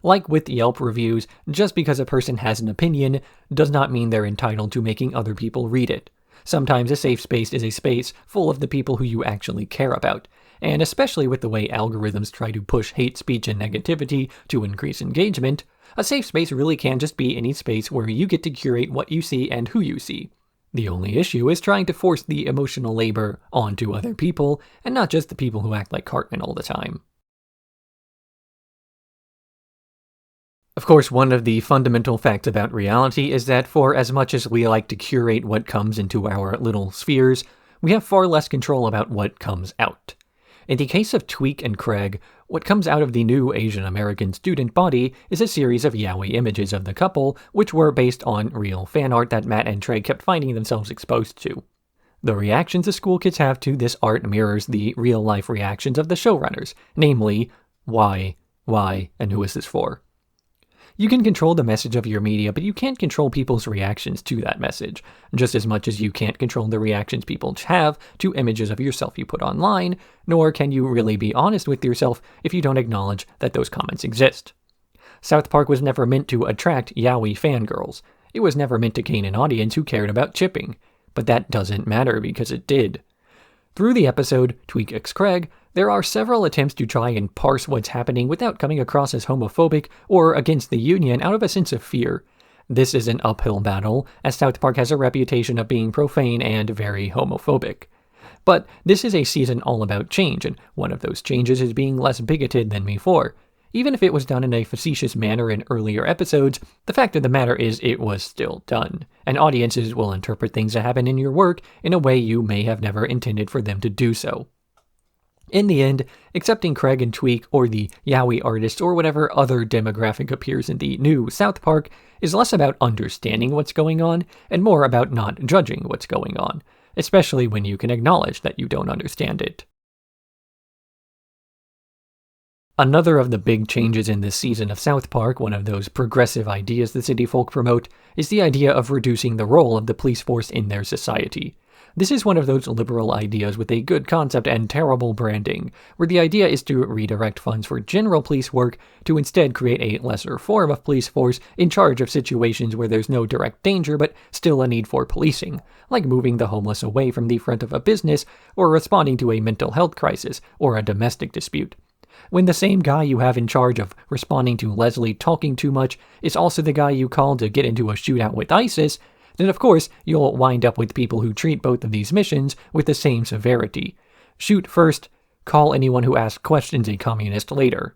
Like with Yelp reviews, just because a person has an opinion does not mean they're entitled to making other people read it. Sometimes a safe space is a space full of the people who you actually care about. And especially with the way algorithms try to push hate speech and negativity to increase engagement, a safe space really can just be any space where you get to curate what you see and who you see. The only issue is trying to force the emotional labor onto other people, and not just the people who act like Cartman all the time. Of course, one of the fundamental facts about reality is that for as much as we like to curate what comes into our little spheres, we have far less control about what comes out. In the case of Tweek and Craig, what comes out of the new Asian American student body is a series of yaoi images of the couple, which were based on real fan art that Matt and Trey kept finding themselves exposed to. The reactions the school kids have to this art mirrors the real-life reactions of the showrunners, namely, why, and who is this for? You can control the message of your media, but you can't control people's reactions to that message, just as much as you can't control the reactions people have to images of yourself you put online, nor can you really be honest with yourself if you don't acknowledge that those comments exist. South Park was never meant to attract yaoi fangirls. It was never meant to gain an audience who cared about chipping, but that doesn't matter because it did. Through the episode Tweek x Craig, there are several attempts to try and parse what's happening without coming across as homophobic or against the union out of a sense of fear. This is an uphill battle, as South Park has a reputation of being profane and very homophobic. But this is a season all about change, and one of those changes is being less bigoted than before. Even if it was done in a facetious manner in earlier episodes, the fact of the matter is it was still done, and audiences will interpret things that happen in your work in a way you may have never intended for them to do so. In the end, accepting Craig and Tweek or the yaoi artists or whatever other demographic appears in the new South Park is less about understanding what's going on and more about not judging what's going on, especially when you can acknowledge that you don't understand it. Another of the big changes in this season of South Park, one of those progressive ideas the city folk promote, is the idea of reducing the role of the police force in their society. This is one of those liberal ideas with a good concept and terrible branding, where the idea is to redirect funds for general police work to instead create a lesser form of police force in charge of situations where there's no direct danger but still a need for policing, like moving the homeless away from the front of a business or responding to a mental health crisis or a domestic dispute. When the same guy you have in charge of responding to Leslie talking too much is also the guy you called to get into a shootout with ISIS, then of course you'll wind up with people who treat both of these missions with the same severity. Shoot first, call anyone who asks questions a communist later.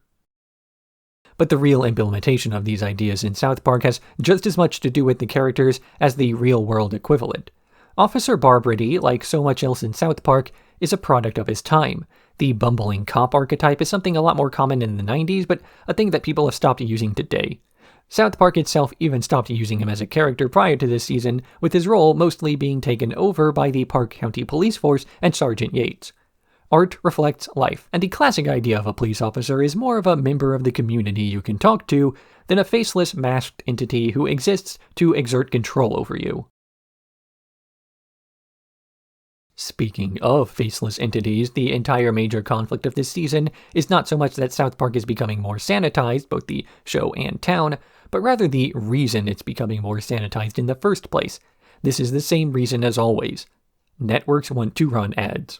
But the real implementation of these ideas in South Park has just as much to do with the characters as the real-world equivalent. Officer Barbrady, like so much else in South Park, is a product of his time. The bumbling cop archetype is something a lot more common in the 90s, but a thing that people have stopped using today. South Park itself even stopped using him as a character prior to this season, with his role mostly being taken over by the Park County Police Force and Sergeant Yates. Art reflects life, and the classic idea of a police officer is more of a member of the community you can talk to than a faceless, masked entity who exists to exert control over you. Speaking of faceless entities, the entire major conflict of this season is not so much that South Park is becoming more sanitized, both the show and town, but rather the reason it's becoming more sanitized in the first place. This is the same reason as always. Networks want to run ads.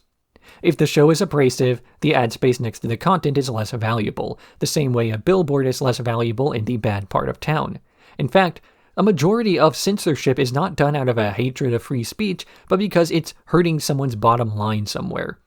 If the show is abrasive, the ad space next to the content is less valuable, the same way a billboard is less valuable in the bad part of town. In fact, a majority of censorship is not done out of a hatred of free speech, but because it's hurting someone's bottom line somewhere.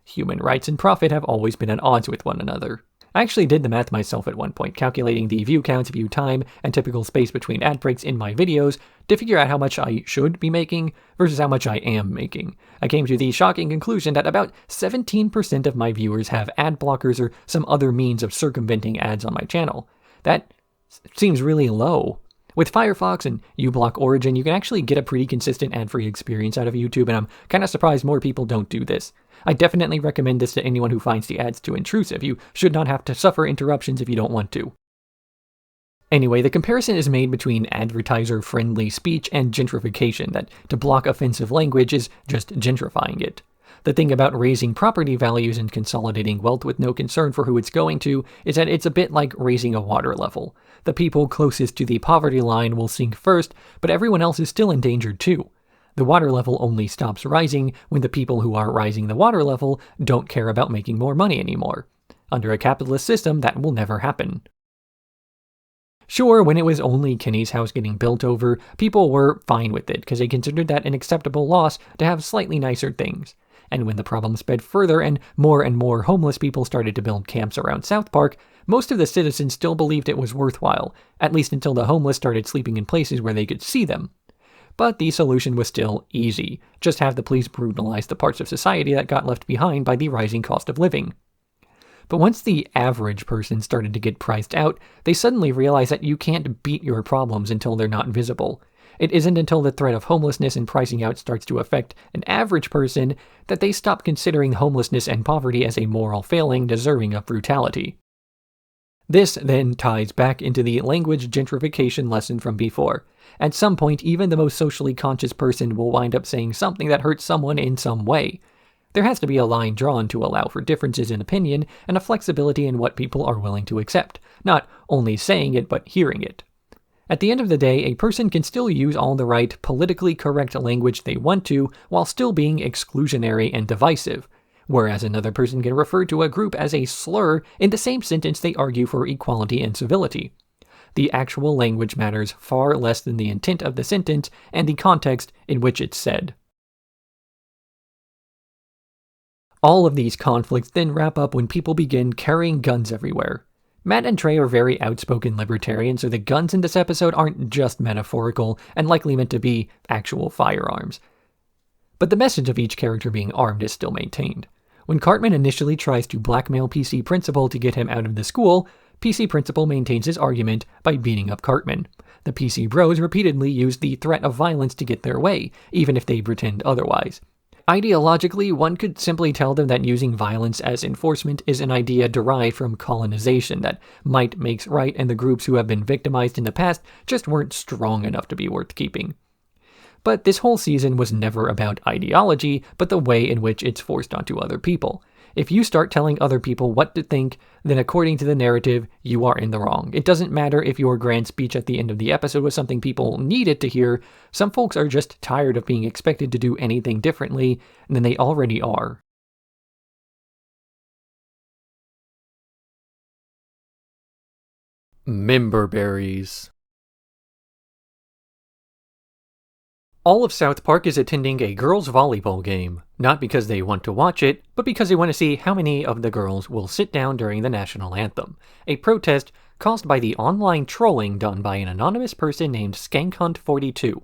Human rights and profit have always been at odds with one another. I actually did the math myself at one point, calculating the view counts, view time, and typical space between ad breaks in my videos to figure out how much I should be making versus how much I am making. I came to the shocking conclusion that about 17% of my viewers have ad blockers or some other means of circumventing ads on my channel. That seems really low. With Firefox and uBlock Origin, you can actually get a pretty consistent ad-free experience out of YouTube, and I'm kind of surprised more people don't do this. I definitely recommend this to anyone who finds the ads too intrusive. You should not have to suffer interruptions if you don't want to. Anyway, the comparison is made between advertiser-friendly speech and gentrification, that to block offensive language is just gentrifying it. The thing about raising property values and consolidating wealth with no concern for who it's going to is that it's a bit like raising a water level. The people closest to the poverty line will sink first, but everyone else is still endangered too. The water level only stops rising when the people who are rising the water level don't care about making more money anymore. Under a capitalist system, that will never happen. Sure, when it was only Kenny's house getting built over, people were fine with it because they considered that an acceptable loss to have slightly nicer things. And when the problem spread further and more homeless people started to build camps around South Park, most of the citizens still believed it was worthwhile, at least until the homeless started sleeping in places where they could see them. But the solution was still easy. Just have the police brutalize the parts of society that got left behind by the rising cost of living. But once the average person started to get priced out, they suddenly realized that you can't beat your problems until they're not visible. It isn't until the threat of homelessness and pricing out starts to affect an average person that they stop considering homelessness and poverty as a moral failing deserving of brutality. This then ties back into the language gentrification lesson from before. At some point, even the most socially conscious person will wind up saying something that hurts someone in some way. There has to be a line drawn to allow for differences in opinion and a flexibility in what people are willing to accept, not only saying it but hearing it. At the end of the day, a person can still use all the right, politically correct language they want to while still being exclusionary and divisive, whereas another person can refer to a group as a slur in the same sentence they argue for equality and civility. The actual language matters far less than the intent of the sentence and the context in which it's said. All of these conflicts then wrap up when people begin carrying guns everywhere. Matt and Trey are very outspoken libertarians, so the guns in this episode aren't just metaphorical and likely meant to be actual firearms. But the message of each character being armed is still maintained. When Cartman initially tries to blackmail PC Principal to get him out of the school, PC Principal maintains his argument by beating up Cartman. The PC Bros repeatedly use the threat of violence to get their way, even if they pretend otherwise. Ideologically, one could simply tell them that using violence as enforcement is an idea derived from colonization, that might makes right, and the groups who have been victimized in the past just weren't strong enough to be worth keeping. But this whole season was never about ideology, but the way in which it's forced onto other people. If you start telling other people what to think, then according to the narrative, you are in the wrong. It doesn't matter if your grand speech at the end of the episode was something people needed to hear. Some folks are just tired of being expected to do anything differently than they already are. Member berries. All of South Park is attending a girls' volleyball game, not because they want to watch it, but because they want to see how many of the girls will sit down during the national anthem, a protest caused by the online trolling done by an anonymous person named SkankHunt42.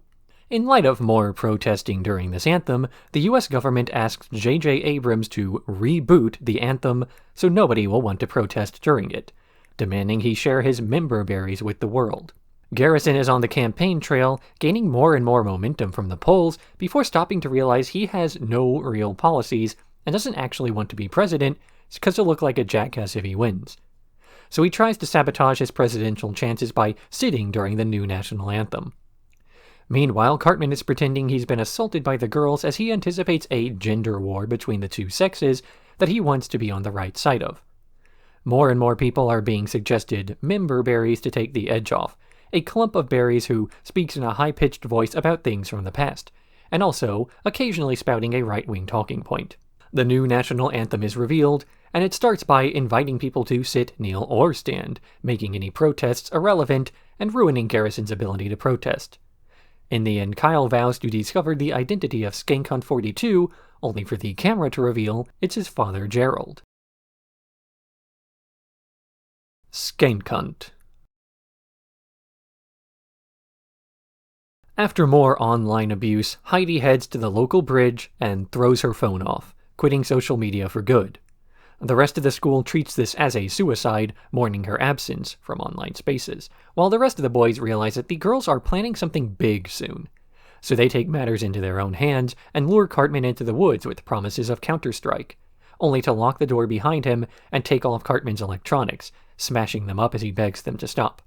In light of more protesting during this anthem, the US government asked J.J. Abrams to reboot the anthem so nobody will want to protest during it, demanding he share his member berries with the world. Garrison is on the campaign trail, gaining more and more momentum from the polls before stopping to realize he has no real policies and doesn't actually want to be president because he'll look like a jackass if he wins. So he tries to sabotage his presidential chances by sitting during the new national anthem. Meanwhile, Cartman is pretending he's been assaulted by the girls as he anticipates a gender war between the two sexes that he wants to be on the right side of. More and more people are being suggested member berries to take the edge off, a clump of berries who speaks in a high-pitched voice about things from the past, and also occasionally spouting a right-wing talking point. The new national anthem is revealed, and it starts by inviting people to sit, kneel, or stand, making any protests irrelevant and ruining Garrison's ability to protest. In the end, Kyle vows to discover the identity of SkankHunt42, only for the camera to reveal it's his father Gerald. Skankunt. After more online abuse, Heidi heads to the local bridge and throws her phone off, quitting social media for good. The rest of the school treats this as a suicide, mourning her absence from online spaces, while the rest of the boys realize that the girls are planning something big soon. So they take matters into their own hands and lure Cartman into the woods with promises of counterstrike, only to lock the door behind him and take all of Cartman's electronics, smashing them up as he begs them to stop.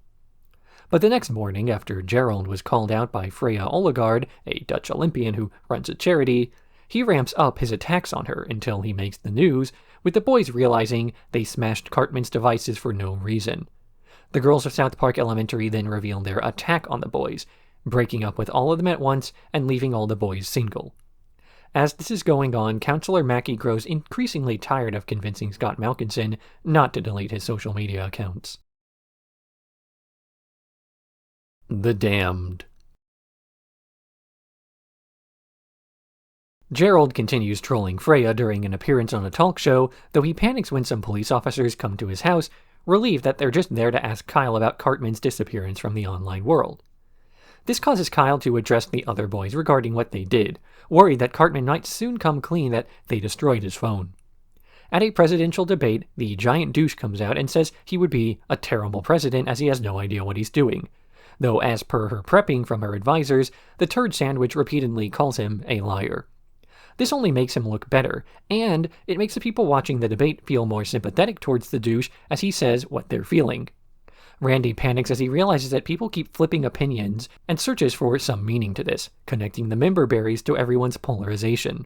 But the next morning, after Gerald was called out by Freya Oligard, a Dutch Olympian who runs a charity, he ramps up his attacks on her until he makes the news, with the boys realizing they smashed Cartman's devices for no reason. The girls of South Park Elementary then reveal their attack on the boys, breaking up with all of them at once and leaving all the boys single. As this is going on, Counselor Mackey grows increasingly tired of convincing Scott Malkinson not to delete his social media accounts. The Damned. Gerald continues trolling Freya during an appearance on a talk show, though he panics when some police officers come to his house, relieved that they're just there to ask Kyle about Cartman's disappearance from the online world. This causes Kyle to address the other boys regarding what they did, worried that Cartman might soon come clean that they destroyed his phone. At a presidential debate, the giant douche comes out and says he would be a terrible president as he has no idea what he's doing, though as per her prepping from her advisors, the turd sandwich repeatedly calls him a liar. This only makes him look better, and it makes the people watching the debate feel more sympathetic towards the douche as he says what they're feeling. Randy panics as he realizes that people keep flipping opinions and searches for some meaning to this, connecting the member berries to everyone's polarization.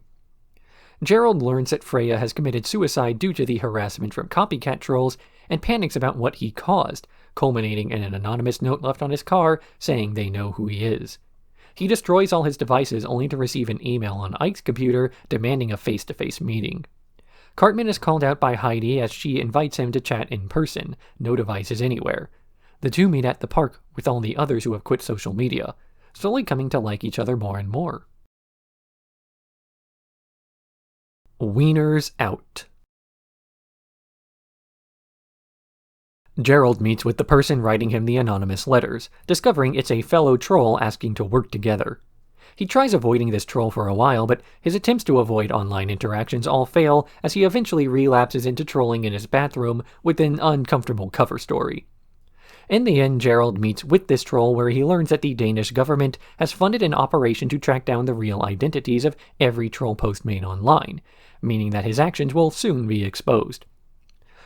Gerald learns that Freya has committed suicide due to the harassment from copycat trolls and panics about what he caused, culminating in an anonymous note left on his car saying they know who he is. He destroys all his devices only to receive an email on Ike's computer demanding a face-to-face meeting. Cartman is called out by Heidi as she invites him to chat in person, no devices anywhere. The two meet at the park with all the others who have quit social media, slowly coming to like each other more and more. Wieners Out. Gerald meets with the person writing him the anonymous letters, discovering it's a fellow troll asking to work together. He tries avoiding this troll for a while, but his attempts to avoid online interactions all fail as he eventually relapses into trolling in his bathroom with an uncomfortable cover story. In the end, Gerald meets with this troll where he learns that the Danish government has funded an operation to track down the real identities of every troll post made online, meaning that his actions will soon be exposed.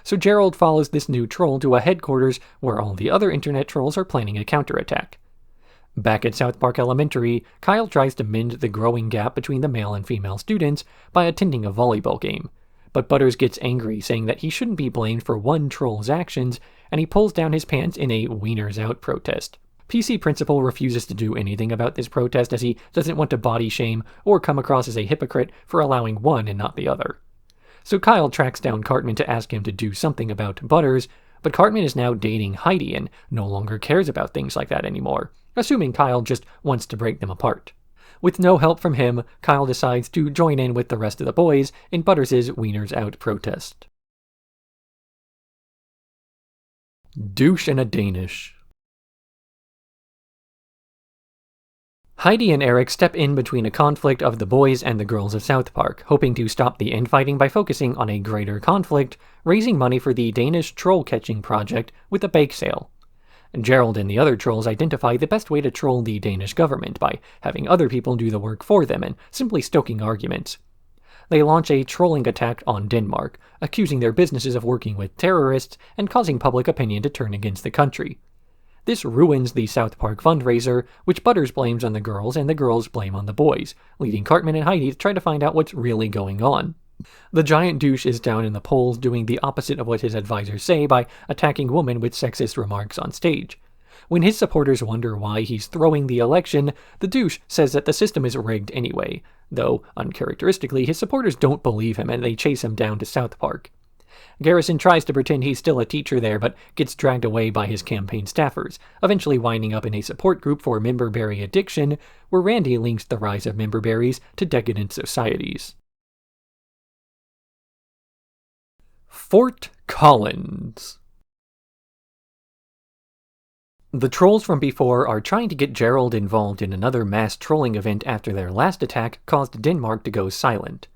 So Gerald follows this new troll to a headquarters where all the other internet trolls are planning a counterattack. Back at South Park Elementary, Kyle tries to mend the growing gap between the male and female students by attending a volleyball game, but Butters gets angry, saying that he shouldn't be blamed for one troll's actions, and he pulls down his pants in a Wieners Out protest. PC Principal refuses to do anything about this protest as he doesn't want to body shame or come across as a hypocrite for allowing one and not the other. So Kyle tracks down Cartman to ask him to do something about Butters, but Cartman is now dating Heidi and no longer cares about things like that anymore, assuming Kyle just wants to break them apart. With no help from him, Kyle decides to join in with the rest of the boys in Butters' Wieners Out protest. Douche and a Danish. Heidi and Eric step in between a conflict of the boys and the girls of South Park, hoping to stop the infighting by focusing on a greater conflict, raising money for the Danish troll-catching project with a bake sale. Gerald and the other trolls identify the best way to troll the Danish government by having other people do the work for them and simply stoking arguments. They launch a trolling attack on Denmark, accusing their businesses of working with terrorists and causing public opinion to turn against the country. This ruins the South Park fundraiser, which Butters blames on the girls and the girls blame on the boys, leading Cartman and Heidi to try to find out what's really going on. The giant douche is down in the polls doing the opposite of what his advisors say by attacking women with sexist remarks on stage. When his supporters wonder why he's throwing the election, the douche says that the system is rigged anyway, though, uncharacteristically, his supporters don't believe him and they chase him down to South Park. Garrison tries to pretend he's still a teacher there, but gets dragged away by his campaign staffers, eventually winding up in a support group for memberberry addiction, where Randy links the rise of memberberries to decadent societies. Fort Collins. The trolls from before are trying to get Gerald involved in another mass trolling event after their last attack caused Denmark to go silent.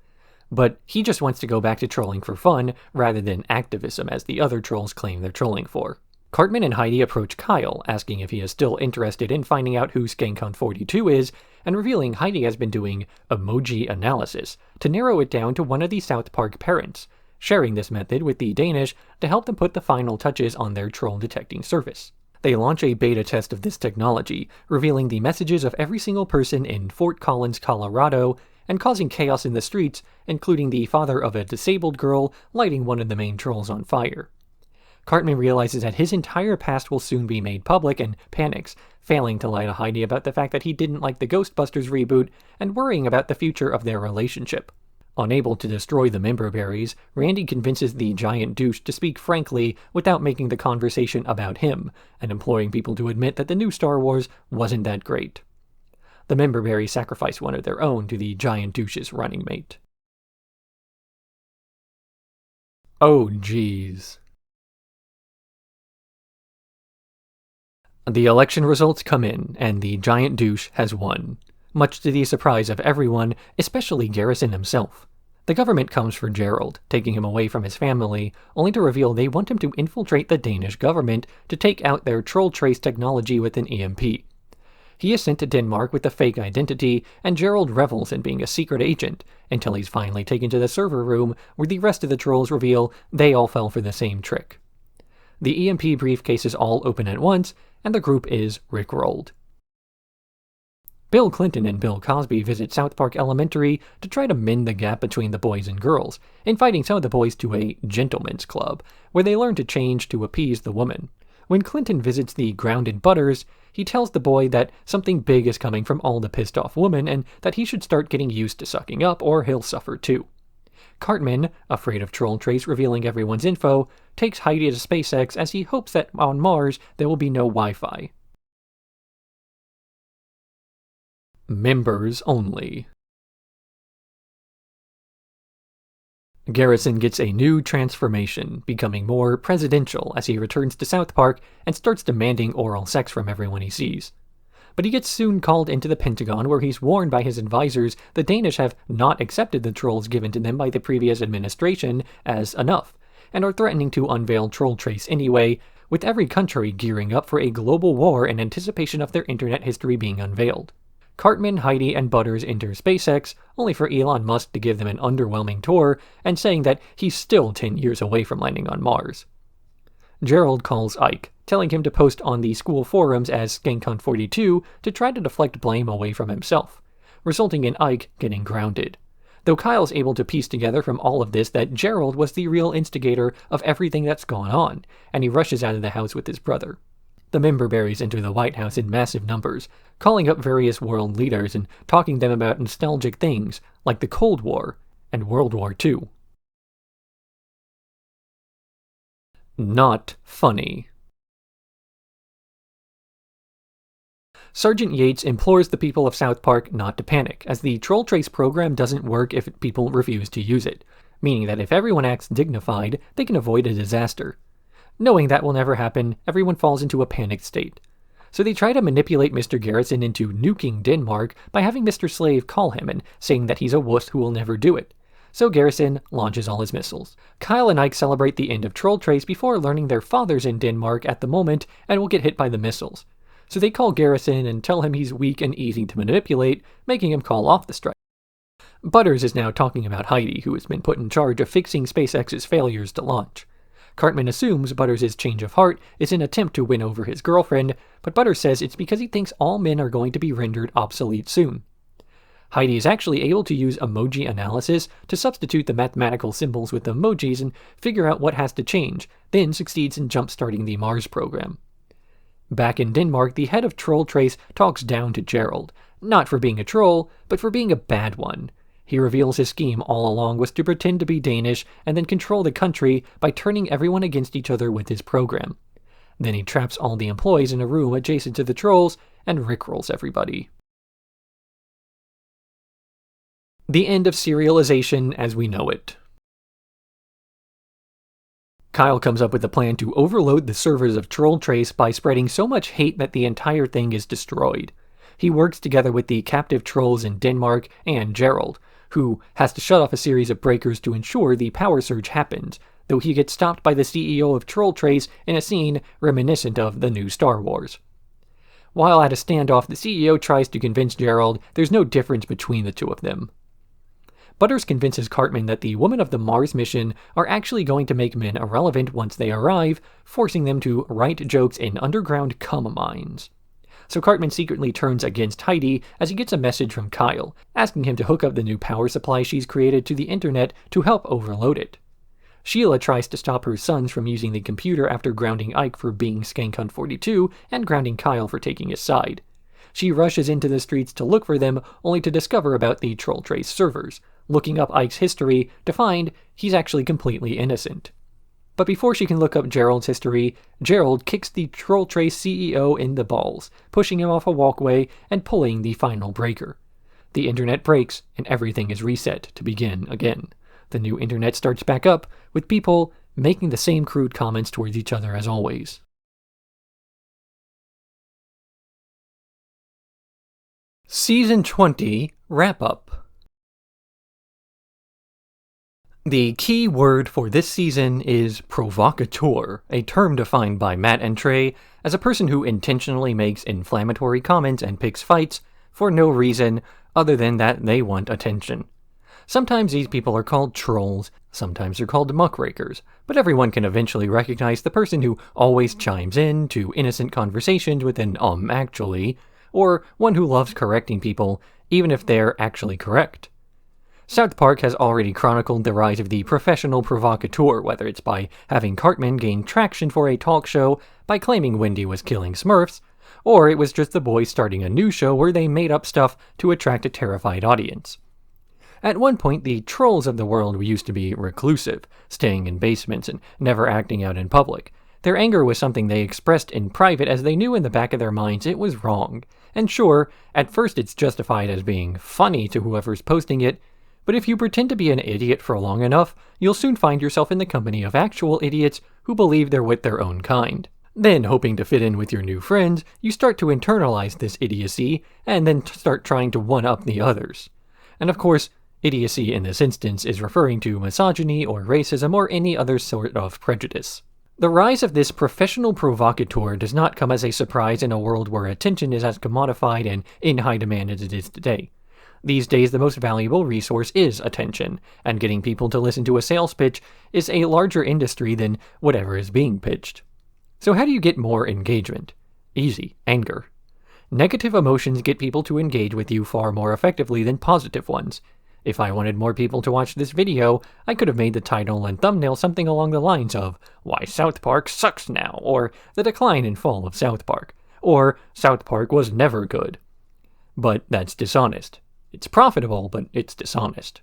But he just wants to go back to trolling for fun, rather than activism as the other trolls claim they're trolling for. Cartman and Heidi approach Kyle, asking if he is still interested in finding out who SkankHunt42 is, and revealing Heidi has been doing emoji analysis to narrow it down to one of the South Park parents, sharing this method with the Danish to help them put the final touches on their troll detecting service. They launch a beta test of this technology, revealing the messages of every single person in Fort Collins, Colorado, and causing chaos in the streets, including the father of a disabled girl lighting one of the main trolls on fire. Cartman realizes that his entire past will soon be made public and panics, failing to lie to Heidi about the fact that he didn't like the Ghostbusters reboot and worrying about the future of their relationship. Unable to destroy the member berries, Randy convinces the giant douche to speak frankly without making the conversation about him, and imploring people to admit that the new Star Wars wasn't that great. The member berries sacrifice one of their own to the giant douche's running mate. Oh jeez. The election results come in, and the giant douche has won, much to the surprise of everyone, especially Garrison himself. The government comes for Gerald, taking him away from his family, only to reveal they want him to infiltrate the Danish government to take out their troll trace technology with an EMP. He is sent to Denmark with a fake identity, and Gerald revels in being a secret agent, until he's finally taken to the server room, where the rest of the trolls reveal they all fell for the same trick. The EMP briefcases all open at once, and the group is rickrolled. Bill Clinton and Bill Cosby visit South Park Elementary to try to mend the gap between the boys and girls, inviting some of the boys to a gentleman's club, where they learn to change to appease the woman. When Clinton visits the grounded Butters, he tells the boy that something big is coming from all the pissed-off women and that he should start getting used to sucking up or he'll suffer too. Cartman, afraid of Troll Trace revealing everyone's info, takes Heidi to SpaceX as he hopes that on Mars there will be no Wi-Fi. Members only. Garrison gets a new transformation, becoming more presidential as he returns to South Park and starts demanding oral sex from everyone he sees. But he gets soon called into the Pentagon, where he's warned by his advisors the Danish have not accepted the trolls given to them by the previous administration as enough, and are threatening to unveil Troll Trace anyway, with every country gearing up for a global war in anticipation of their internet history being unveiled. Cartman, Heidi, and Butters enter SpaceX, only for Elon Musk to give them an underwhelming tour and saying that he's still 10 years away from landing on Mars. Gerald calls Ike, telling him to post on the school forums as SkankHunt42 to try to deflect blame away from himself, resulting in Ike getting grounded. Though Kyle's able to piece together from all of this that Gerald was the real instigator of everything that's gone on, and he rushes out of the house with his brother. The member berries enter the White House in massive numbers, calling up various world leaders and talking to them about nostalgic things like the Cold War and World War II. Not funny. Sergeant Yates implores the people of South Park not to panic, as the Troll Trace program doesn't work if people refuse to use it, meaning that if everyone acts dignified, they can avoid a disaster. Knowing that will never happen, everyone falls into a panicked state. So they try to manipulate Mr. Garrison into nuking Denmark by having Mr. Slave call him and saying that he's a wuss who will never do it. So Garrison launches all his missiles. Kyle and Ike celebrate the end of Troll Trace before learning their father's in Denmark at the moment and will get hit by the missiles. So they call Garrison and tell him he's weak and easy to manipulate, making him call off the strike. Butters is now talking about Heidi, who has been put in charge of fixing SpaceX's failures to launch. Cartman assumes Butters' change of heart is an attempt to win over his girlfriend, but Butters says it's because he thinks all men are going to be rendered obsolete soon. Heidi is actually able to use emoji analysis to substitute the mathematical symbols with emojis and figure out what has to change, then succeeds in jump-starting the Mars program. Back in Denmark, the head of Troll Trace talks down to Gerald, not for being a troll, but for being a bad one. He reveals his scheme all along was to pretend to be Danish and then control the country by turning everyone against each other with his program. Then he traps all the employees in a room adjacent to the trolls and rickrolls everybody. The end of serialization as we know it. Kyle comes up with a plan to overload the servers of Troll Trace by spreading so much hate that the entire thing is destroyed. He works together with the captive trolls in Denmark and Gerald, who has to shut off a series of breakers to ensure the power surge happens, though he gets stopped by the CEO of Troll Trace in a scene reminiscent of the new Star Wars. While at a standoff, the CEO tries to convince Gerald there's no difference between the two of them. Butters convinces Cartman that the Women of the Mars mission are actually going to make men irrelevant once they arrive, forcing them to write jokes in underground cum mines. So Cartman secretly turns against Heidi as he gets a message from Kyle, asking him to hook up the new power supply she's created to the internet to help overload it. Sheila tries to stop her sons from using the computer after grounding Ike for being Skankhunt 42 and grounding Kyle for taking his side. She rushes into the streets to look for them, only to discover about the Troll Trace servers, looking up Ike's history to find he's actually completely innocent. But before she can look up Gerald's history, Gerald kicks the Troll Trace CEO in the balls, pushing him off a walkway and pulling the final breaker. The internet breaks, and everything is reset to begin again. The new internet starts back up, with people making the same crude comments towards each other as always. Season 20 Wrap-Up. The key word for this season is provocateur, a term defined by Matt and Trey as a person who intentionally makes inflammatory comments and picks fights for no reason other than that they want attention. Sometimes these people are called trolls, sometimes they're called muckrakers, but everyone can eventually recognize the person who always chimes in to innocent conversations with an actually, or one who loves correcting people even if they're actually correct. South Park has already chronicled the rise of the professional provocateur, whether it's by having Cartman gain traction for a talk show by claiming Wendy was killing Smurfs, or it was just the boys starting a new show where they made up stuff to attract a terrified audience. At one point, the trolls of the world used to be reclusive, staying in basements and never acting out in public. Their anger was something they expressed in private as they knew in the back of their minds it was wrong. And sure, at first it's justified as being funny to whoever's posting it, but if you pretend to be an idiot for long enough, you'll soon find yourself in the company of actual idiots who believe they're with their own kind. Then, hoping to fit in with your new friends, you start to internalize this idiocy, and then start trying to one-up the others. And of course, idiocy in this instance is referring to misogyny or racism or any other sort of prejudice. The rise of this professional provocateur does not come as a surprise in a world where attention is as commodified and in high demand as it is today. These days, the most valuable resource is attention, and getting people to listen to a sales pitch is a larger industry than whatever is being pitched. So how do you get more engagement? Easy. Anger. Negative emotions get people to engage with you far more effectively than positive ones. If I wanted more people to watch this video, I could have made the title and thumbnail something along the lines of "Why South Park Sucks Now," or "The Decline and Fall of South Park," or "South Park Was Never Good." But that's dishonest. It's profitable, but it's dishonest.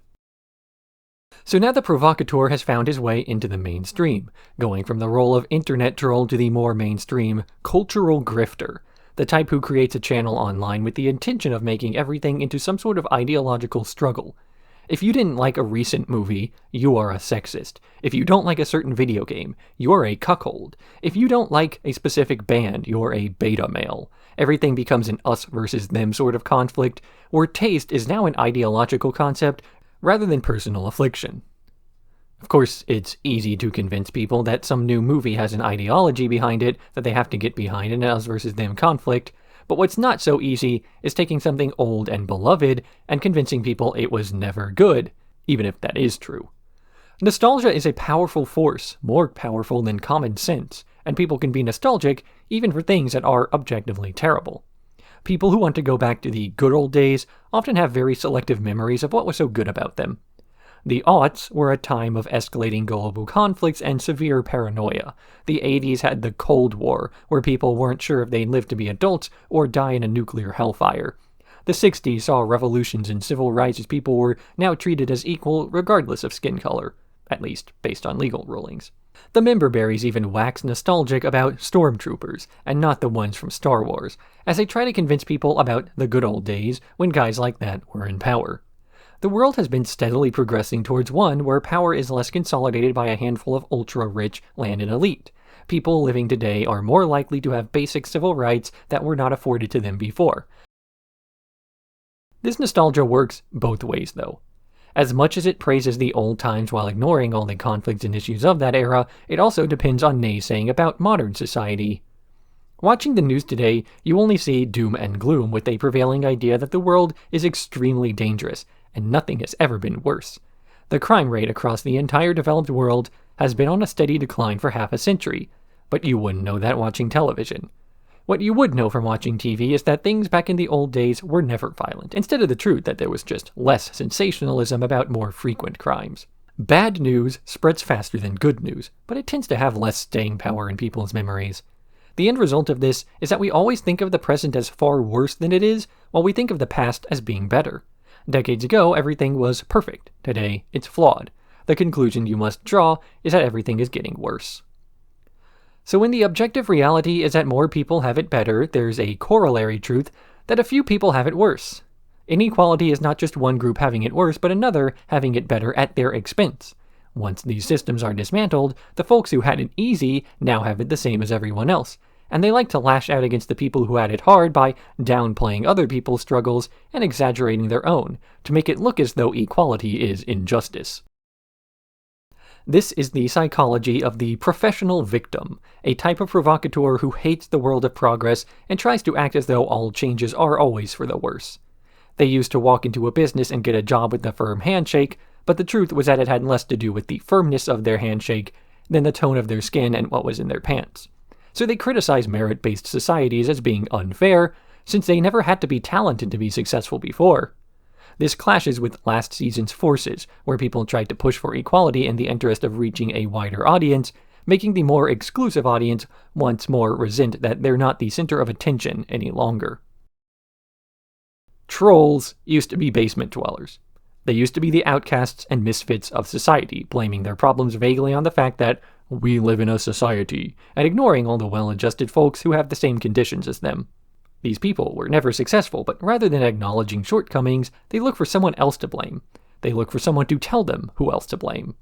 So now the provocateur has found his way into the mainstream, going from the role of internet troll to the more mainstream cultural grifter, the type who creates a channel online with the intention of making everything into some sort of ideological struggle. If you didn't like a recent movie, you are a sexist. If you don't like a certain video game, you're a cuckold. If you don't like a specific band, you're a beta male. Everything becomes an us versus them sort of conflict, where taste is now an ideological concept rather than personal affliction. Of course, it's easy to convince people that some new movie has an ideology behind it that they have to get behind in an us versus them conflict, but what's not so easy is taking something old and beloved and convincing people it was never good, even if that is true. Nostalgia is a powerful force, more powerful than common sense, and people can be nostalgic even for things that are objectively terrible. People who want to go back to the good old days often have very selective memories of what was so good about them. The aughts were a time of escalating global conflicts and severe paranoia. The 80s had the Cold War, where people weren't sure if they'd live to be adults or die in a nuclear hellfire. The 60s saw revolutions and civil rights as people were now treated as equal regardless of skin color, at least based on legal rulings. The memberberries even wax nostalgic about stormtroopers, and not the ones from Star Wars, as they try to convince people about the good old days when guys like that were in power. The world has been steadily progressing towards one where power is less consolidated by a handful of ultra-rich landed elite. People living today are more likely to have basic civil rights that were not afforded to them before. This nostalgia works both ways, though. As much as it praises the old times while ignoring all the conflicts and issues of that era, it also depends on naysaying about modern society. Watching the news today, you only see doom and gloom with a prevailing idea that the world is extremely dangerous, and nothing has ever been worse. The crime rate across the entire developed world has been on a steady decline for half a century, but you wouldn't know that watching television. What you would know from watching TV is that things back in the old days were never violent, instead of the truth that there was just less sensationalism about more frequent crimes. Bad news spreads faster than good news, but it tends to have less staying power in people's memories. The end result of this is that we always think of the present as far worse than it is, while we think of the past as being better. Decades ago, everything was perfect. Today, it's flawed. The conclusion you must draw is that everything is getting worse. So when the objective reality is that more people have it better, there's a corollary truth that a few people have it worse. Inequality is not just one group having it worse, but another having it better at their expense. Once these systems are dismantled, the folks who had it easy now have it the same as everyone else, and they like to lash out against the people who had it hard by downplaying other people's struggles and exaggerating their own, to make it look as though equality is injustice. This is the psychology of the professional victim, a type of provocateur who hates the world of progress and tries to act as though all changes are always for the worse. They used to walk into a business and get a job with a firm handshake, but the truth was that it had less to do with the firmness of their handshake than the tone of their skin and what was in their pants. So they criticize merit-based societies as being unfair, since they never had to be talented to be successful before. This clashes with last season's Forces, where people tried to push for equality in the interest of reaching a wider audience, making the more exclusive audience once more resent that they're not the center of attention any longer. Trolls used to be basement dwellers. They used to be the outcasts and misfits of society, blaming their problems vaguely on the fact that we live in a society, and ignoring all the well-adjusted folks who have the same conditions as them. These people were never successful, but rather than acknowledging shortcomings, they look for someone else to blame. They look for someone to tell them who else to blame.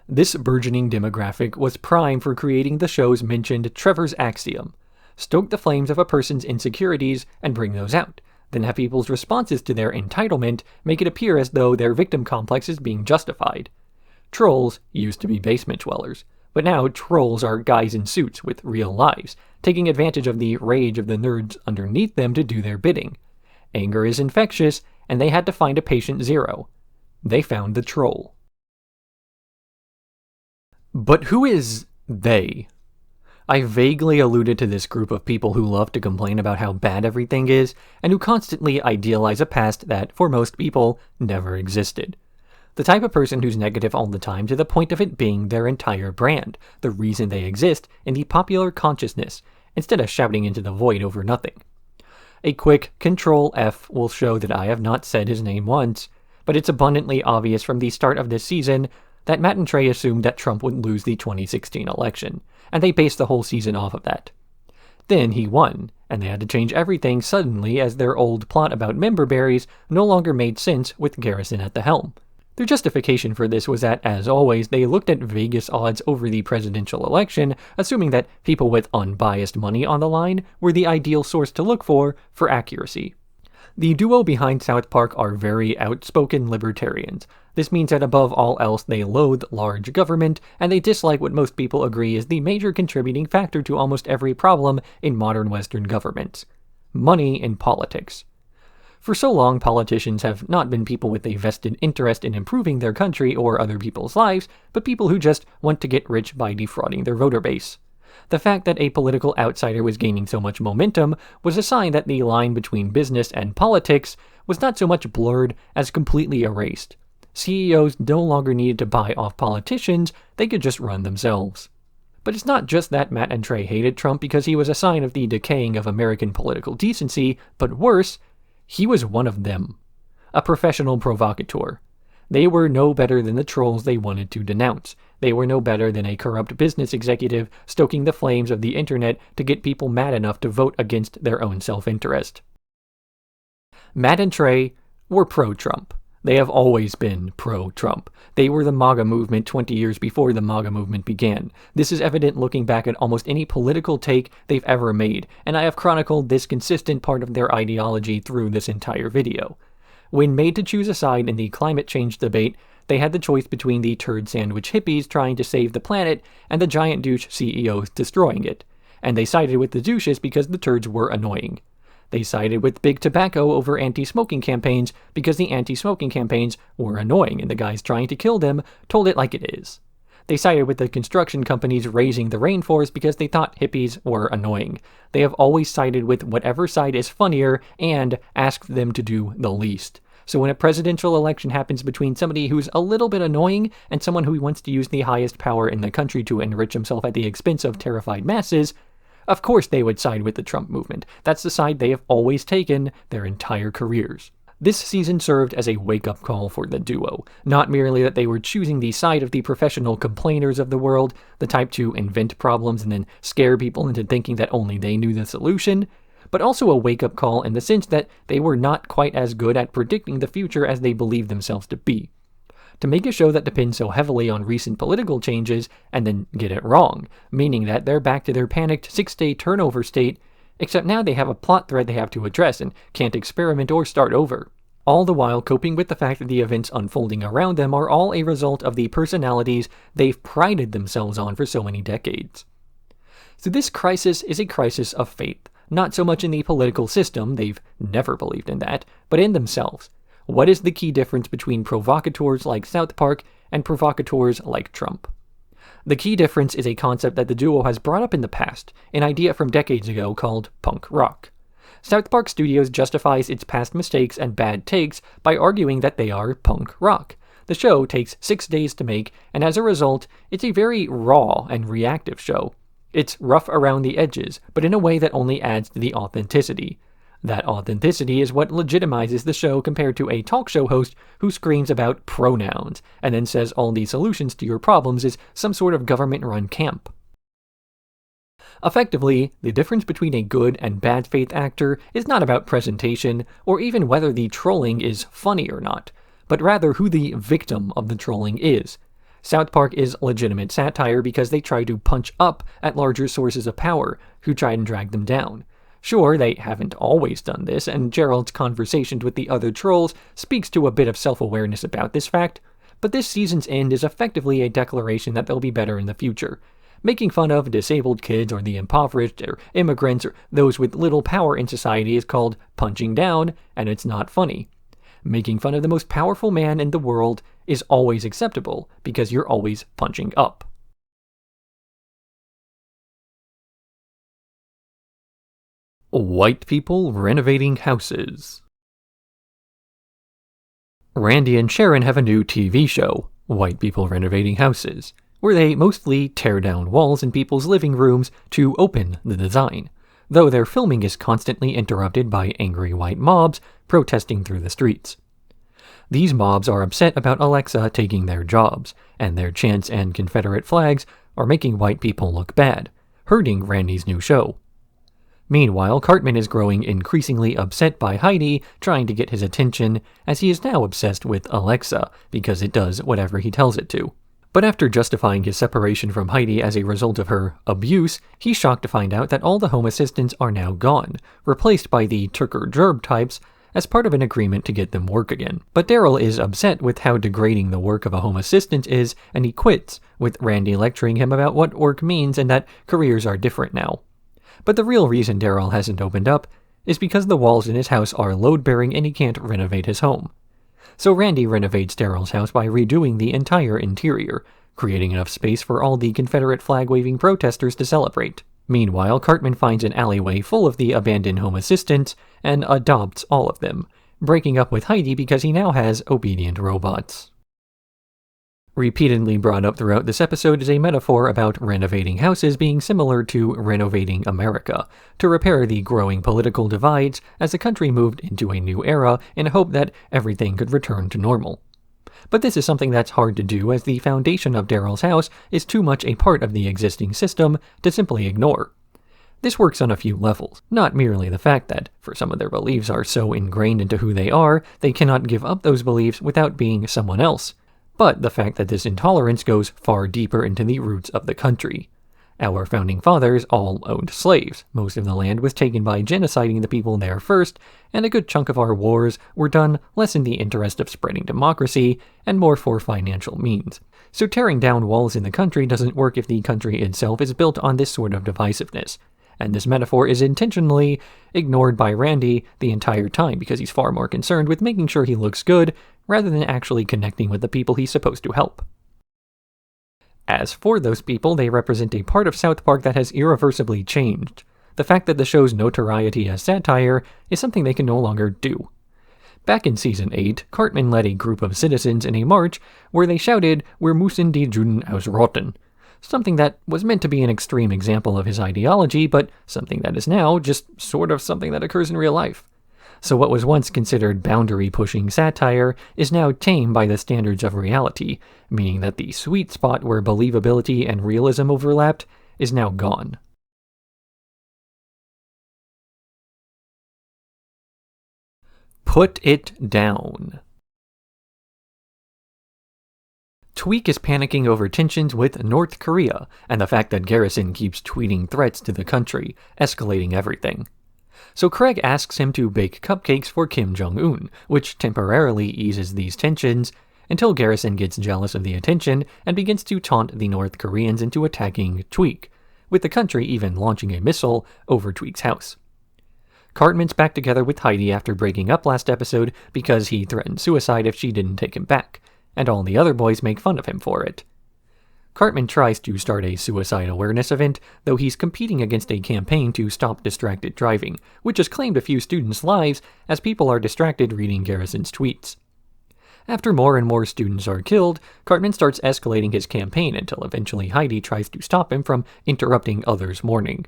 This burgeoning demographic was prime for creating the show's mentioned Trevor's axiom: stoke the flames of a person's insecurities and bring those out, then have people's responses to their entitlement make it appear as though their victim complex is being justified. Trolls used to be basement dwellers, but now trolls are guys in suits with real lives, taking advantage of the rage of the nerds underneath them to do their bidding. Anger is infectious, and they had to find a patient zero. They found the troll. But who is they? I vaguely alluded to this group of people who love to complain about how bad everything is, and who constantly idealize a past that, for most people, never existed. The type of person who's negative all the time to the point of it being their entire brand, the reason they exist in the popular consciousness, instead of shouting into the void over nothing. A quick Control-F will show that I have not said his name once, but it's abundantly obvious from the start of this season that Matt and Trey assumed that Trump would lose the 2016 election, and they based the whole season off of that. Then he won, and they had to change everything suddenly as their old plot about member berries no longer made sense with Garrison at the helm. Their justification for this was that, as always, they looked at Vegas odds over the presidential election, assuming that people with unbiased money on the line were the ideal source to look for accuracy. The duo behind South Park are very outspoken libertarians. This means that above all else they loathe large government, and they dislike what most people agree is the major contributing factor to almost every problem in modern Western governments: money in politics. For so long, politicians have not been people with a vested interest in improving their country or other people's lives, but people who just want to get rich by defrauding their voter base. The fact that a political outsider was gaining so much momentum was a sign that the line between business and politics was not so much blurred as completely erased. CEOs no longer needed to buy off politicians, they could just run themselves. But it's not just that Matt and Trey hated Trump because he was a sign of the decaying of American political decency, but worse, he was one of them. A professional provocateur. They were no better than the trolls they wanted to denounce. They were no better than a corrupt business executive stoking the flames of the internet to get people mad enough to vote against their own self-interest. Matt and Trey were pro-Trump. They have always been pro-Trump. They were the MAGA movement 20 years before the MAGA movement began. This is evident looking back at almost any political take they've ever made, and I have chronicled this consistent part of their ideology through this entire video. When made to choose a side in the climate change debate, they had the choice between the turd sandwich hippies trying to save the planet and the giant douche CEOs destroying it. And they sided with the douches because the turds were annoying. They sided with big tobacco over anti-smoking campaigns because the anti-smoking campaigns were annoying and the guys trying to kill them told it like it is. They sided with the construction companies raising the rainforest because they thought hippies were annoying. They have always sided with whatever side is funnier and asked them to do the least. So when a presidential election happens between somebody who's a little bit annoying and someone who wants to use the highest power in the country to enrich himself at the expense of terrified masses, of course they would side with the Trump movement. That's the side they have always taken their entire careers. This season served as a wake-up call for the duo. Not merely that they were choosing the side of the professional complainers of the world, the type to invent problems and then scare people into thinking that only they knew the solution, but also a wake-up call in the sense that they were not quite as good at predicting the future as they believed themselves to be. To make a show that depends so heavily on recent political changes and then get it wrong, meaning that they're back to their panicked 6-day turnover state, except now they have a plot thread they have to address and can't experiment or start over. All the while coping with the fact that the events unfolding around them are all a result of the personalities they've prided themselves on for so many decades. So this crisis is a crisis of faith, not so much in the political system, they've never believed in that, but in themselves. What is the key difference between provocateurs like South Park and provocateurs like Trump? The key difference is a concept that the duo has brought up in the past, an idea from decades ago called punk rock. South Park Studios justifies its past mistakes and bad takes by arguing that they are punk rock. The show takes 6 days to make, and as a result, it's a very raw and reactive show. It's rough around the edges, but in a way that only adds to the authenticity. That authenticity is what legitimizes the show compared to a talk show host who screams about pronouns and then says all the solutions to your problems is some sort of government-run camp. Effectively, the difference between a good and bad faith actor is not about presentation or even whether the trolling is funny or not, but rather who the victim of the trolling is. South Park is legitimate satire because they try to punch up at larger sources of power who try and drag them down. Sure, they haven't always done this, and Gerald's conversations with the other trolls speaks to a bit of self-awareness about this fact, but this season's end is effectively a declaration that they'll be better in the future. Making fun of disabled kids or the impoverished or immigrants or those with little power in society is called punching down, and it's not funny. Making fun of the most powerful man in the world is always acceptable because you're always punching up. White people renovating houses. Randy and Sharon have a new TV show, White People Renovating Houses, where they mostly tear down walls in people's living rooms to open the design, though their filming is constantly interrupted by angry white mobs protesting through the streets. These mobs are upset about Alexa taking their jobs, and their chants and Confederate flags are making white people look bad, hurting Randy's new show. Meanwhile, Cartman is growing increasingly upset by Heidi trying to get his attention, as he is now obsessed with Alexa because it does whatever he tells it to. But after justifying his separation from Heidi as a result of her abuse, he's shocked to find out that all the home assistants are now gone, replaced by the Turker Gerb types, as part of an agreement to get them work again. But Daryl is upset with how degrading the work of a home assistant is, and he quits, with Randy lecturing him about what work means and that careers are different now. But the real reason Daryl hasn't opened up is because the walls in his house are load-bearing and he can't renovate his home. So Randy renovates Daryl's house by redoing the entire interior, creating enough space for all the Confederate flag-waving protesters to celebrate. Meanwhile, Cartman finds an alleyway full of the abandoned home assistants and adopts all of them, breaking up with Heidi because he now has obedient robots. Repeatedly brought up throughout this episode is a metaphor about renovating houses being similar to renovating America, to repair the growing political divides as the country moved into a new era in hope that everything could return to normal. But this is something that's hard to do as the foundation of Daryl's house is too much a part of the existing system to simply ignore. This works on a few levels, not merely the fact that, for some of their beliefs are so ingrained into who they are, they cannot give up those beliefs without being someone else, but the fact that this intolerance goes far deeper into the roots of the country. Our founding fathers all owned slaves. Most of the land was taken by genociding the people there first, and a good chunk of our wars were done less in the interest of spreading democracy and more for financial means. So tearing down walls in the country doesn't work if the country itself is built on this sort of divisiveness. And this metaphor is intentionally ignored by Randy the entire time because he's far more concerned with making sure he looks good rather than actually connecting with the people he's supposed to help. As for those people, they represent a part of South Park that has irreversibly changed. The fact that the show's notoriety as satire is something they can no longer do. Back in Season 8, Cartman led a group of citizens in a march where they shouted, "Wir müssen die Juden ausrotten," something that was meant to be an extreme example of his ideology, but something that is now just sort of something that occurs in real life. So what was once considered boundary-pushing satire is now tame by the standards of reality, meaning that the sweet spot where believability and realism overlapped is now gone. Put it down. Tweek is panicking over tensions with North Korea, and the fact that Garrison keeps tweeting threats to the country, escalating everything. So Craig asks him to bake cupcakes for Kim Jong-un, which temporarily eases these tensions, until Garrison gets jealous of the attention and begins to taunt the North Koreans into attacking Tweek, with the country even launching a missile over Tweek's house. Cartman's back together with Heidi after breaking up last episode because he threatened suicide if she didn't take him back, and all the other boys make fun of him for it. Cartman tries to start a suicide awareness event, though he's competing against a campaign to stop distracted driving, which has claimed a few students' lives as people are distracted reading Garrison's tweets. After more and more students are killed, Cartman starts escalating his campaign until eventually Heidi tries to stop him from interrupting others' mourning.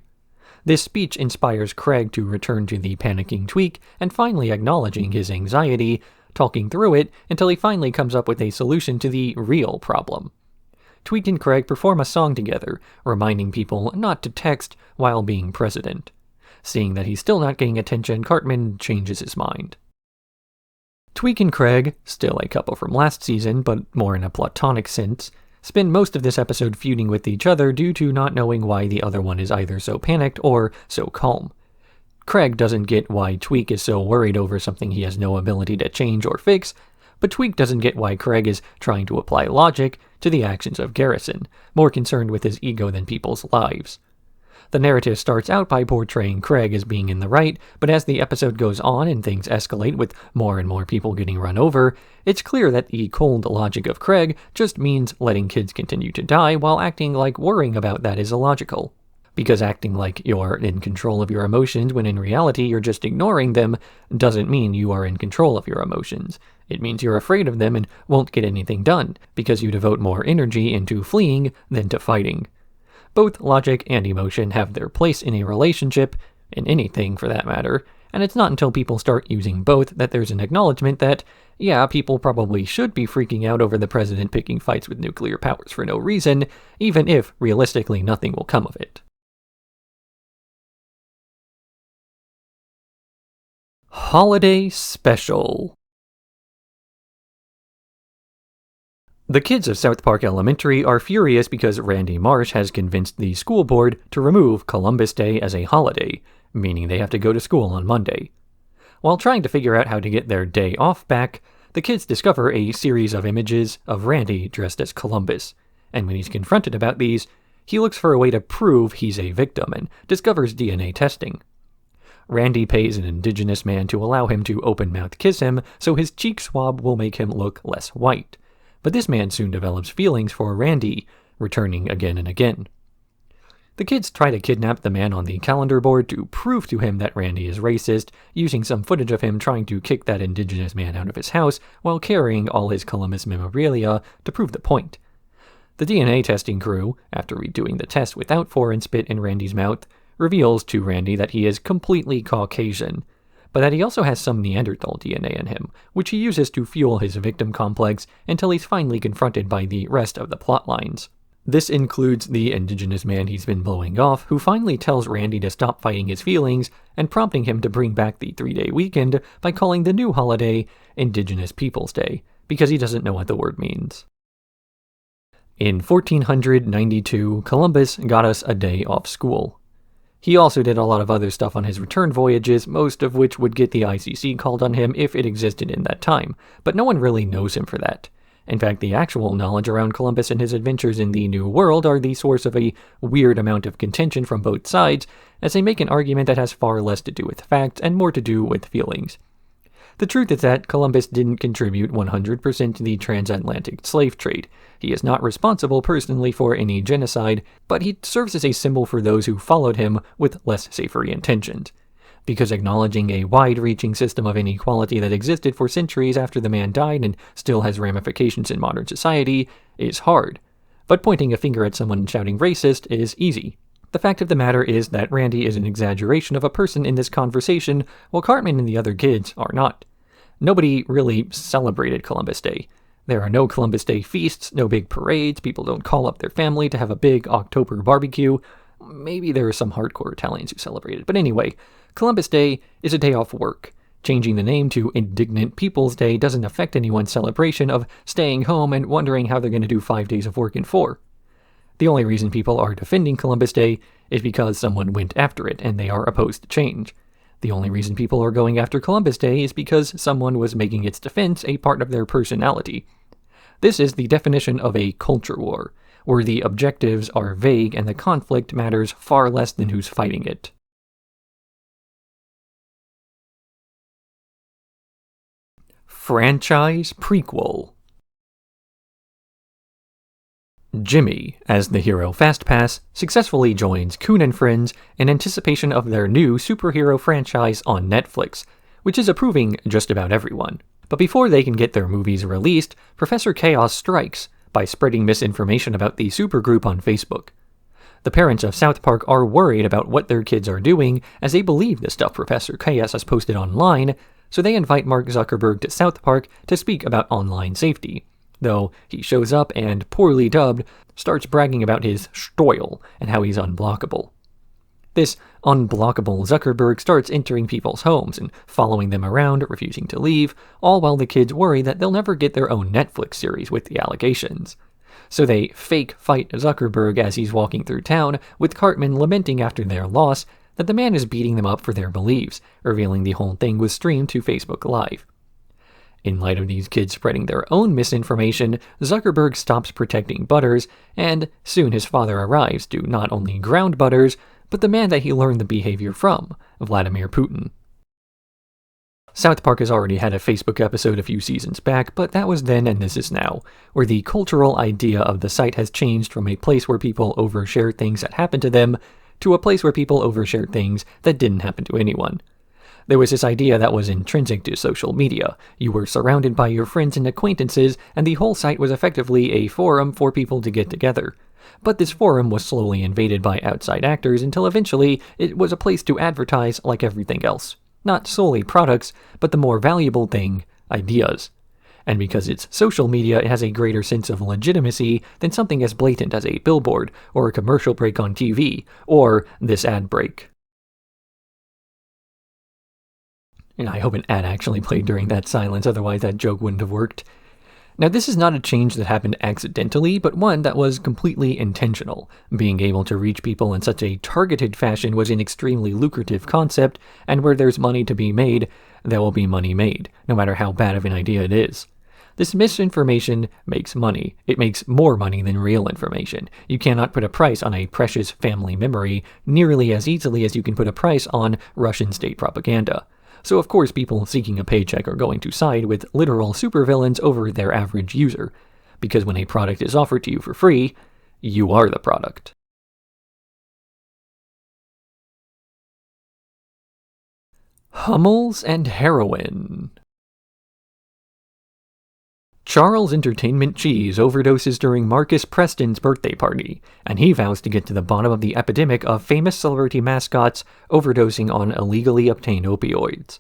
This speech inspires Craig to return to the panicking Tweek and finally acknowledging his anxiety, talking through it until he finally comes up with a solution to the real problem. Tweek and Craig perform a song together, reminding people not to text while being president. Seeing that he's still not getting attention, Cartman changes his mind. Tweek and Craig, still a couple from last season, but more in a platonic sense, spend most of this episode feuding with each other due to not knowing why the other one is either so panicked or so calm. Craig doesn't get why Tweek is so worried over something he has no ability to change or fix, but Tweek doesn't get why Craig is trying to apply logic to the actions of Garrison, more concerned with his ego than people's lives. The narrative starts out by portraying Craig as being in the right, but as the episode goes on and things escalate with more and more people getting run over, it's clear that the cold logic of Craig just means letting kids continue to die while acting like worrying about that is illogical. Because acting like you're in control of your emotions when in reality you're just ignoring them doesn't mean you are in control of your emotions. It means you're afraid of them and won't get anything done, because you devote more energy into fleeing than to fighting. Both logic and emotion have their place in a relationship, in anything for that matter, and it's not until people start using both that there's an acknowledgement that, yeah, people probably should be freaking out over the president picking fights with nuclear powers for no reason, even if, realistically, nothing will come of it. Holiday Special. The kids of South Park Elementary are furious because Randy Marsh has convinced the school board to remove Columbus Day as a holiday, meaning they have to go to school on Monday. While trying to figure out how to get their day off back, the kids discover a series of images of Randy dressed as Columbus, and when he's confronted about these, he looks for a way to prove he's a victim and discovers DNA testing. Randy pays an indigenous man to allow him to open-mouth kiss him so his cheek swab will make him look less white. But this man soon develops feelings for Randy, returning again and again. The kids try to kidnap the man on the calendar board to prove to him that Randy is racist, using some footage of him trying to kick that indigenous man out of his house while carrying all his Columbus memorabilia to prove the point. The DNA testing crew, after redoing the test without foreign spit in Randy's mouth, reveals to Randy that he is completely Caucasian, but that he also has some Neanderthal DNA in him, which he uses to fuel his victim complex until he's finally confronted by the rest of the plot lines. This includes the indigenous man he's been blowing off, who finally tells Randy to stop fighting his feelings and prompting him to bring back the 3-day weekend by calling the new holiday Indigenous Peoples Day, because he doesn't know what the word means. In 1492, Columbus got us a day off school. He also did a lot of other stuff on his return voyages, most of which would get the ICC called on him if it existed in that time, but no one really knows him for that. In fact, the actual knowledge around Columbus and his adventures in the New World are the source of a weird amount of contention from both sides, as they make an argument that has far less to do with facts and more to do with feelings. The truth is that Columbus didn't contribute 100% to the transatlantic slave trade. He is not responsible personally for any genocide, but he serves as a symbol for those who followed him with less savory intentions. Because acknowledging a wide-reaching system of inequality that existed for centuries after the man died and still has ramifications in modern society is hard. But pointing a finger at someone and shouting racist is easy. The fact of the matter is that Randy is an exaggeration of a person in this conversation, while Cartman and the other kids are not. Nobody really celebrated Columbus Day. There are no Columbus Day feasts, no big parades, people don't call up their family to have a big October barbecue. Maybe there are some hardcore Italians who celebrate it, but anyway, Columbus Day is a day off work. Changing the name to Indignant Peoples Day doesn't affect anyone's celebration of staying home and wondering how they're going to do 5 days of work in 4. The only reason people are defending Columbus Day is because someone went after it and they are opposed to change. The only reason people are going after Columbus Day is because someone was making its defense a part of their personality. This is the definition of a culture war, where the objectives are vague and the conflict matters far less than who's fighting it. Franchise Prequel. Jimmy, as the hero Fastpass, successfully joins Coon and Friends in anticipation of their new superhero franchise on Netflix, which is approving just about everyone. But before they can get their movies released, Professor Chaos strikes by spreading misinformation about the supergroup on Facebook. The parents of South Park are worried about what their kids are doing, as they believe the stuff Professor Chaos has posted online, so they invite Mark Zuckerberg to South Park to speak about online safety. Though he shows up and, poorly dubbed, starts bragging about his Stoil and how he's unblockable. This unblockable Zuckerberg starts entering people's homes and following them around, refusing to leave, all while the kids worry that they'll never get their own Netflix series with the allegations. So they fake fight Zuckerberg as he's walking through town, with Cartman lamenting after their loss that the man is beating them up for their beliefs, revealing the whole thing was streamed to Facebook Live. In light of these kids spreading their own misinformation, Zuckerberg stops protecting Butters, and soon his father arrives to not only ground Butters, but the man that he learned the behavior from, Vladimir Putin. South Park has already had a Facebook episode a few seasons back, but that was then and this is now, where the cultural idea of the site has changed from a place where people overshare things that happened to them, to a place where people overshare things that didn't happen to anyone. There was this idea that was intrinsic to social media. You were surrounded by your friends and acquaintances, and the whole site was effectively a forum for people to get together. But this forum was slowly invaded by outside actors until eventually it was a place to advertise like everything else. Not solely products, but the more valuable thing, ideas. And because it's social media, it has a greater sense of legitimacy than something as blatant as a billboard, or a commercial break on TV, or this ad break. And I hope an ad actually played during that silence, otherwise that joke wouldn't have worked. Now, this is not a change that happened accidentally, but one that was completely intentional. Being able to reach people in such a targeted fashion was an extremely lucrative concept, and where there's money to be made, there will be money made, no matter how bad of an idea it is. This misinformation makes money. It makes more money than real information. You cannot put a price on a precious family memory nearly as easily as you can put a price on Russian state propaganda. So of course people seeking a paycheck are going to side with literal supervillains over their average user, because when a product is offered to you for free, you are the product. Hummels and Heroin. Charles Entertainment Cheese overdoses during Marcus Preston's birthday party, and he vows to get to the bottom of the epidemic of famous celebrity mascots overdosing on illegally obtained opioids.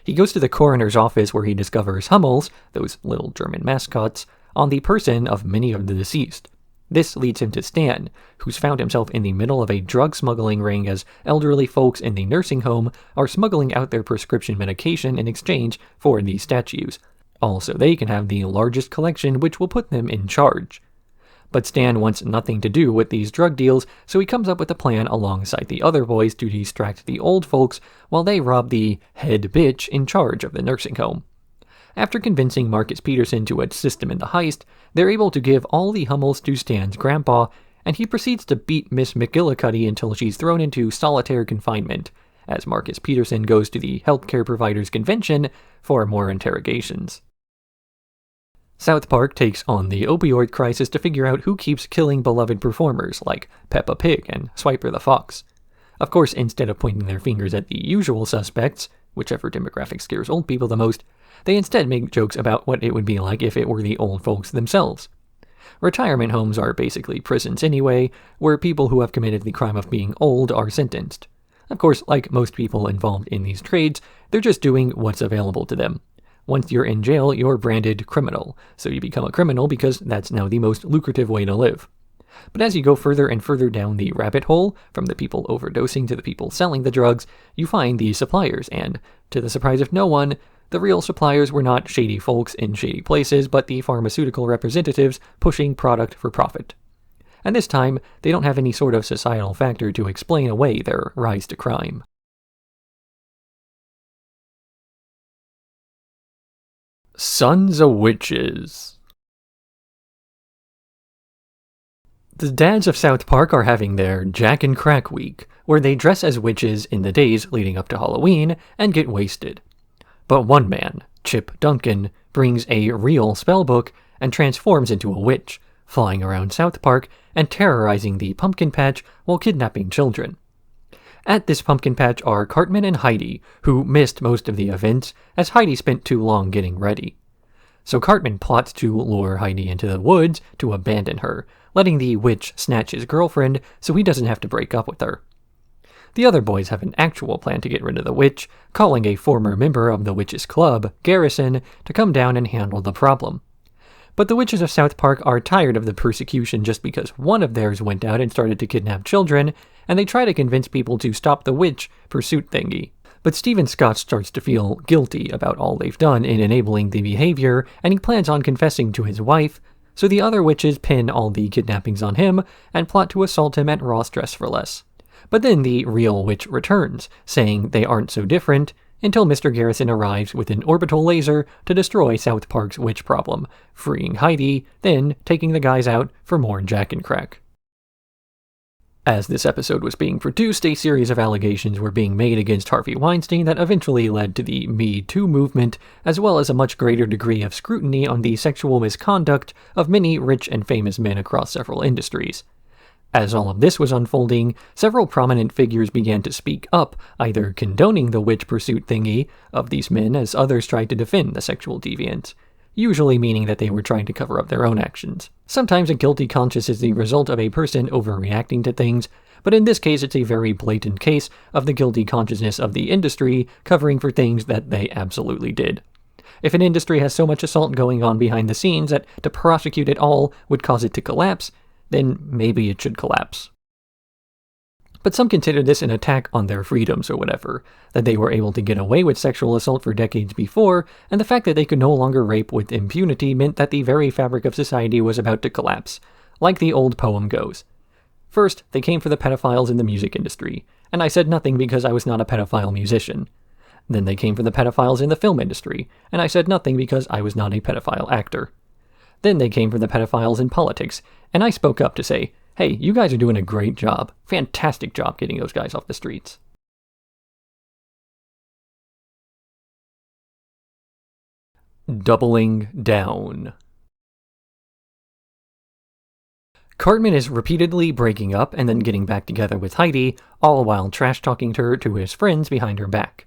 He goes to the coroner's office where he discovers Hummels, those little German mascots, on the person of many of the deceased. This leads him to Stan, who's found himself in the middle of a drug smuggling ring as elderly folks in the nursing home are smuggling out their prescription medication in exchange for these statues. Also, they can have the largest collection, which will put them in charge. But Stan wants nothing to do with these drug deals, so he comes up with a plan alongside the other boys to distract the old folks while they rob the head bitch in charge of the nursing home. After convincing Marcus Peterson to assist him in the heist, they're able to give all the Hummels to Stan's grandpa, and he proceeds to beat Miss McGillicuddy until she's thrown into solitary confinement, as Marcus Peterson goes to the healthcare providers convention for more interrogations. South Park takes on the opioid crisis to figure out who keeps killing beloved performers like Peppa Pig and Swiper the Fox. Of course, instead of pointing their fingers at the usual suspects, whichever demographic scares old people the most, they instead make jokes about what it would be like if it were the old folks themselves. Retirement homes are basically prisons anyway, where people who have committed the crime of being old are sentenced. Of course, like most people involved in these trades, they're just doing what's available to them. Once you're in jail, you're branded criminal, so you become a criminal because that's now the most lucrative way to live. But as you go further and further down the rabbit hole, from the people overdosing to the people selling the drugs, you find the suppliers, and, to the surprise of no one, the real suppliers were not shady folks in shady places, but the pharmaceutical representatives pushing product for profit. And this time, they don't have any sort of societal factor to explain away their rise to crime. Sons of Witches. The dads of South Park are having their Jack and Crack week, where they dress as witches in the days leading up to Halloween and get wasted. But one man, Chip Duncan, brings a real spellbook and transforms into a witch, flying around South Park and terrorizing the pumpkin patch while kidnapping children. At this pumpkin patch are Cartman and Heidi, who missed most of the events as Heidi spent too long getting ready. So Cartman plots to lure Heidi into the woods to abandon her, letting the witch snatch his girlfriend so he doesn't have to break up with her. The other boys have an actual plan to get rid of the witch, calling a former member of the Witches' Club, Garrison, to come down and handle the problem. But the witches of South Park are tired of the persecution just because one of theirs went out and started to kidnap children, and they try to convince people to stop the witch pursuit thingy. But Stephen Scott starts to feel guilty about all they've done in enabling the behavior, and he plans on confessing to his wife, so the other witches pin all the kidnappings on him and plot to assault him at Ross Dress for Less. But then the real witch returns, saying they aren't so different, until Mr. Garrison arrives with an orbital laser to destroy South Park's witch problem, freeing Heidi, then taking the guys out for more Jack and Crack. As this episode was being produced, a series of allegations were being made against Harvey Weinstein that eventually led to the Me Too movement, as well as a much greater degree of scrutiny on the sexual misconduct of many rich and famous men across several industries. As all of this was unfolding, several prominent figures began to speak up, either condoning the witch pursuit thingy of these men as others tried to defend the sexual deviants, usually meaning that they were trying to cover up their own actions. Sometimes a guilty conscience is the result of a person overreacting to things, but in this case it's a very blatant case of the guilty consciousness of the industry covering for things that they absolutely did. If an industry has so much assault going on behind the scenes that to prosecute it all would cause it to collapse, then maybe it should collapse. But some consider this an attack on their freedoms or whatever, that they were able to get away with sexual assault for decades before, and the fact that they could no longer rape with impunity meant that the very fabric of society was about to collapse, like the old poem goes. First, they came for the pedophiles in the music industry, and I said nothing because I was not a pedophile musician. Then they came for the pedophiles in the film industry, and I said nothing because I was not a pedophile actor. Then they came for the pedophiles in politics, and I spoke up to say, hey, you guys are doing a great job. Fantastic job getting those guys off the streets. Doubling down. Cartman is repeatedly breaking up and then getting back together with Heidi, all while trash-talking her to his friends behind her back.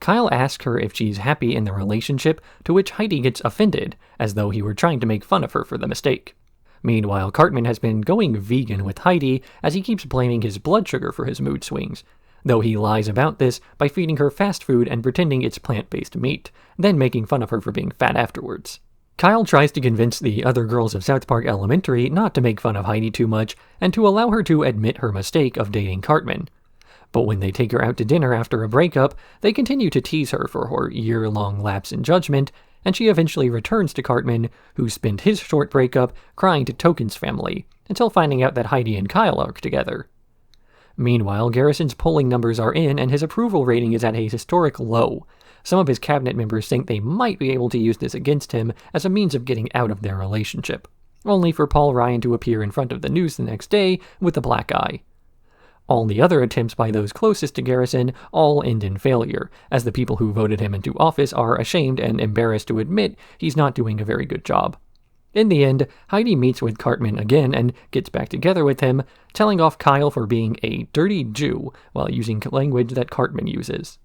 Kyle asks her if she's happy in the relationship, to which Heidi gets offended, as though he were trying to make fun of her for the mistake. Meanwhile, Cartman has been going vegan with Heidi as he keeps blaming his blood sugar for his mood swings, though he lies about this by feeding her fast food and pretending it's plant-based meat, then making fun of her for being fat afterwards. Kyle tries to convince the other girls of South Park Elementary not to make fun of Heidi too much and to allow her to admit her mistake of dating Cartman. But when they take her out to dinner after a breakup, they continue to tease her for her year-long lapse in judgment, and she eventually returns to Cartman, who spent his short breakup crying to Token's family, until finding out that Heidi and Kyle are together. Meanwhile, Garrison's polling numbers are in, and his approval rating is at a historic low. Some of his cabinet members think they might be able to use this against him as a means of getting out of their relationship, only for Paul Ryan to appear in front of the news the next day with a black eye. All the other attempts by those closest to Garrison all end in failure, as the people who voted him into office are ashamed and embarrassed to admit he's not doing a very good job. In the end, Heidi meets with Cartman again and gets back together with him, telling off Kyle for being a dirty Jew while using language that Cartman uses.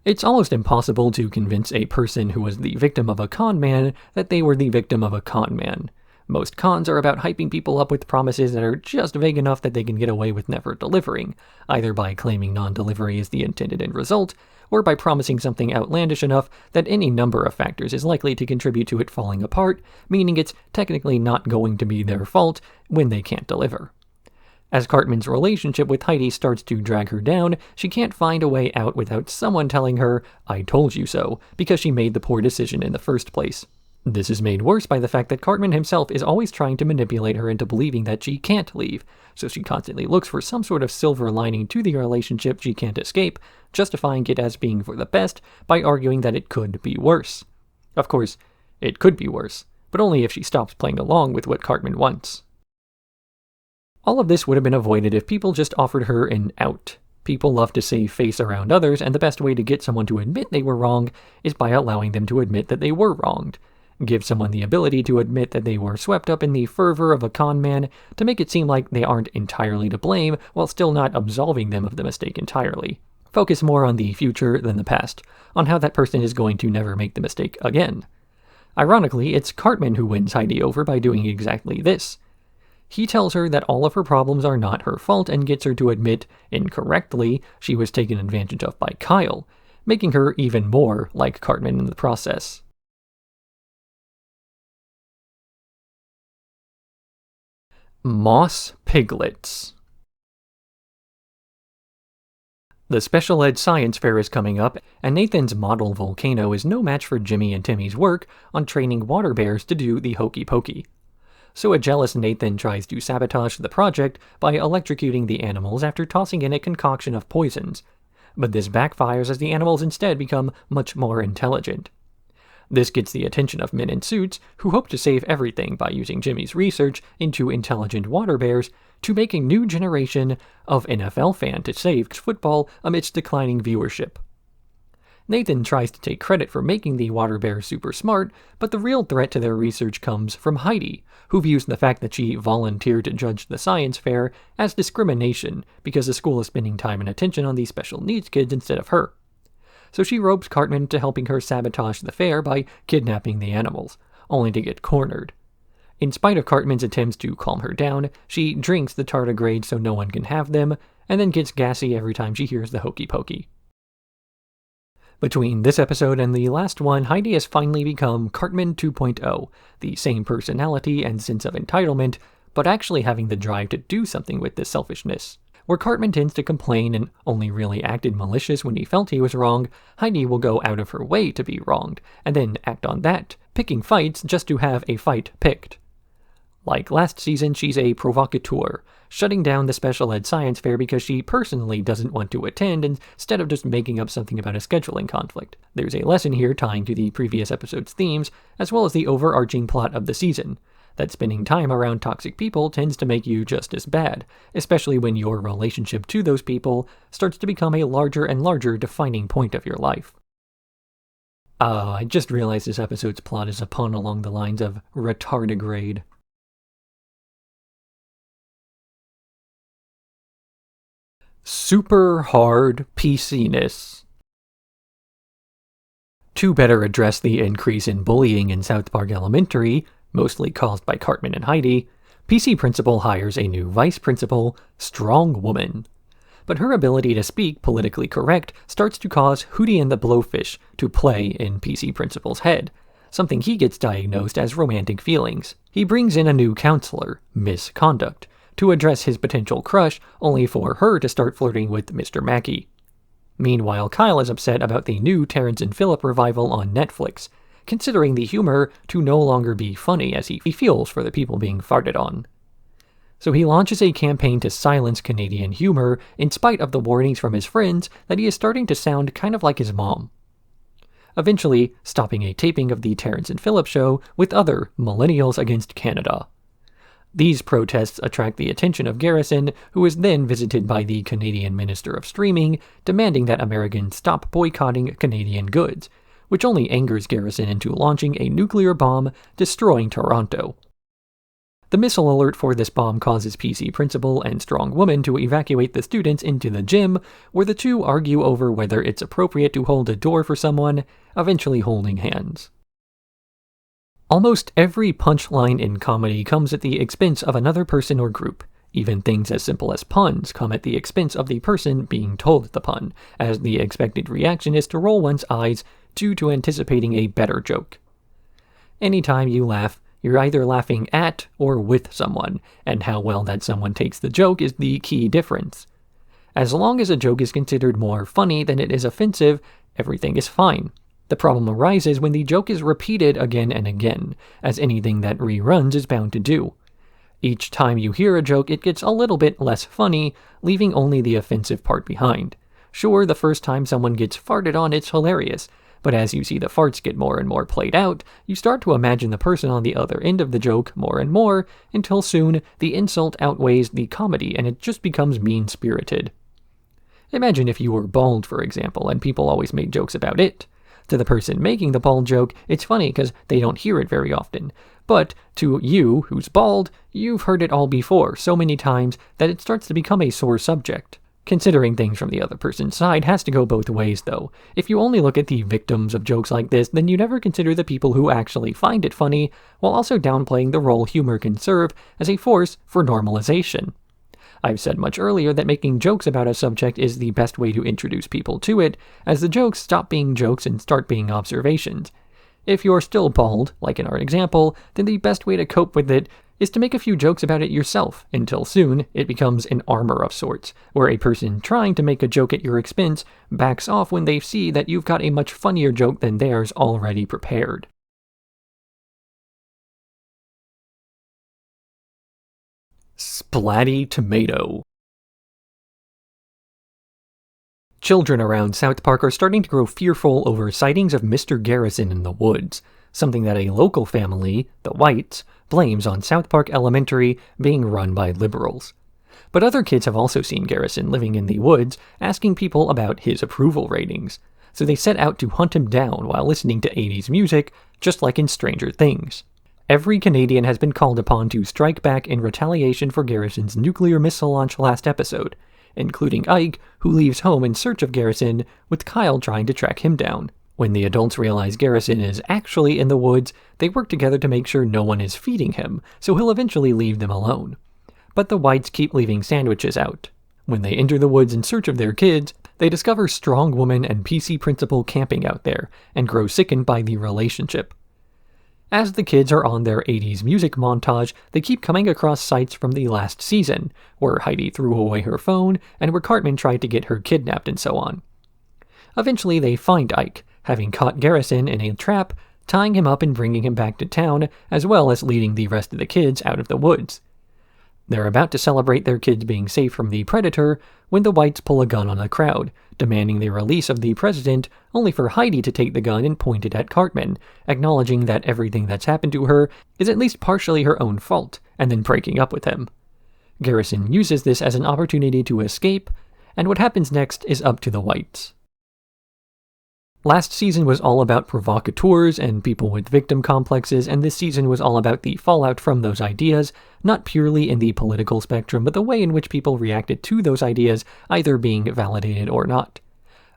It's almost impossible to convince a person who was the victim of a con man that they were the victim of a con man. Most cons are about hyping people up with promises that are just vague enough that they can get away with never delivering, either by claiming non-delivery is the intended end result, or by promising something outlandish enough that any number of factors is likely to contribute to it falling apart, meaning it's technically not going to be their fault when they can't deliver. As Cartman's relationship with Heidi starts to drag her down, she can't find a way out without someone telling her, "I told you so," because she made the poor decision in the first place. This is made worse by the fact that Cartman himself is always trying to manipulate her into believing that she can't leave, so she constantly looks for some sort of silver lining to the relationship she can't escape, justifying it as being for the best by arguing that it could be worse. Of course, it could be worse, but only if she stops playing along with what Cartman wants. All of this would have been avoided if people just offered her an out. People love to save face around others, and the best way to get someone to admit they were wrong is by allowing them to admit that they were wronged. Give someone the ability to admit that they were swept up in the fervor of a con man to make it seem like they aren't entirely to blame while still not absolving them of the mistake entirely. Focus more on the future than the past, on how that person is going to never make the mistake again. Ironically, it's Cartman who wins Heidi over by doing exactly this. He tells her that all of her problems are not her fault and gets her to admit, incorrectly, she was taken advantage of by Kyle, making her even more like Cartman in the process. Moss Piglets. The Special Ed Science Fair is coming up, and Nathan's model volcano is no match for Jimmy and Timmy's work on training water bears to do the hokey pokey. So a jealous Nathan tries to sabotage the project by electrocuting the animals after tossing in a concoction of poisons, but this backfires as the animals instead become much more intelligent. This gets the attention of men in suits, who hope to save everything by using Jimmy's research into intelligent water bears to make a new generation of NFL fan to save football amidst declining viewership. Nathan tries to take credit for making the water bears super smart, but the real threat to their research comes from Heidi, who views the fact that she volunteered to judge the science fair as discrimination because the school is spending time and attention on these special needs kids instead of her. So she ropes Cartman into helping her sabotage the fair by kidnapping the animals, only to get cornered. In spite of Cartman's attempts to calm her down, she drinks the tardigrades so no one can have them, and then gets gassy every time she hears the hokey pokey. Between this episode and the last one, Heidi has finally become Cartman 2.0, the same personality and sense of entitlement, but actually having the drive to do something with this selfishness. Where Cartman tends to complain and only really acted malicious when he felt he was wrong, Heidi will go out of her way to be wronged, and then act on that, picking fights just to have a fight picked. Like last season, she's a provocateur, shutting down the Special Ed Science Fair because she personally doesn't want to attend instead of just making up something about a scheduling conflict. There's a lesson here tying to the previous episode's themes, as well as the overarching plot of the season, that spending time around toxic people tends to make you just as bad, especially when your relationship to those people starts to become a larger and larger defining point of your life. I just realized this episode's plot is a pun along the lines of retardigrade. Super hard PC-ness. To better address the increase in bullying in South Park Elementary, mostly caused by Cartman and Heidi, PC Principal hires a new vice principal, Strong Woman. But her ability to speak politically correct starts to cause Hootie and the Blowfish to play in PC Principal's head, something he gets diagnosed as romantic feelings. He brings in a new counselor, Miss Conduct, to address his potential crush, only for her to start flirting with Mr. Mackey. Meanwhile, Kyle is upset about the new Terrence and Phillip revival on Netflix, considering the humor to no longer be funny as he feels for the people being farted on. So he launches a campaign to silence Canadian humor in spite of the warnings from his friends that he is starting to sound kind of like his mom. Eventually, stopping a taping of the Terrence and Phillip show with other Millennials Against Canada. These protests attract the attention of Garrison, who is then visited by the Canadian Minister of Streaming, demanding that Americans stop boycotting Canadian goods, which only angers Garrison into launching a nuclear bomb, destroying Toronto. The missile alert for this bomb causes PC Principal and Strong Woman to evacuate the students into the gym, where the two argue over whether it's appropriate to hold a door for someone, eventually holding hands. Almost every punchline in comedy comes at the expense of another person or group. Even things as simple as puns come at the expense of the person being told the pun, as the expected reaction is to roll one's eyes due to anticipating a better joke. Anytime you laugh, you're either laughing at or with someone, and how well that someone takes the joke is the key difference. As long as a joke is considered more funny than it is offensive, everything is fine. The problem arises when the joke is repeated again and again, as anything that reruns is bound to do. Each time you hear a joke, it gets a little bit less funny, leaving only the offensive part behind. Sure, the first time someone gets farted on, it's hilarious, but as you see the farts get more and more played out, you start to imagine the person on the other end of the joke more and more, until soon the insult outweighs the comedy and it just becomes mean-spirited. Imagine if you were bald, for example, and people always made jokes about it. To the person making the bald joke, it's funny because they don't hear it very often. But to you, who's bald, you've heard it all before so many times that it starts to become a sore subject. Considering things from the other person's side has to go both ways, though. If you only look at the victims of jokes like this, then you never consider the people who actually find it funny, while also downplaying the role humor can serve as a force for normalization. I've said much earlier that making jokes about a subject is the best way to introduce people to it, as the jokes stop being jokes and start being observations. If you're still bald, like in our example, then the best way to cope with it is to make a few jokes about it yourself, until soon it becomes an armor of sorts, where a person trying to make a joke at your expense backs off when they see that you've got a much funnier joke than theirs already prepared. Splatty Tomato. Children around South Park are starting to grow fearful over sightings of Mr. Garrison in the woods, something that a local family, the Whites, blames on South Park Elementary being run by liberals. But other kids have also seen Garrison living in the woods, asking people about his approval ratings, so they set out to hunt him down while listening to 80s music, just like in Stranger Things. Every Canadian has been called upon to strike back in retaliation for Garrison's nuclear missile launch last episode, including Ike, who leaves home in search of Garrison, with Kyle trying to track him down. When the adults realize Garrison is actually in the woods, they work together to make sure no one is feeding him, so he'll eventually leave them alone. But the Whites keep leaving sandwiches out. When they enter the woods in search of their kids, they discover Strong Woman and PC Principal camping out there, and grow sickened by the relationship. As the kids are on their 80s music montage, they keep coming across sites from the last season, where Heidi threw away her phone, and where Cartman tried to get her kidnapped and so on. Eventually they find Ike, having caught Garrison in a trap, tying him up and bringing him back to town, as well as leading the rest of the kids out of the woods. They're about to celebrate their kids being safe from the predator when the Whites pull a gun on the crowd, demanding the release of the president, only for Heidi to take the gun and point it at Cartman, acknowledging that everything that's happened to her is at least partially her own fault, and then breaking up with him. Garrison uses this as an opportunity to escape, and what happens next is up to the Whites. Last season was all about provocateurs and people with victim complexes, and this season was all about the fallout from those ideas, not purely in the political spectrum, but the way in which people reacted to those ideas, either being validated or not.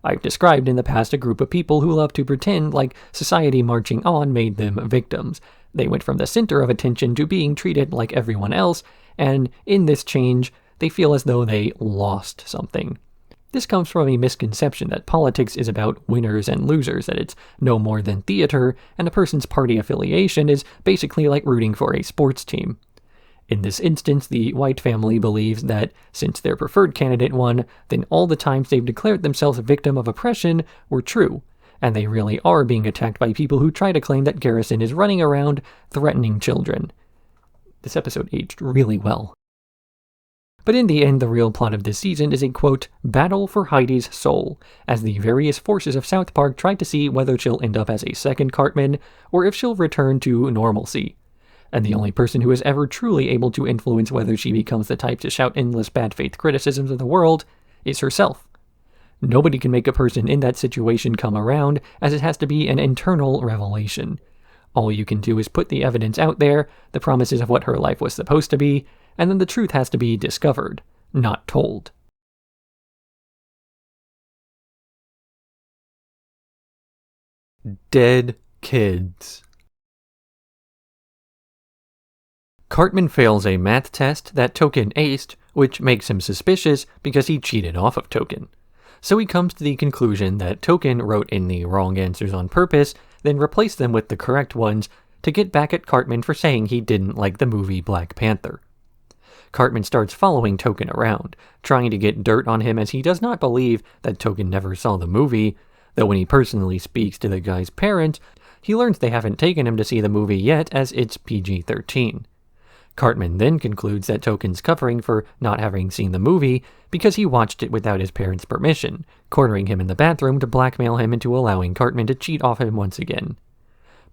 I've described in the past a group of people who love to pretend like society marching on made them victims. They went from the center of attention to being treated like everyone else, and in this change, they feel as though they lost something. This comes from a misconception that politics is about winners and losers, that it's no more than theater, and a person's party affiliation is basically like rooting for a sports team. In this instance, the White family believes that since their preferred candidate won, then all the times they've declared themselves a victim of oppression were true, and they really are being attacked by people who try to claim that Garrison is running around threatening children. This episode aged really well. But in the end, the real plot of this season is a, quote, battle for Heidi's soul, as the various forces of South Park try to see whether she'll end up as a second Cartman, or if she'll return to normalcy. And the only person who is ever truly able to influence whether she becomes the type to shout endless bad faith criticisms of the world is herself. Nobody can make a person in that situation come around, as it has to be an internal revelation. All you can do is put the evidence out there, the promises of what her life was supposed to be, and then the truth has to be discovered, not told. Dead kids. Cartman fails a math test that Token aced, which makes him suspicious because he cheated off of Token. So he comes to the conclusion that Token wrote in the wrong answers on purpose, then replaced them with the correct ones to get back at Cartman for saying he didn't like the movie Black Panther. Cartman starts following Token around, trying to get dirt on him as he does not believe that Token never saw the movie, though when he personally speaks to the guy's parents, he learns they haven't taken him to see the movie yet as it's PG-13. Cartman then concludes that Token's covering for not having seen the movie because he watched it without his parents' permission, cornering him in the bathroom to blackmail him into allowing Cartman to cheat off him once again.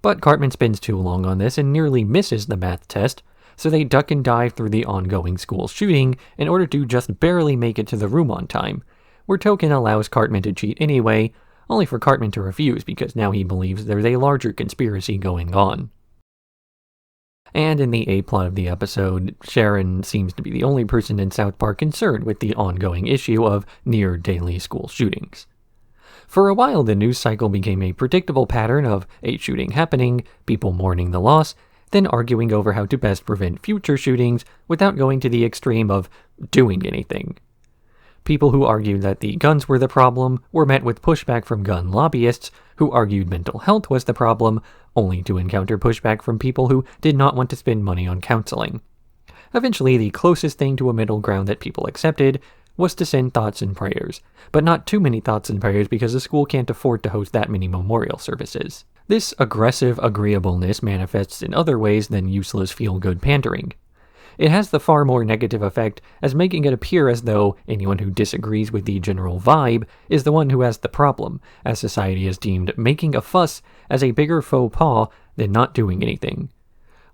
But Cartman spends too long on this and nearly misses the math test, so they duck and dive through the ongoing school shooting in order to just barely make it to the room on time, where Token allows Cartman to cheat anyway, only for Cartman to refuse because now he believes there's a larger conspiracy going on. And in the A-plot of the episode, Sharon seems to be the only person in South Park concerned with the ongoing issue of near-daily school shootings. For a while, the news cycle became a predictable pattern of a shooting happening, people mourning the loss, then arguing over how to best prevent future shootings without going to the extreme of doing anything. People who argued that the guns were the problem were met with pushback from gun lobbyists who argued mental health was the problem, only to encounter pushback from people who did not want to spend money on counseling. Eventually, the closest thing to a middle ground that people accepted was to send thoughts and prayers, but not too many thoughts and prayers because the school can't afford to host that many memorial services. This aggressive agreeableness manifests in other ways than useless feel-good pandering. It has the far more negative effect as making it appear as though anyone who disagrees with the general vibe is the one who has the problem, as society has deemed making a fuss as a bigger faux pas than not doing anything.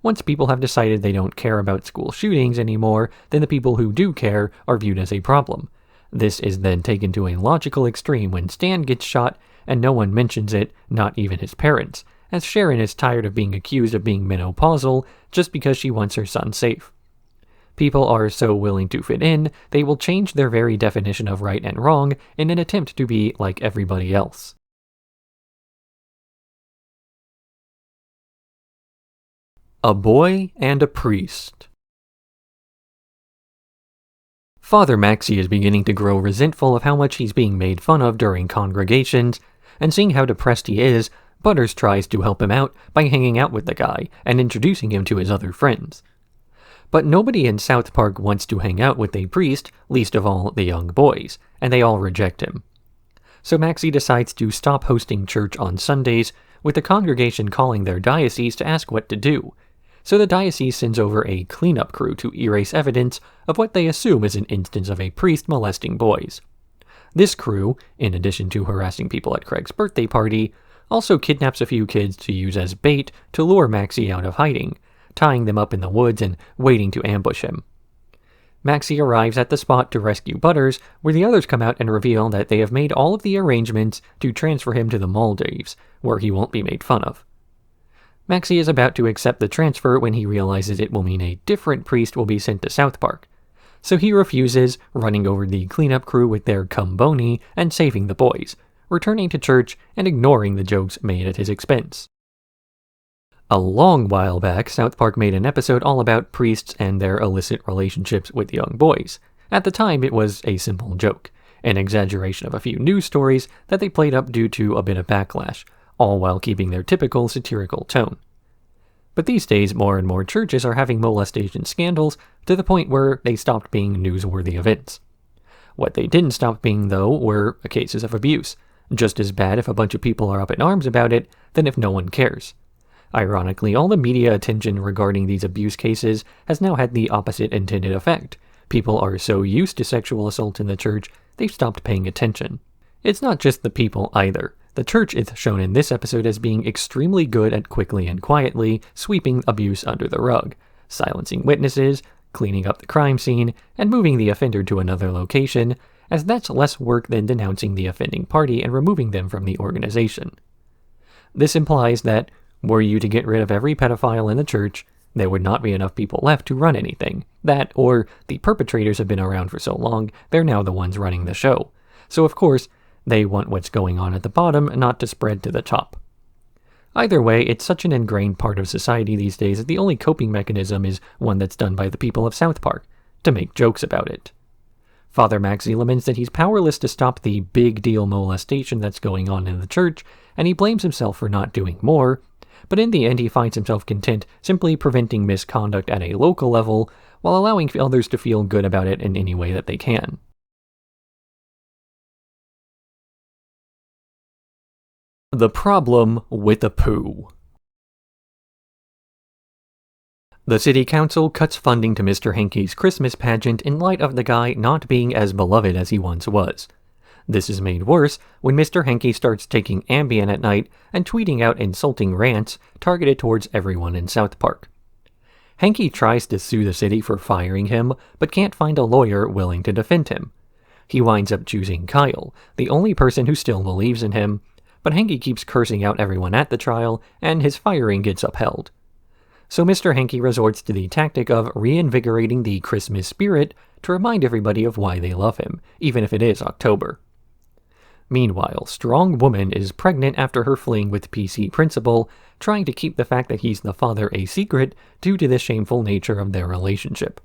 Once people have decided they don't care about school shootings anymore, then the people who do care are viewed as a problem. This is then taken to a logical extreme when Stan gets shot and no one mentions it, not even his parents, as Sharon is tired of being accused of being menopausal just because she wants her son safe. People are so willing to fit in, they will change their very definition of right and wrong in an attempt to be like everybody else. A boy and a priest. Father Maxie is beginning to grow resentful of how much he's being made fun of during congregations, and seeing how depressed he is, Butters tries to help him out by hanging out with the guy and introducing him to his other friends. But nobody in South Park wants to hang out with a priest, least of all the young boys, and they all reject him. So Maxie decides to stop hosting church on Sundays, with the congregation calling their diocese to ask what to do. So the diocese sends over a cleanup crew to erase evidence of what they assume is an instance of a priest molesting boys. This crew, in addition to harassing people at Craig's birthday party, also kidnaps a few kids to use as bait to lure Maxie out of hiding, tying them up in the woods and waiting to ambush him. Maxie arrives at the spot to rescue Butters, where the others come out and reveal that they have made all of the arrangements to transfer him to the Maldives, where he won't be made fun of. Maxie is about to accept the transfer when he realizes it will mean a different priest will be sent to South Park. So he refuses, running over the cleanup crew with their cumboni and saving the boys, returning to church and ignoring the jokes made at his expense. A long while back, South Park made an episode all about priests and their illicit relationships with young boys. At the time, it was a simple joke. an exaggeration of a few news stories that they played up due to a bit of backlash, all while keeping their typical satirical tone. But these days, more and more churches are having molestation scandals to the point where they stopped being newsworthy events. What they didn't stop being, though, were cases of abuse. Just as bad if a bunch of people are up in arms about it than if no one cares. Ironically, all the media attention regarding these abuse cases has now had the opposite intended effect. People are so used to sexual assault in the church, they've stopped paying attention. It's not just the people either. The church is shown in this episode as being extremely good at quickly and quietly sweeping abuse under the rug, silencing witnesses, cleaning up the crime scene, and moving the offender to another location, as that's less work than denouncing the offending party and removing them from the organization. This implies that, were you to get rid of every pedophile in the church, there would not be enough people left to run anything. That, or the perpetrators have been around for so long, they're now the ones running the show. So of course, they want what's going on at the bottom not to spread to the top. Either way, it's such an ingrained part of society these days that the only coping mechanism is one that's done by the people of South Park, to make jokes about it. Father Max Ziplining said he's powerless to stop the big deal molestation that's going on in the church, and he blames himself for not doing more, but in the end he finds himself content simply preventing misconduct at a local level while allowing others to feel good about it in any way that they can. The problem with a poo. The city council cuts funding to Mr. Hankey's Christmas pageant in light of the guy not being as beloved as he once was. This is made worse when Mr. Hankey starts taking Ambien at night and tweeting out insulting rants targeted towards everyone in South Park. Hankey tries to sue the city for firing him, but can't find a lawyer willing to defend him. He winds up choosing Kyle, the only person who still believes in him, but Hankey keeps cursing out everyone at the trial, and his firing gets upheld. So Mr. Hankey resorts to the tactic of reinvigorating the Christmas spirit to remind everybody of why they love him, even if it is October. Meanwhile, Strong Woman is pregnant after her fling with PC Principal, trying to keep the fact that he's the father a secret due to the shameful nature of their relationship.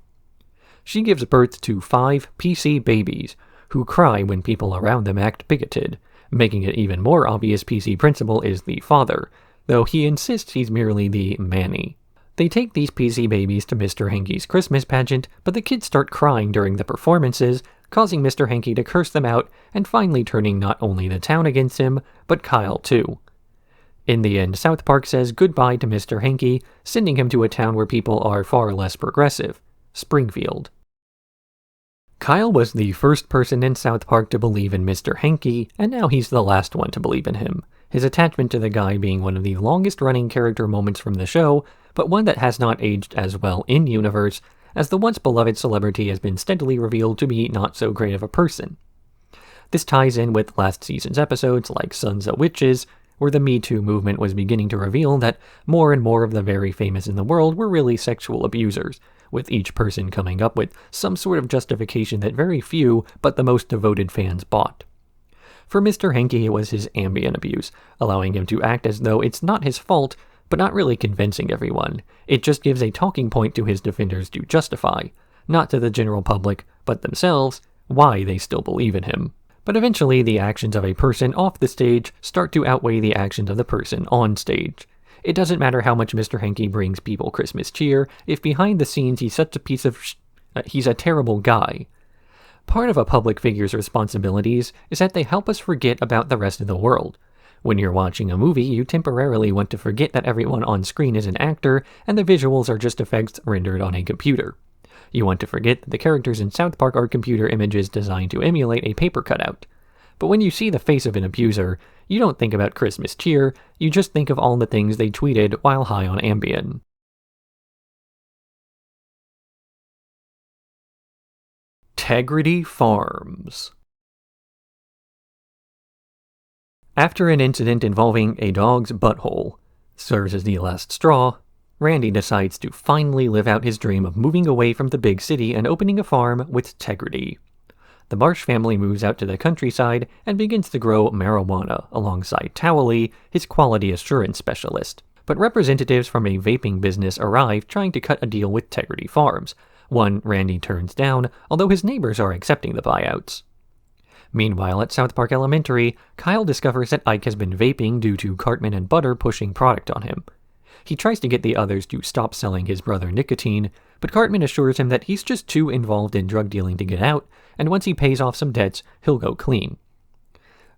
She gives birth to 5 PC babies, who cry when people around them act bigoted, making it even more obvious PC Principal is the father, though he insists he's merely the Manny. They take these PC babies to Mr. Hankey's Christmas pageant, but the kids start crying during the performances, causing Mr. Hankey to curse them out and finally turning not only the town against him, but Kyle too. In the end, South Park says goodbye to Mr. Hankey, sending him to a town where people are far less progressive, Springfield. Kyle was the first person in South Park to believe in Mr. Hankey, and now he's the last one to believe in him, his attachment to the guy being one of the longest-running character moments from the show, but one that has not aged as well in-universe, as the once-beloved celebrity has been steadily revealed to be not so great of a person. This ties in with last season's episodes like Sons of Witches, where the Me Too movement was beginning to reveal that more and more of the very famous in the world were really sexual abusers, with each person coming up with some sort of justification that very few but the most devoted fans bought. For Mr. Hankey, it was his Ambien abuse, allowing him to act as though it's not his fault, but not really convincing everyone. It just gives a talking point to his defenders to justify, not to the general public, but themselves, why they still believe in him. But eventually, the actions of a person off the stage start to outweigh the actions of the person on stage. It doesn't matter how much Mr. Hankey brings people Christmas cheer, if behind the scenes he's such a piece of he's a terrible guy. Part of a public figure's responsibilities is that they help us forget about the rest of the world. When you're watching a movie, you temporarily want to forget that everyone on screen is an actor and the visuals are just effects rendered on a computer. You want to forget that the characters in South Park are computer images designed to emulate a paper cutout. But when you see the face of an abuser, you don't think about Christmas cheer, you just think of all the things they tweeted while high on Ambien. Tegridy Farms. After an incident involving a dog's butthole serves as the last straw, Randy decides to finally live out his dream of moving away from the big city and opening a farm with Tegridy. The Marsh family moves out to the countryside and begins to grow marijuana alongside Towley, his quality assurance specialist. But representatives from a vaping business arrive trying to cut a deal with Tegridy Farms, one Randy turns down, although his neighbors are accepting the buyouts. Meanwhile, at South Park Elementary, Kyle discovers that Ike has been vaping due to Cartman and Butter pushing product on him. He tries to get the others to stop selling his brother nicotine, but Cartman assures him that he's just too involved in drug dealing to get out, and once he pays off some debts, he'll go clean.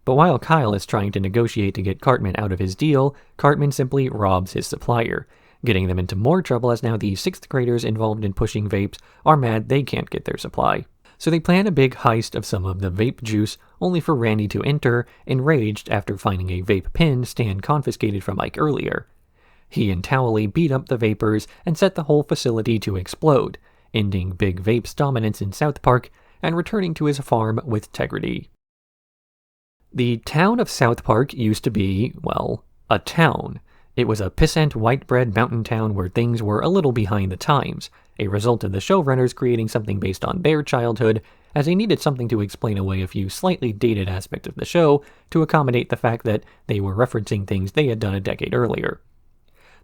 But while Kyle is trying to negotiate to get Cartman out of his deal, Cartman simply robs his supplier, getting them into more trouble as now the 6th graders involved in pushing vapes are mad they can't get their supply. So they plan a big heist of some of the vape juice, only for Randy to enter, enraged after finding a vape pen Stan confiscated from Ike earlier. He and Towley beat up the vapors and set the whole facility to explode, ending Big Vape's dominance in South Park and returning to his farm with Tegridy. The town of South Park used to be, well, a town. It was a pissant white bread mountain town where things were a little behind the times, a result of the showrunners creating something based on their childhood, as they needed something to explain away a few slightly dated aspects of the show to accommodate the fact that they were referencing things they had done a decade earlier.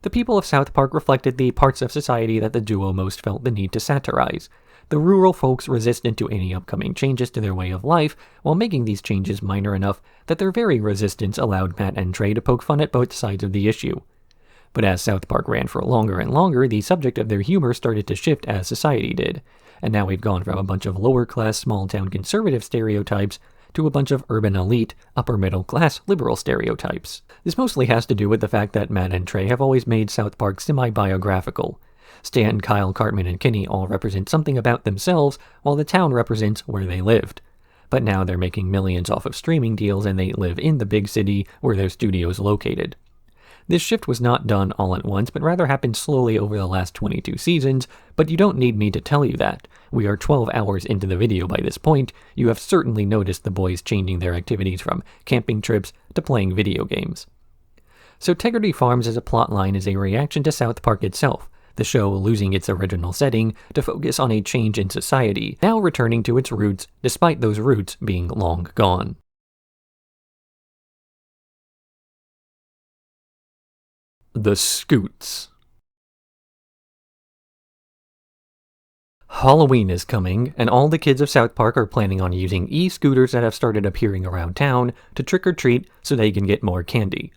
The people of South Park reflected the parts of society that the duo most felt the need to satirize, the rural folks resistant to any upcoming changes to their way of life, while making these changes minor enough that their very resistance allowed Matt and Trey to poke fun at both sides of the issue. But as South Park ran for longer and longer, the subject of their humor started to shift as society did, and now we've gone from a bunch of lower-class, small-town conservative stereotypes to a bunch of urban elite, upper-middle-class liberal stereotypes. This mostly has to do with the fact that Matt and Trey have always made South Park semi-biographical. Stan, Kyle, Cartman, and Kenny all represent something about themselves, while the town represents where they lived. But now they're making millions off of streaming deals and they live in the big city where their studio is located. This shift was not done all at once, but rather happened slowly over the last 22 seasons, but you don't need me to tell you that. We are 12 hours into the video by this point. You have certainly noticed the boys changing their activities from camping trips to playing video games. So Tegridy Farms as a plotline is a reaction to South Park itself, the show losing its original setting to focus on a change in society, now returning to its roots, despite those roots being long gone. The Scoots. Halloween is coming, and all the kids of South Park are planning on using e-scooters that have started appearing around town to trick-or-treat so they can get more candy.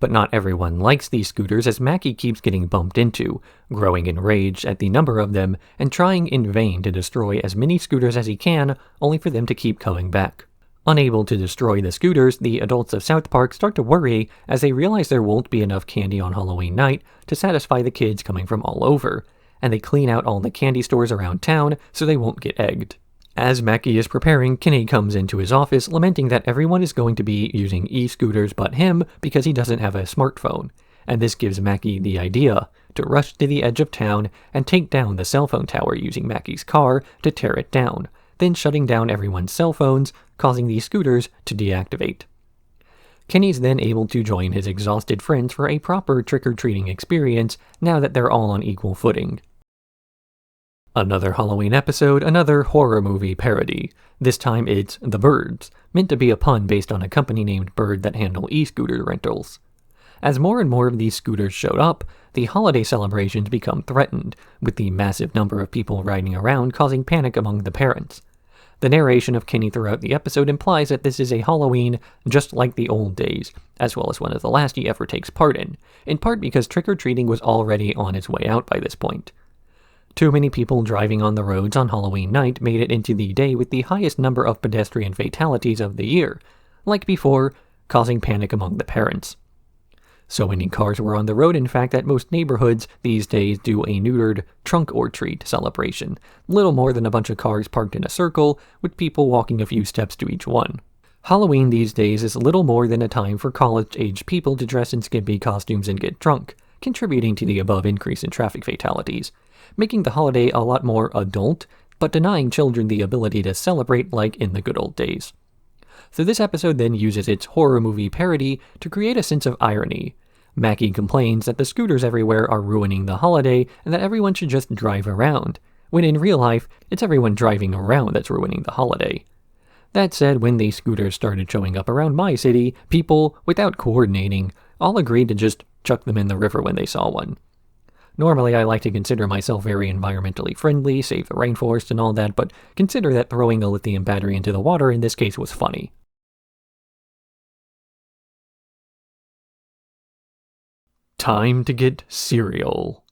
But not everyone likes these scooters, as Mackie keeps getting bumped into, growing enraged at the number of them and trying in vain to destroy as many scooters as he can, only for them to keep coming back. Unable to destroy the scooters, the adults of South Park start to worry as they realize there won't be enough candy on Halloween night to satisfy the kids coming from all over, and they clean out all the candy stores around town so they won't get egged. As Mackie is preparing, Kenny comes into his office lamenting that everyone is going to be using e-scooters but him because he doesn't have a smartphone, and this gives Mackie the idea to rush to the edge of town and take down the cell phone tower using Mackie's car to tear it down, then shutting down everyone's cell phones, causing the scooters to deactivate. Kenny's then able to join his exhausted friends for a proper trick-or-treating experience now that they're all on equal footing. Another Halloween episode, another horror movie parody. This time it's The Birds, meant to be a pun based on a company named Bird that handle e-scooter rentals. As more and more of these scooters showed up, the holiday celebrations become threatened, with the massive number of people riding around causing panic among the parents. The narration of Kenny throughout the episode implies that this is a Halloween just like the old days, as well as one of the last he ever takes part in part because trick-or-treating was already on its way out by this point. Too many people driving on the roads on Halloween night made it into the day with the highest number of pedestrian fatalities of the year, like before, causing panic among the parents. So many cars were on the road, in fact, that most neighborhoods these days do a neutered trunk-or-treat celebration, little more than a bunch of cars parked in a circle, with people walking a few steps to each one. Halloween these days is little more than a time for college-aged people to dress in skimpy costumes and get drunk, contributing to the above increase in traffic fatalities, making the holiday a lot more adult, but denying children the ability to celebrate like in the good old days. So this episode then uses its horror movie parody to create a sense of irony. Mackie complains that the scooters everywhere are ruining the holiday and that everyone should just drive around, when in real life, it's everyone driving around that's ruining the holiday. That said, when these scooters started showing up around my city, people, without coordinating, all agreed to just chuck them in the river when they saw one. Normally, I like to consider myself very environmentally friendly, save the rainforest and all that, but consider that throwing a lithium battery into the water in this case was funny. Time to get cereal.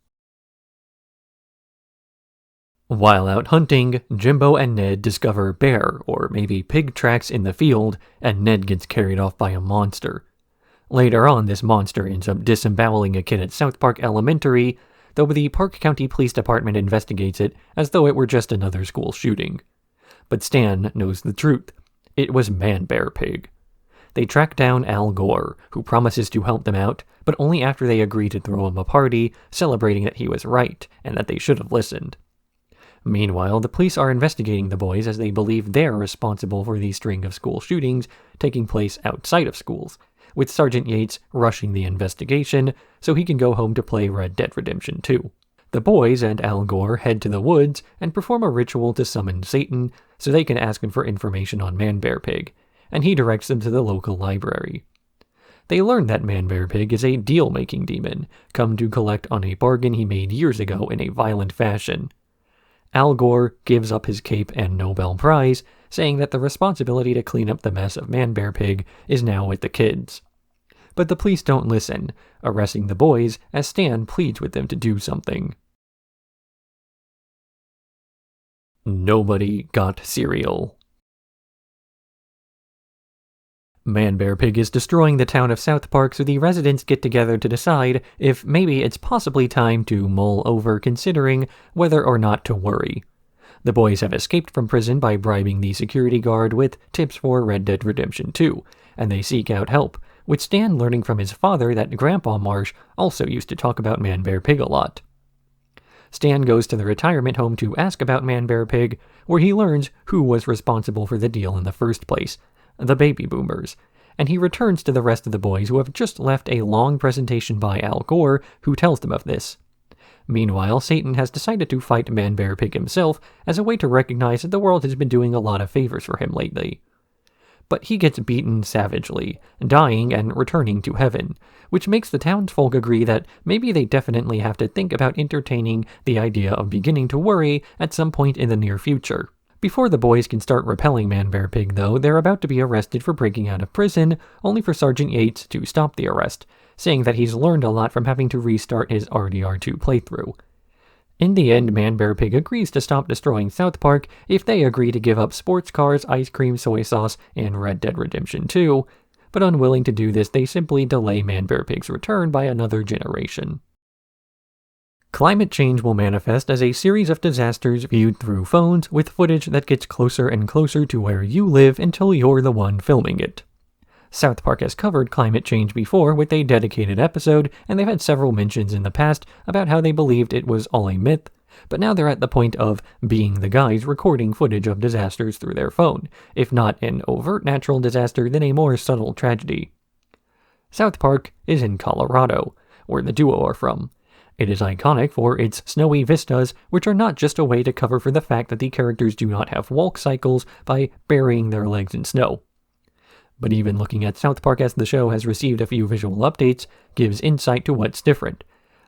While out hunting, Jimbo and Ned discover bear, or maybe pig tracks in the field, and Ned gets carried off by a monster. Later on, this monster ends up disemboweling a kid at South Park Elementary, though the Park County Police Department investigates it as though it were just another school shooting. But Stan knows the truth. It was Man-Bear Pig. They track down Al Gore, who promises to help them out, but only after they agree to throw him a party, celebrating that he was right, and that they should have listened. Meanwhile, the police are investigating the boys as they believe they're responsible for the string of school shootings taking place outside of schools, with Sergeant Yates rushing the investigation so he can go home to play Red Dead Redemption 2. The boys and Al Gore head to the woods and perform a ritual to summon Satan so they can ask him for information on Man-Bear Pig, and he directs them to the local library. They learn that Man-Bear Pig is a deal-making demon, come to collect on a bargain he made years ago in a violent fashion. Al Gore gives up his cape and Nobel Prize, saying that the responsibility to clean up the mess of Man-Bear Pig is now with the kids. But the police don't listen, arresting the boys as Stan pleads with them to do something. Nobody got cereal. Man-Bear Pig is destroying the town of South Park, so the residents get together to decide if maybe it's possibly time to mull over considering whether or not to worry. The boys have escaped from prison by bribing the security guard with tips for Red Dead Redemption 2, and they seek out help, with Stan learning from his father that Grandpa Marsh also used to talk about Man-Bear Pig a lot. Stan goes to the retirement home to ask about Man-Bear Pig, where he learns who was responsible for the deal in the first place, the baby boomers, and he returns to the rest of the boys who have just left a long presentation by Al Gore, who tells them of this. Meanwhile, Satan has decided to fight Man-Bear Pig himself as a way to recognize that the world has been doing a lot of favors for him lately. But he gets beaten savagely, dying and returning to heaven, which makes the townsfolk agree that maybe they definitely have to think about entertaining the idea of beginning to worry at some point in the near future. Before the boys can start repelling Man-Bear Pig, though, they're about to be arrested for breaking out of prison, only for Sergeant Yates to stop the arrest, saying that he's learned a lot from having to restart his RDR2 playthrough. In the end, Man-Bear Pig agrees to stop destroying South Park if they agree to give up sports cars, ice cream, soy sauce, and Red Dead Redemption 2, but unwilling to do this, they simply delay Man-Bear Pig's return by another generation. Climate change will manifest as a series of disasters viewed through phones with footage that gets closer and closer to where you live until you're the one filming it. South Park has covered climate change before with a dedicated episode, and they've had several mentions in the past about how they believed it was all a myth, but now they're at the point of being the guys recording footage of disasters through their phone, if not an overt natural disaster, then a more subtle tragedy. South Park is in Colorado, where the duo are from. It is iconic for its snowy vistas, which are not just a way to cover for the fact that the characters do not have walk cycles by burying their legs in snow. But even looking at South Park as the show has received a few visual updates gives insight to what's different.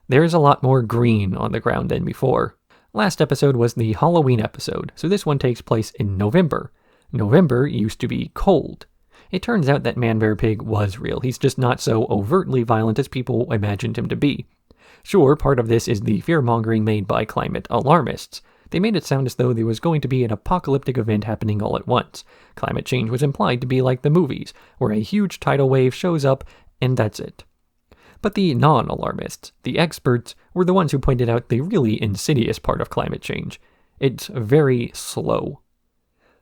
There is a lot more green on the ground than before. Last episode was the Halloween episode, so this one takes place in November. November used to be cold. It turns out that Man-Bear Pig was real. He's just not so overtly violent as people imagined him to be. Sure, part of this is the fear-mongering made by climate alarmists. They made it sound as though there was going to be an apocalyptic event happening all at once. Climate change was implied to be like the movies, where a huge tidal wave shows up, and that's it. But the non-alarmists, the experts, were the ones who pointed out the really insidious part of climate change. It's very slow.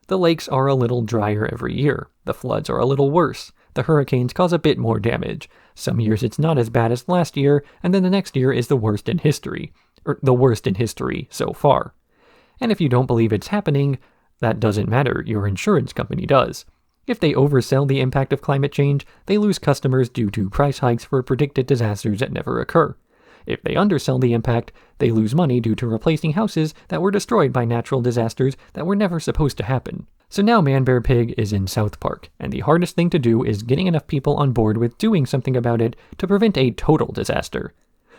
The lakes are a little drier every year. The floods are a little worse. The hurricanes cause a bit more damage. Some years it's not as bad as last year, and then the next year is the worst in history. Or the worst in history so far. And if you don't believe it's happening, that doesn't matter, your insurance company does. If they oversell the impact of climate change, they lose customers due to price hikes for predicted disasters that never occur. If they undersell the impact, they lose money due to replacing houses that were destroyed by natural disasters that were never supposed to happen. So now Man-Bear Pig is in South Park, and the hardest thing to do is getting enough people on board with doing something about it to prevent a total disaster.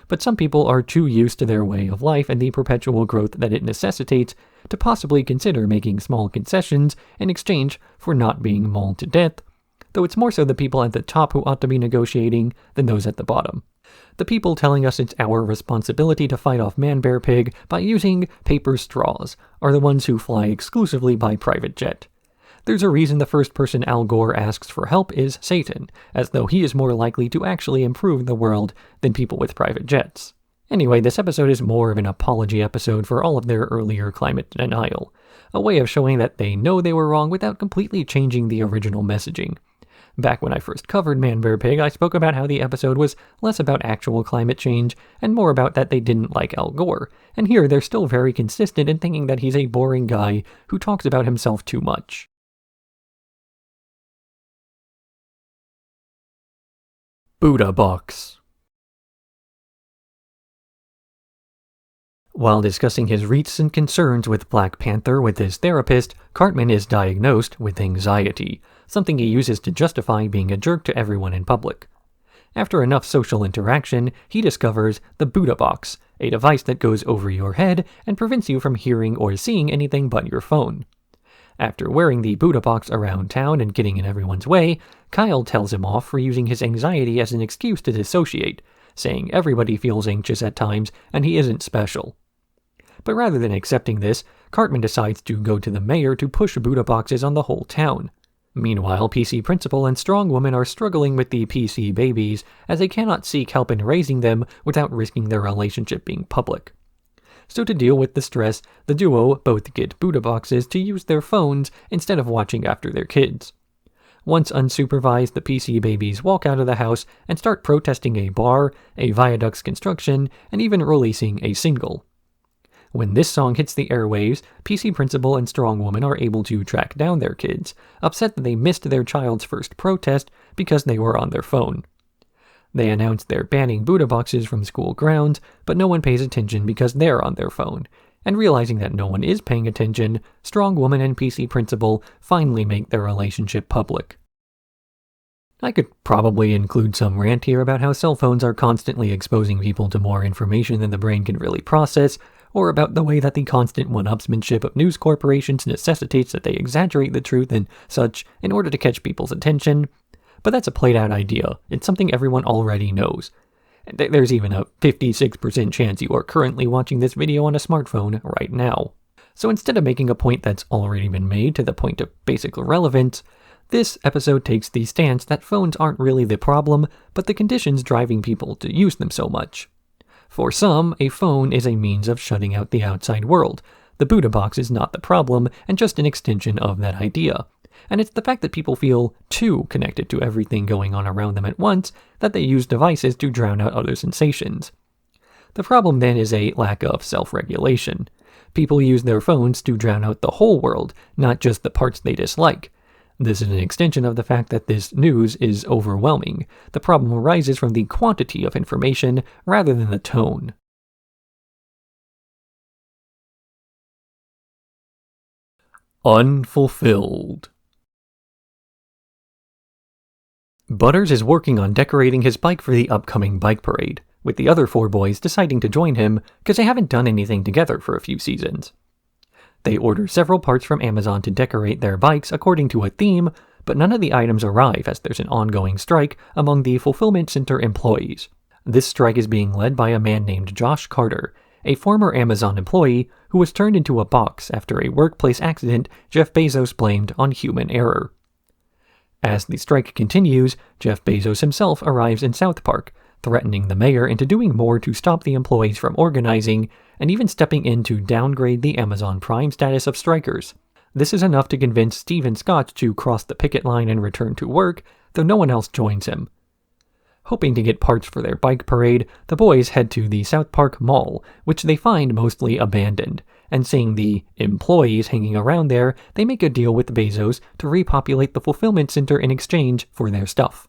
but some people are too used to their way of life and the perpetual growth that it necessitates to possibly consider making small concessions in exchange for not being mauled to death, though it's more so the people at the top who ought to be negotiating than those at the bottom. The people telling us it's our responsibility to fight off Man-Bear Pig by using paper straws are the ones who fly exclusively by private jet. There's a reason the first person Al Gore asks for help is Satan, as though he is more likely to actually improve the world than people with private jets. Anyway, this episode is more of an apology episode for all of their earlier climate denial, a way of showing that they know they were wrong without completely changing the original messaging. Back when I first covered Man-Bear Pig, I spoke about how the episode was less about actual climate change and more about that they didn't like Al Gore, and here they're still very consistent in thinking that he's a boring guy who talks about himself too much. Buddha Box. While discussing his recent concerns with Black Panther with his therapist, Cartman is diagnosed with anxiety, something he uses to justify being a jerk to everyone in public. After enough social interaction, he discovers the Buddha Box, a device that goes over your head and prevents you from hearing or seeing anything but your phone. After wearing the Buddha Box around town and getting in everyone's way, Kyle tells him off for using his anxiety as an excuse to dissociate, saying everybody feels anxious at times and he isn't special. But rather than accepting this, Cartman decides to go to the mayor to push Buddha Boxes on the whole town. Meanwhile, PC Principal and Strong Woman are struggling with the PC babies as they cannot seek help in raising them without risking their relationship being public. So to deal with the stress, the duo both get Buddha Boxes to use their phones instead of watching after their kids. Once unsupervised, the PC babies walk out of the house and start protesting a bar, a viaduct's construction, and even releasing a single. When this song hits the airwaves, PC Principal and Strong Woman are able to track down their kids, upset that they missed their child's first protest because they were on their phone. They announce they're banning Buddha Boxes from school grounds, but no one pays attention because they're on their phone. And realizing that no one is paying attention, Strong Woman and PC Principal finally make their relationship public. I could probably include some rant here about how cell phones are constantly exposing people to more information than the brain can really process, or about the way that the constant one-upsmanship of news corporations necessitates that they exaggerate the truth and such in order to catch people's attention. But that's a played-out idea. It's something everyone already knows. There's even a 56% chance you are currently watching this video on a smartphone right now. So instead of making a point that's already been made to the point of basic relevance, this episode takes the stance that phones aren't really the problem, but the conditions driving people to use them so much. For some, a phone is a means of shutting out the outside world. The Buddha Box is not the problem, and just an extension of that idea. And it's the fact that people feel too connected to everything going on around them at once that they use devices to drown out other sensations. The problem then is a lack of self-regulation. People use their phones to drown out the whole world, not just the parts they dislike. This is an extension of the fact that this news is overwhelming. The problem arises from the quantity of information rather than the tone. Unfulfilled. Butters is working on decorating his bike for the upcoming bike parade, with the other 4 boys deciding to join him because they haven't done anything together for a few seasons. They order several parts from Amazon to decorate their bikes according to a theme, but none of the items arrive as there's an ongoing strike among the fulfillment center employees. This strike is being led by a man named Josh Carter, a former Amazon employee who was turned into a box after a workplace accident Jeff Bezos blamed on human error. As the strike continues, Jeff Bezos himself arrives in South Park, threatening the mayor into doing more to stop the employees from organizing, and even stepping in to downgrade the Amazon Prime status of strikers. This is enough to convince Stephen Scott to cross the picket line and return to work, though no one else joins him. Hoping to get parts for their bike parade, the boys head to the South Park Mall, which they find mostly abandoned, and seeing the employees hanging around there, they make a deal with Bezos to repopulate the fulfillment center in exchange for their stuff.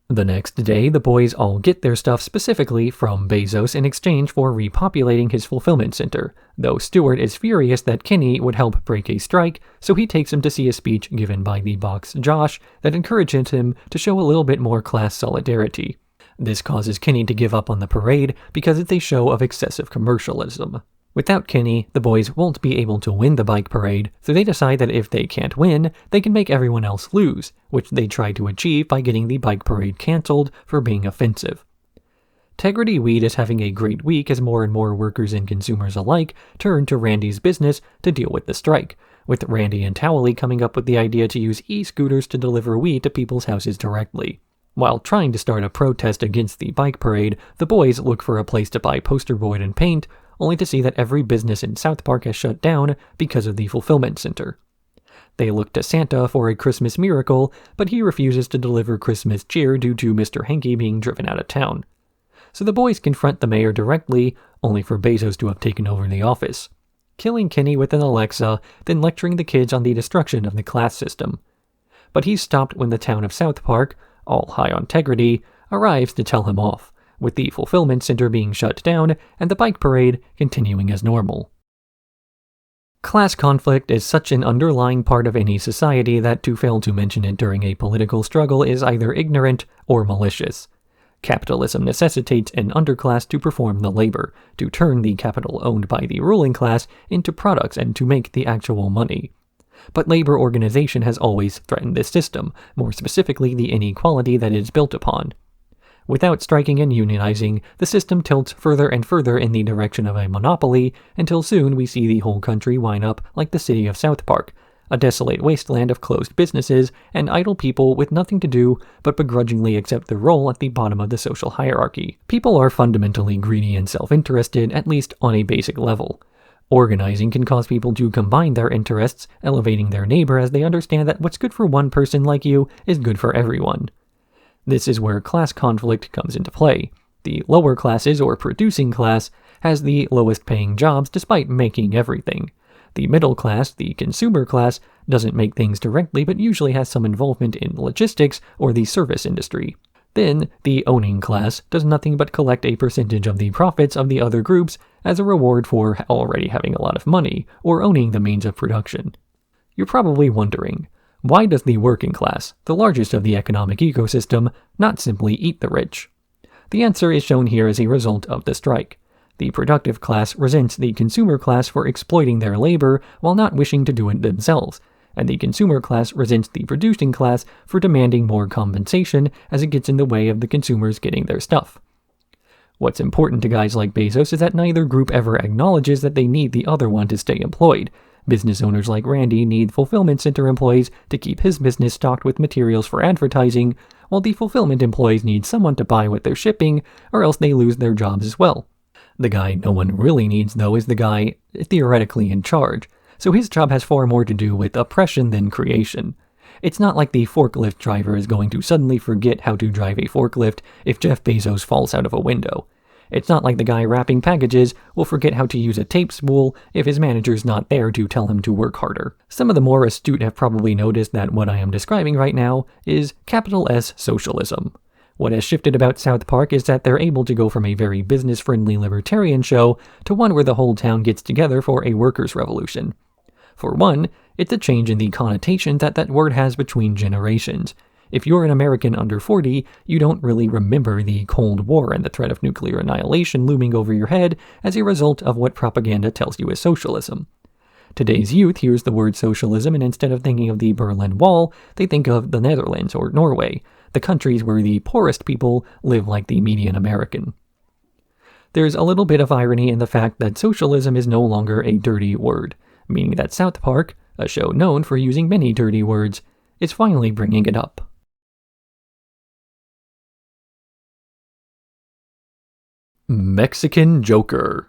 The next day, the boys all get their stuff specifically from Bezos in exchange for repopulating his fulfillment center, though Stewart is furious that Kenny would help break a strike, so he takes him to see a speech given by the box Josh that encourages him to show a little bit more class solidarity. This causes Kenny to give up on the parade because it's a show of excessive commercialism. Without Kenny, the boys won't be able to win the bike parade, so they decide that if they can't win, they can make everyone else lose, which they try to achieve by getting the bike parade cancelled for being offensive. Tegridy Weed is having a great week as more and more workers and consumers alike turn to Randy's business to deal with the strike, with Randy and Towley coming up with the idea to use e-scooters to deliver weed to people's houses directly. While trying to start a protest against the bike parade, the boys look for a place to buy poster board and paint, only to see that every business in South Park has shut down because of the fulfillment center. They look to Santa for a Christmas miracle, but he refuses to deliver Christmas cheer due to Mr. Hanky being driven out of town. So the boys confront the mayor directly, only for Bezos to have taken over the office, killing Kenny with an Alexa, then lecturing the kids on the destruction of the class system. But he's stopped when the town of South Park, all high on Tegridy, arrives to tell him off, with the fulfillment center being shut down and the bike parade continuing as normal. Class conflict is such an underlying part of any society that to fail to mention it during a political struggle is either ignorant or malicious. Capitalism necessitates an underclass to perform the labor, to turn the capital owned by the ruling class into products and to make the actual money. But labor organization has always threatened this system, more specifically the inequality that it is built upon. Without striking and unionizing, the system tilts further and further in the direction of a monopoly, until soon we see the whole country wind up like the city of South Park, a desolate wasteland of closed businesses and idle people with nothing to do but begrudgingly accept their role at the bottom of the social hierarchy. People are fundamentally greedy and self-interested, at least on a basic level. Organizing can cause people to combine their interests, elevating their neighbor as they understand that what's good for one person like you is good for everyone. This is where class conflict comes into play. The lower classes, or producing class, has the lowest paying jobs despite making everything. The middle class, the consumer class, doesn't make things directly but usually has some involvement in logistics or the service industry. Then, the owning class does nothing but collect a percentage of the profits of the other groups as a reward for already having a lot of money, or owning the means of production. You're probably wondering, why does the working class, the largest of the economic ecosystem, not simply eat the rich? The answer is shown here as a result of the strike. The productive class resents the consumer class for exploiting their labor while not wishing to do it themselves, and the consumer class resents the producing class for demanding more compensation as it gets in the way of the consumers getting their stuff. What's important to guys like Bezos is that neither group ever acknowledges that they need the other one to stay employed. Business owners like Randy need fulfillment center employees to keep his business stocked with materials for advertising, while the fulfillment employees need someone to buy what they're shipping, or else they lose their jobs as well. The guy no one really needs, though, is the guy theoretically in charge, so his job has far more to do with oppression than creation. It's not like the forklift driver is going to suddenly forget how to drive a forklift if Jeff Bezos falls out of a window. It's not like the guy wrapping packages will forget how to use a tape spool if his manager's not there to tell him to work harder. Some of the more astute have probably noticed that what I am describing right now is capital S socialism. What has shifted about South Park is that they're able to go from a very business-friendly libertarian show to one where the whole town gets together for a workers' revolution. For one, it's a change in the connotation that word has between generations. If you're an American under 40, you don't really remember the Cold War and the threat of nuclear annihilation looming over your head as a result of what propaganda tells you is socialism. Today's youth hears the word socialism, and instead of thinking of the Berlin Wall, they think of the Netherlands or Norway, the countries where the poorest people live like the median American. There's a little bit of irony in the fact that socialism is no longer a dirty word, meaning that South Park, a show known for using many dirty words, is finally bringing it up. Mexican Joker.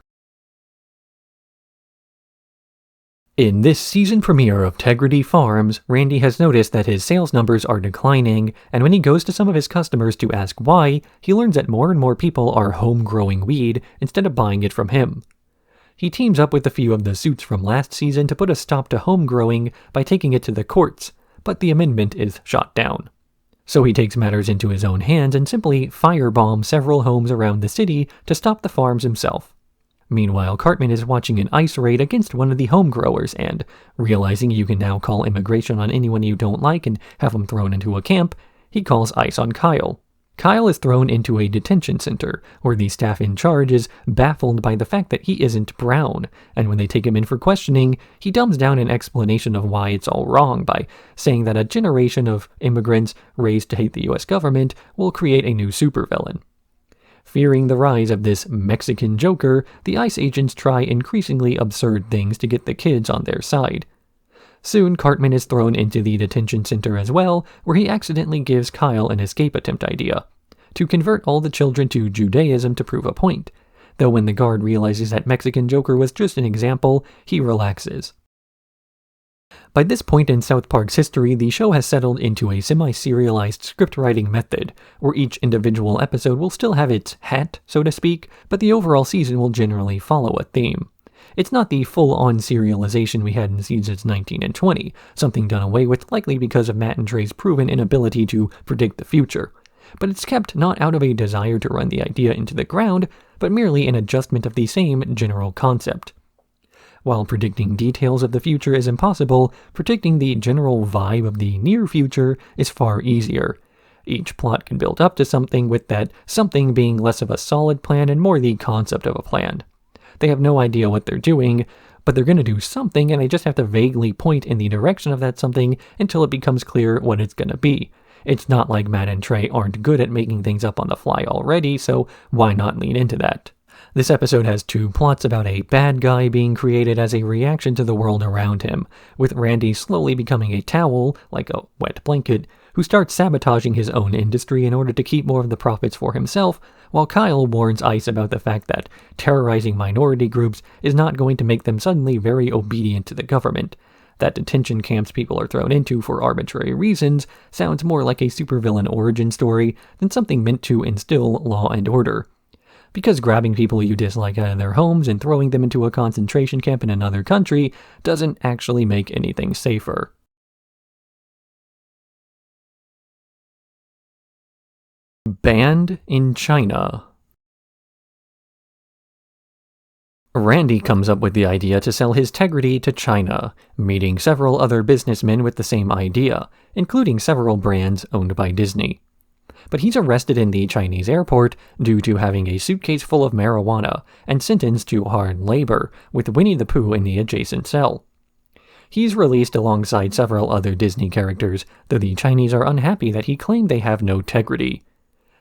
In this season premiere of Tegridy Farms, Randy has noticed that his sales numbers are declining, and when he goes to some of his customers to ask why, he learns that more and more people are home-growing weed instead of buying it from him. He teams up with a few of the suits from last season to put a stop to home-growing by taking it to the courts, but the amendment is shot down. So he takes matters into his own hands and simply firebombs several homes around the city to stop the farms himself. Meanwhile, Cartman is watching an ice raid against one of the home growers and, realizing you can now call immigration on anyone you don't like and have them thrown into a camp, he calls ice on Kyle. Kyle is thrown into a detention center, where the staff in charge is baffled by the fact that he isn't brown, and when they take him in for questioning, he dumbs down an explanation of why it's all wrong by saying that a generation of immigrants raised to hate the US government will create a new supervillain. Fearing the rise of this Mexican Joker, the ICE agents try increasingly absurd things to get the kids on their side. Soon, Cartman is thrown into the detention center as well, where he accidentally gives Kyle an escape attempt idea, to convert all the children to Judaism to prove a point, though when the guard realizes that Mexican Joker was just an example, he relaxes. By this point in South Park's history, the show has settled into a semi-serialized script-writing method, where each individual episode will still have its hat, so to speak, but the overall season will generally follow a theme. It's not the full-on serialization we had in seasons 19 and 20, something done away with likely because of Matt and Trey's proven inability to predict the future. But it's kept not out of a desire to run the idea into the ground, but merely an adjustment of the same general concept. While predicting details of the future is impossible, predicting the general vibe of the near future is far easier. Each plot can build up to something, with that something being less of a solid plan and more the concept of a plan. They have no idea what they're doing, but they're going to do something, and they just have to vaguely point in the direction of that something until it becomes clear what it's going to be. It's not like Matt and Trey aren't good at making things up on the fly already, so why not lean into that? This episode has two plots about a bad guy being created as a reaction to the world around him, with Randy slowly becoming a towel, like a wet blanket, who starts sabotaging his own industry in order to keep more of the profits for himself, while Kyle warns ICE about the fact that terrorizing minority groups is not going to make them suddenly very obedient to the government. That detention camps people are thrown into for arbitrary reasons sounds more like a supervillain origin story than something meant to instill law and order. Because grabbing people you dislike out of their homes and throwing them into a concentration camp in another country doesn't actually make anything safer. Banned in China. Randy comes up with the idea to sell his Tegridy to China, meeting several other businessmen with the same idea, including several brands owned by Disney. But he's arrested in the Chinese airport due to having a suitcase full of marijuana and sentenced to hard labor, with Winnie the Pooh in the adjacent cell. He's released alongside several other Disney characters, though the Chinese are unhappy that he claimed they have no Tegridy.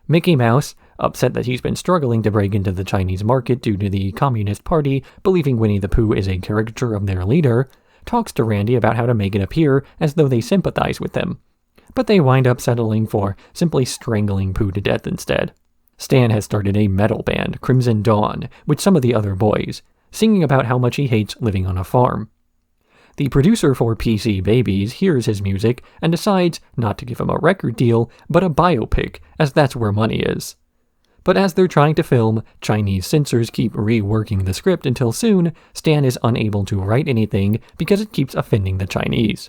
Mickey Mouse, upset that he's been struggling to break into the Chinese market due to the Communist Party believing Winnie the Pooh is a caricature of their leader, talks to Randy about how to make it appear as though they sympathize with them. But they wind up settling for simply strangling Pooh to death instead. Stan has started a metal band, Crimson Dawn, with some of the other boys, singing about how much he hates living on a farm. The producer for PC Babies hears his music and decides not to give him a record deal, but a biopic, as that's where money is. But as they're trying to film, Chinese censors keep reworking the script until soon, Stan is unable to write anything because it keeps offending the Chinese.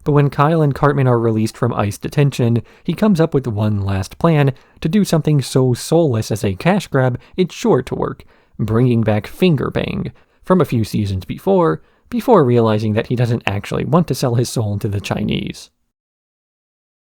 But when Kyle and Cartman are released from ICE detention, he comes up with one last plan to do something so soulless as a cash grab it's sure to work, bringing back Finger Bang from a few seasons before realizing that he doesn't actually want to sell his soul to the Chinese.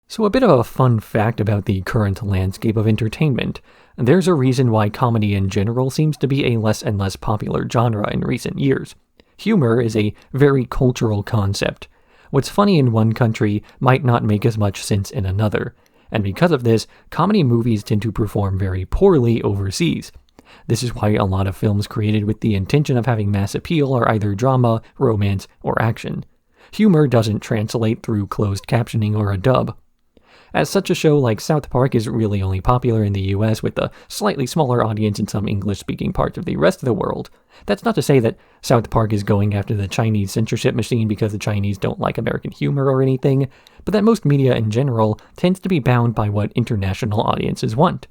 So a bit of a fun fact about the current landscape of entertainment. There's a reason why comedy in general seems to be a less and less popular genre in recent years. Humor is a very cultural concept. What's funny in one country might not make as much sense in another, and because of this, comedy movies tend to perform very poorly overseas. This is why a lot of films created with the intention of having mass appeal are either drama, romance, or action. Humor doesn't translate through closed captioning or a dub. As such, a show like South Park is really only popular in the US with a slightly smaller audience in some English-speaking parts of the rest of the world. That's not to say that South Park is going after the Chinese censorship machine because the Chinese don't like American humor or anything, but that most media in general tends to be bound by what international audiences want.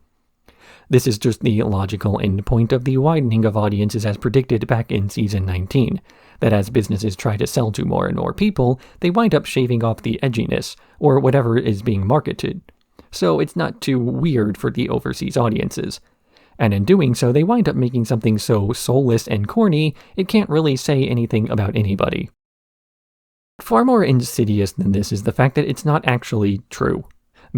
This is just the logical endpoint of the widening of audiences as predicted back in Season 19, that as businesses try to sell to more and more people, they wind up shaving off the edginess, or whatever is being marketed. So it's not too weird for the overseas audiences. And in doing so, they wind up making something so soulless and corny, it can't really say anything about anybody. Far more insidious than this is the fact that it's not actually true.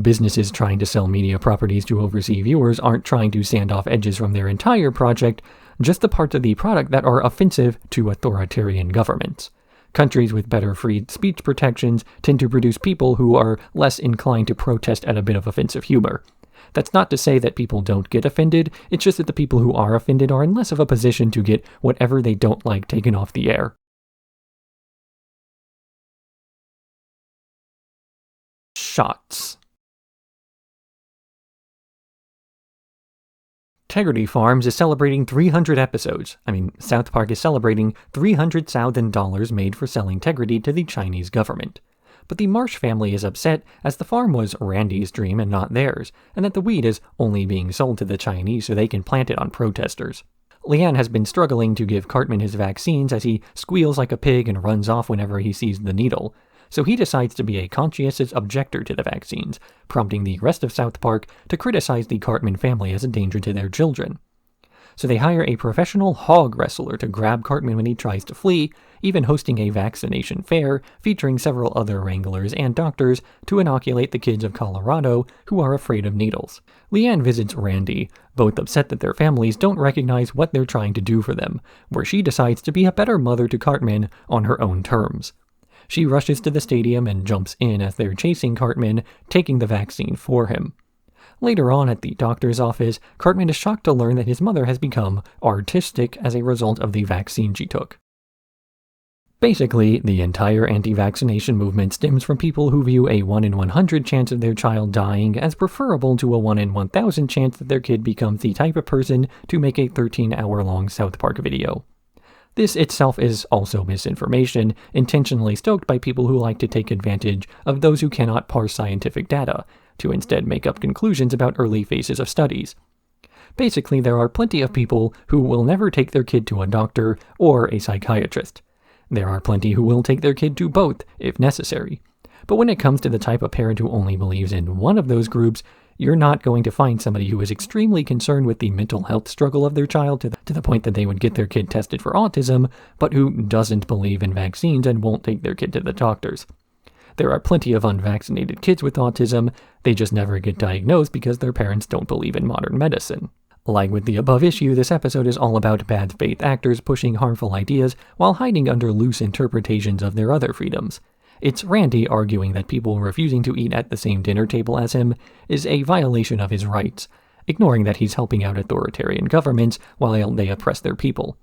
Businesses trying to sell media properties to overseas viewers aren't trying to sand off edges from their entire project, just the parts of the product that are offensive to authoritarian governments. Countries with better free speech protections tend to produce people who are less inclined to protest at a bit of offensive humor. That's not to say that people don't get offended, it's just that the people who are offended are in less of a position to get whatever they don't like taken off the air. Shots. Tegridy Farms is celebrating 300 episodes. South Park is celebrating $300,000 made for selling Tegridy to the Chinese government. But the Marsh family is upset as the farm was Randy's dream and not theirs, and that the weed is only being sold to the Chinese so they can plant it on protesters. Leanne has been struggling to give Cartman his vaccines as he squeals like a pig and runs off whenever he sees the needle, so he decides to be a conscientious objector to the vaccines, prompting the rest of South Park to criticize the Cartman family as a danger to their children. So they hire a professional hog wrestler to grab Cartman when he tries to flee, even hosting a vaccination fair featuring several other wranglers and doctors to inoculate the kids of Colorado who are afraid of needles. Leanne visits Randy, both upset that their families don't recognize what they're trying to do for them, where she decides to be a better mother to Cartman on her own terms. She rushes to the stadium and jumps in as they're chasing Cartman, taking the vaccine for him. Later on at the doctor's office, Cartman is shocked to learn that his mother has become artistic as a result of the vaccine she took. Basically, the entire anti-vaccination movement stems from people who view a 1 in 100 chance of their child dying as preferable to a 1 in 1,000 chance that their kid becomes the type of person to make a 13-hour-long South Park video. This itself is also misinformation, intentionally stoked by people who like to take advantage of those who cannot parse scientific data, to instead make up conclusions about early phases of studies. Basically, there are plenty of people who will never take their kid to a doctor or a psychiatrist. There are plenty who will take their kid to both, if necessary. But when it comes to the type of parent who only believes in one of those groups, you're not going to find somebody who is extremely concerned with the mental health struggle of their child to the point that they would get their kid tested for autism, but who doesn't believe in vaccines and won't take their kid to the doctors. There are plenty of unvaccinated kids with autism, they just never get diagnosed because their parents don't believe in modern medicine. Like with the above issue, this episode is all about bad faith actors pushing harmful ideas while hiding under loose interpretations of their other freedoms. It's Randy arguing that people refusing to eat at the same dinner table as him is a violation of his rights, ignoring that he's helping out authoritarian governments while they oppress their people.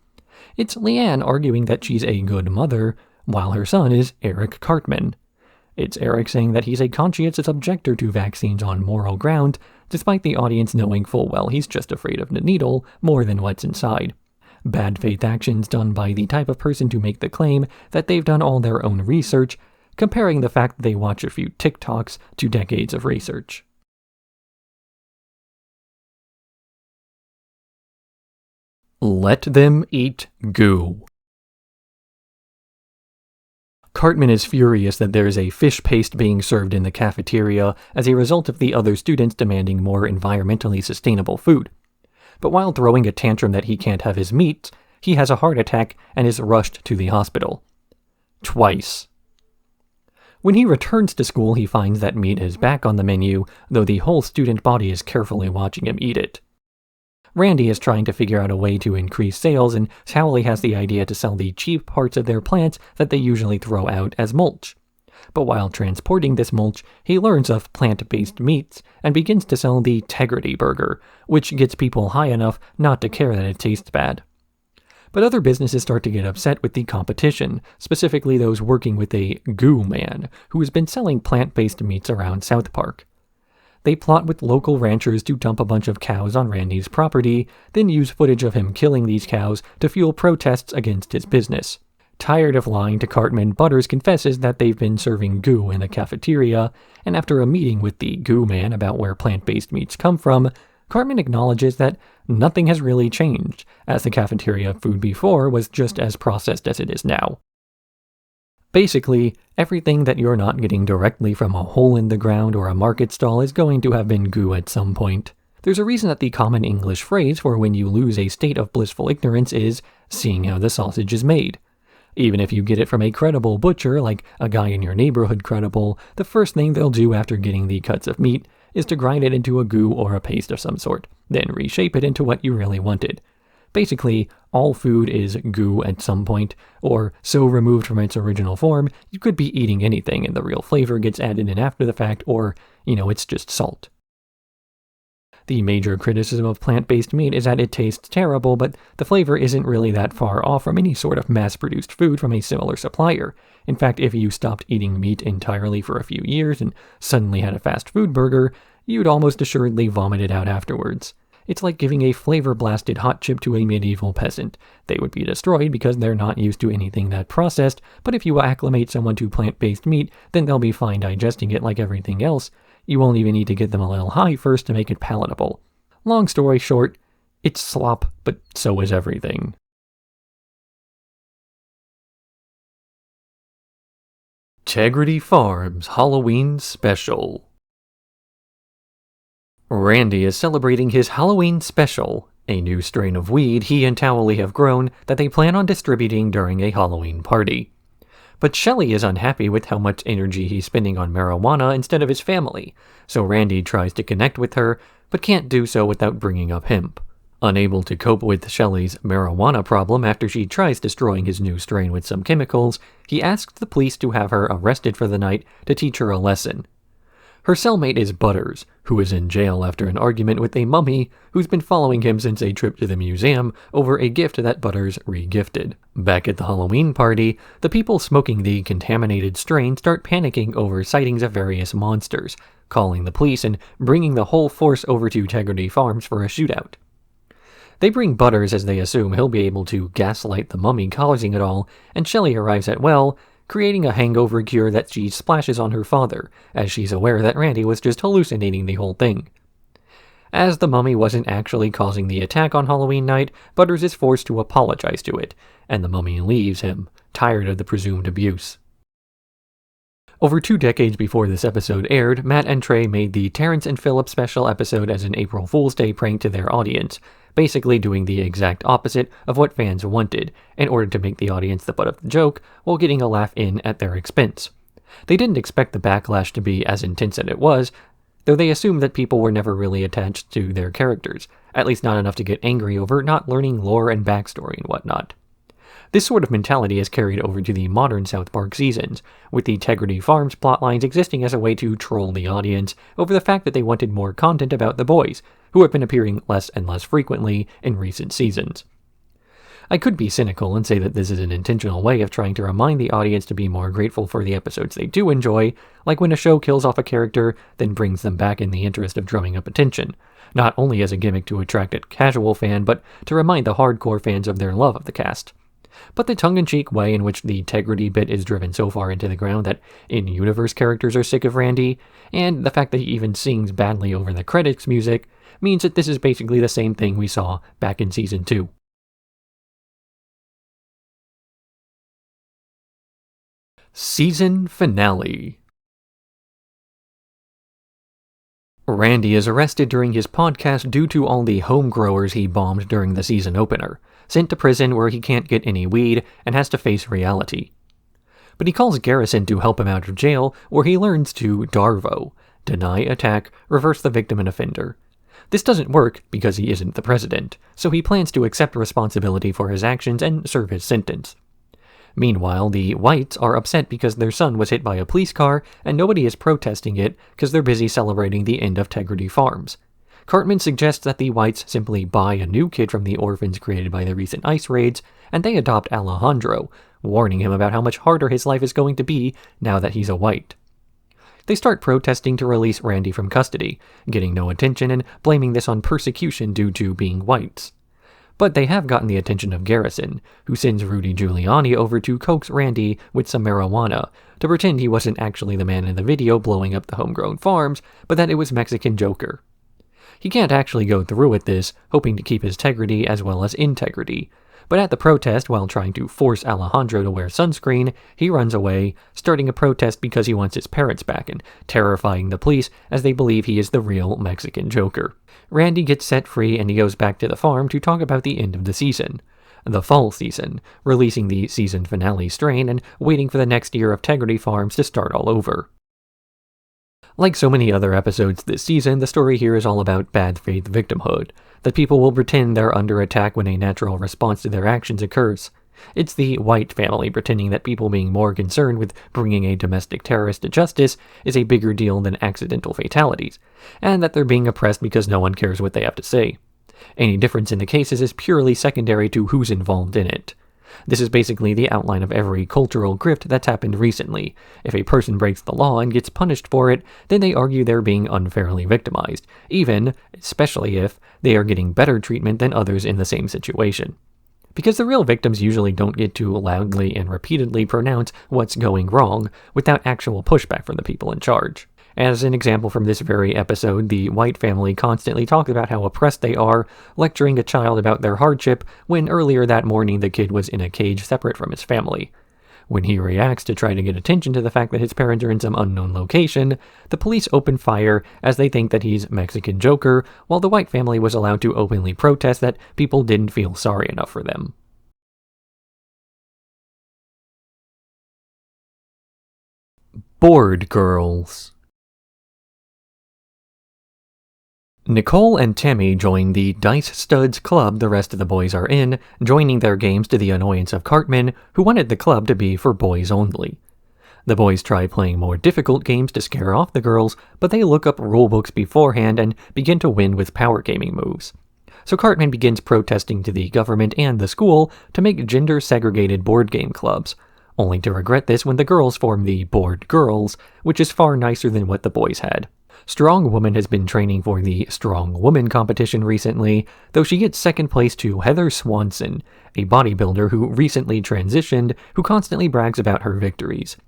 It's Leanne arguing that she's a good mother, while her son is Eric Cartman. It's Eric saying that he's a conscientious objector to vaccines on moral ground, despite the audience knowing full well he's just afraid of the needle more than what's inside. Bad faith actions done by the type of person to make the claim that they've done all their own research, comparing the fact that they watch a few TikToks to decades of research. Let them eat goo. Cartman is furious that there is a fish paste being served in the cafeteria as a result of the other students demanding more environmentally sustainable food. But while throwing a tantrum that he can't have his meat, he has a heart attack and is rushed to the hospital. Twice. When he returns to school, he finds that meat is back on the menu, though the whole student body is carefully watching him eat it. Randy is trying to figure out a way to increase sales, and Howley has the idea to sell the cheap parts of their plants that they usually throw out as mulch. But while transporting this mulch, he learns of plant-based meats and begins to sell the Tegridy burger, which gets people high enough not to care that it tastes bad. But other businesses start to get upset with the competition, specifically those working with a goo man, who has been selling plant-based meats around South Park. They plot with local ranchers to dump a bunch of cows on Randy's property, then use footage of him killing these cows to fuel protests against his business. Tired of lying to Cartman, Butters confesses that they've been serving goo in the cafeteria, and after a meeting with the goo man about where plant-based meats come from, Cartman acknowledges that nothing has really changed, as the cafeteria food before was just as processed as it is now. Basically, everything that you're not getting directly from a hole in the ground or a market stall is going to have been goo at some point. There's a reason that the common English phrase for when you lose a state of blissful ignorance is seeing how the sausage is made. Even if you get it from a credible butcher, like a guy in your neighborhood credible, the first thing they'll do after getting the cuts of meat is to grind it into a goo or a paste of some sort, then reshape it into what you really wanted. Basically, all food is goo at some point, or so removed from its original form, you could be eating anything and the real flavor gets added in after the fact, or, it's just salt. The major criticism of plant-based meat is that it tastes terrible, but the flavor isn't really that far off from any sort of mass-produced food from a similar supplier. In fact, if you stopped eating meat entirely for a few years and suddenly had a fast food burger, you'd almost assuredly vomit it out afterwards. It's like giving a flavor-blasted hot chip to a medieval peasant. They would be destroyed because they're not used to anything that processed, but if you acclimate someone to plant-based meat, then they'll be fine digesting it like everything else. You won't even need to get them a little high first to make it palatable. Long story short, it's slop, but so is everything. Tegridy Farms Halloween Special. Randy is celebrating his Halloween Special, a new strain of weed he and Towelie have grown that they plan on distributing during a Halloween party. But Shelley is unhappy with how much energy he's spending on marijuana instead of his family, so Randy tries to connect with her, but can't do so without bringing up hemp. Unable to cope with Shelley's marijuana problem after she tries destroying his new strain with some chemicals, he asks the police to have her arrested for the night to teach her a lesson. Her cellmate is Butters, who is in jail after an argument with a mummy who's been following him since a trip to the museum over a gift that Butters re-gifted. Back at the Halloween party, the people smoking the contaminated strain start panicking over sightings of various monsters, calling the police and bringing the whole force over to Tegridy Farms for a shootout. They bring Butters as they assume he'll be able to gaslight the mummy causing it all, and Shelley arrives at well, creating a hangover cure that she splashes on her father, as she's aware that Randy was just hallucinating the whole thing. As the mummy wasn't actually causing the attack on Halloween night, Butters is forced to apologize to it, and the mummy leaves him, tired of the presumed abuse. Over 2 decades before this episode aired, Matt and Trey made the Terrence and Phillip special episode as an April Fool's Day prank to their audience, basically doing the exact opposite of what fans wanted, in order to make the audience the butt of the joke while getting a laugh in at their expense. They didn't expect the backlash to be as intense as it was, though they assumed that people were never really attached to their characters, at least not enough to get angry over not learning lore and backstory and whatnot. This sort of mentality is carried over to the modern South Park seasons, with the Tegridy Farms plotlines existing as a way to troll the audience over the fact that they wanted more content about the boys, who have been appearing less and less frequently in recent seasons. I could be cynical and say that this is an intentional way of trying to remind the audience to be more grateful for the episodes they do enjoy, like when a show kills off a character, then brings them back in the interest of drumming up attention, not only as a gimmick to attract a casual fan, but to remind the hardcore fans of their love of the cast. But the tongue-in-cheek way in which the Tegridy bit is driven so far into the ground that in-universe characters are sick of Randy, and the fact that he even sings badly over the credits music, means that this is basically the same thing we saw back in Season 2. Season Finale. Randy is arrested during his podcast due to all the homegrowers he bombed during the season opener, sent to prison where he can't get any weed and has to face reality. But he calls Garrison to help him out of jail, where he learns to Darvo, deny attack, reverse the victim and offender. This doesn't work because he isn't the president, so he plans to accept responsibility for his actions and serve his sentence. Meanwhile, the Whites are upset because their son was hit by a police car and nobody is protesting it because they're busy celebrating the end of Tegridy Farms. Cartman suggests that the Whites simply buy a new kid from the orphans created by the recent ice raids, and they adopt Alejandro, warning him about how much harder his life is going to be now that he's a White. They start protesting to release Randy from custody, getting no attention and blaming this on persecution due to being Whites. But they have gotten the attention of Garrison, who sends Rudy Giuliani over to coax Randy with some marijuana, to pretend he wasn't actually the man in the video blowing up the homegrown farms, but that it was Mexican Joker. He can't actually go through with this, hoping to keep his integrity as well as integrity, but at the protest, while trying to force Alejandro to wear sunscreen, he runs away, starting a protest because he wants his parents back and terrifying the police as they believe he is the real Mexican Joker. Randy gets set free and he goes back to the farm to talk about the end of the season. the fall season, releasing the season finale strain and waiting for the next year of Tegridy Farms to start all over. Like so many other episodes this season, the story here is all about bad faith victimhood, that people will pretend they're under attack when a natural response to their actions occurs. It's the White family pretending that people being more concerned with bringing a domestic terrorist to justice is a bigger deal than accidental fatalities, and that they're being oppressed because no one cares what they have to say. Any difference in the cases is purely secondary to who's involved in it. This is basically the outline of every cultural grift that's happened recently. If a person breaks the law and gets punished for it, then they argue they're being unfairly victimized, especially if they are getting better treatment than others in the same situation. Because the real victims usually don't get to loudly and repeatedly pronounce what's going wrong without actual pushback from the people in charge. As an example from this very episode, the White family constantly talks about how oppressed they are, lecturing a child about their hardship when earlier that morning the kid was in a cage separate from his family. When he reacts to try to get attention to the fact that his parents are in some unknown location, the police open fire as they think that he's Mexican Joker, while the White family was allowed to openly protest that people didn't feel sorry enough for them. Bored Girls. Nicole and Tammy join the Dice Studs club the rest of the boys are in, joining their games to the annoyance of Cartman, who wanted the club to be for boys only. The boys try playing more difficult games to scare off the girls, but they look up rulebooks beforehand and begin to win with power gaming moves. So Cartman begins protesting to the government and the school to make gender-segregated board game clubs, only to regret this when the girls form the Bored Girls, which is far nicer than what the boys had. Strong Woman has been training for the Strong Woman competition recently, though she gets second place to Heather Swanson, a bodybuilder who recently transitioned, who constantly brags about her victories.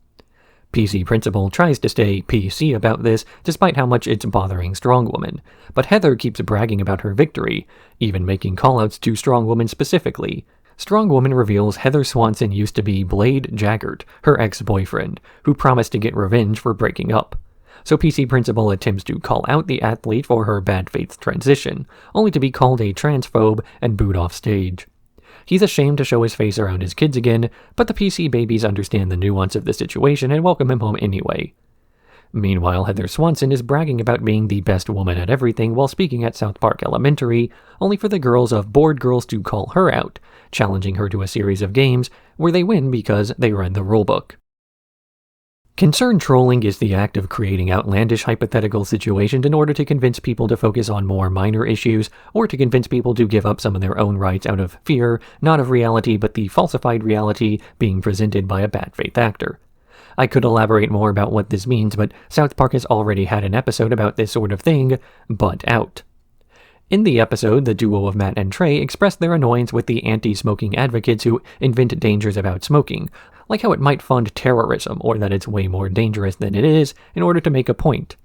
PC Principal tries to stay PC about this, despite how much it's bothering Strong Woman, but Heather keeps bragging about her victory, even making callouts to Strong Woman specifically. Strong Woman reveals Heather Swanson used to be Blade Jaggert, her ex-boyfriend, who promised to get revenge for breaking up. So PC Principal attempts to call out the athlete for her bad faith transition, only to be called a transphobe and booed off stage. He's ashamed to show his face around his kids again, but the PC babies understand the nuance of the situation and welcome him home anyway. Meanwhile, Heather Swanson is bragging about being the best woman at everything while speaking at South Park Elementary, only for the girls of Bored Girls to call her out, challenging her to a series of games where they win because they read the rulebook. Concern trolling is the act of creating outlandish hypothetical situations in order to convince people to focus on more minor issues, or to convince people to give up some of their own rights out of fear, not of reality, but the falsified reality being presented by a bad faith actor. I could elaborate more about what this means, but South Park has already had an episode about this sort of thing, Butt Out. In the episode, the duo of Matt and Trey express their annoyance with the anti-smoking advocates who invent dangers about smoking, like how it might fund terrorism or that it's way more dangerous than it is, in order to make a point.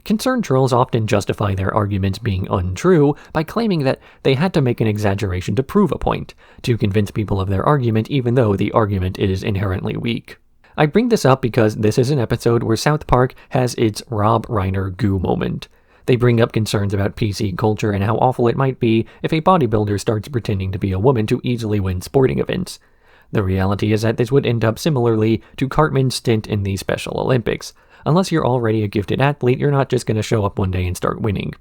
Concerned trolls often justify their arguments being untrue by claiming that they had to make an exaggeration to prove a point, to convince people of their argument even though the argument is inherently weak. I bring this up because this is an episode where South Park has its Rob Reiner goo moment. They bring up concerns about PC culture and how awful it might be if a bodybuilder starts pretending to be a woman to easily win sporting events. The reality is that this would end up similarly to Cartman's stint in the Special Olympics. Unless you're already a gifted athlete, you're not just going to show up one day and start winning.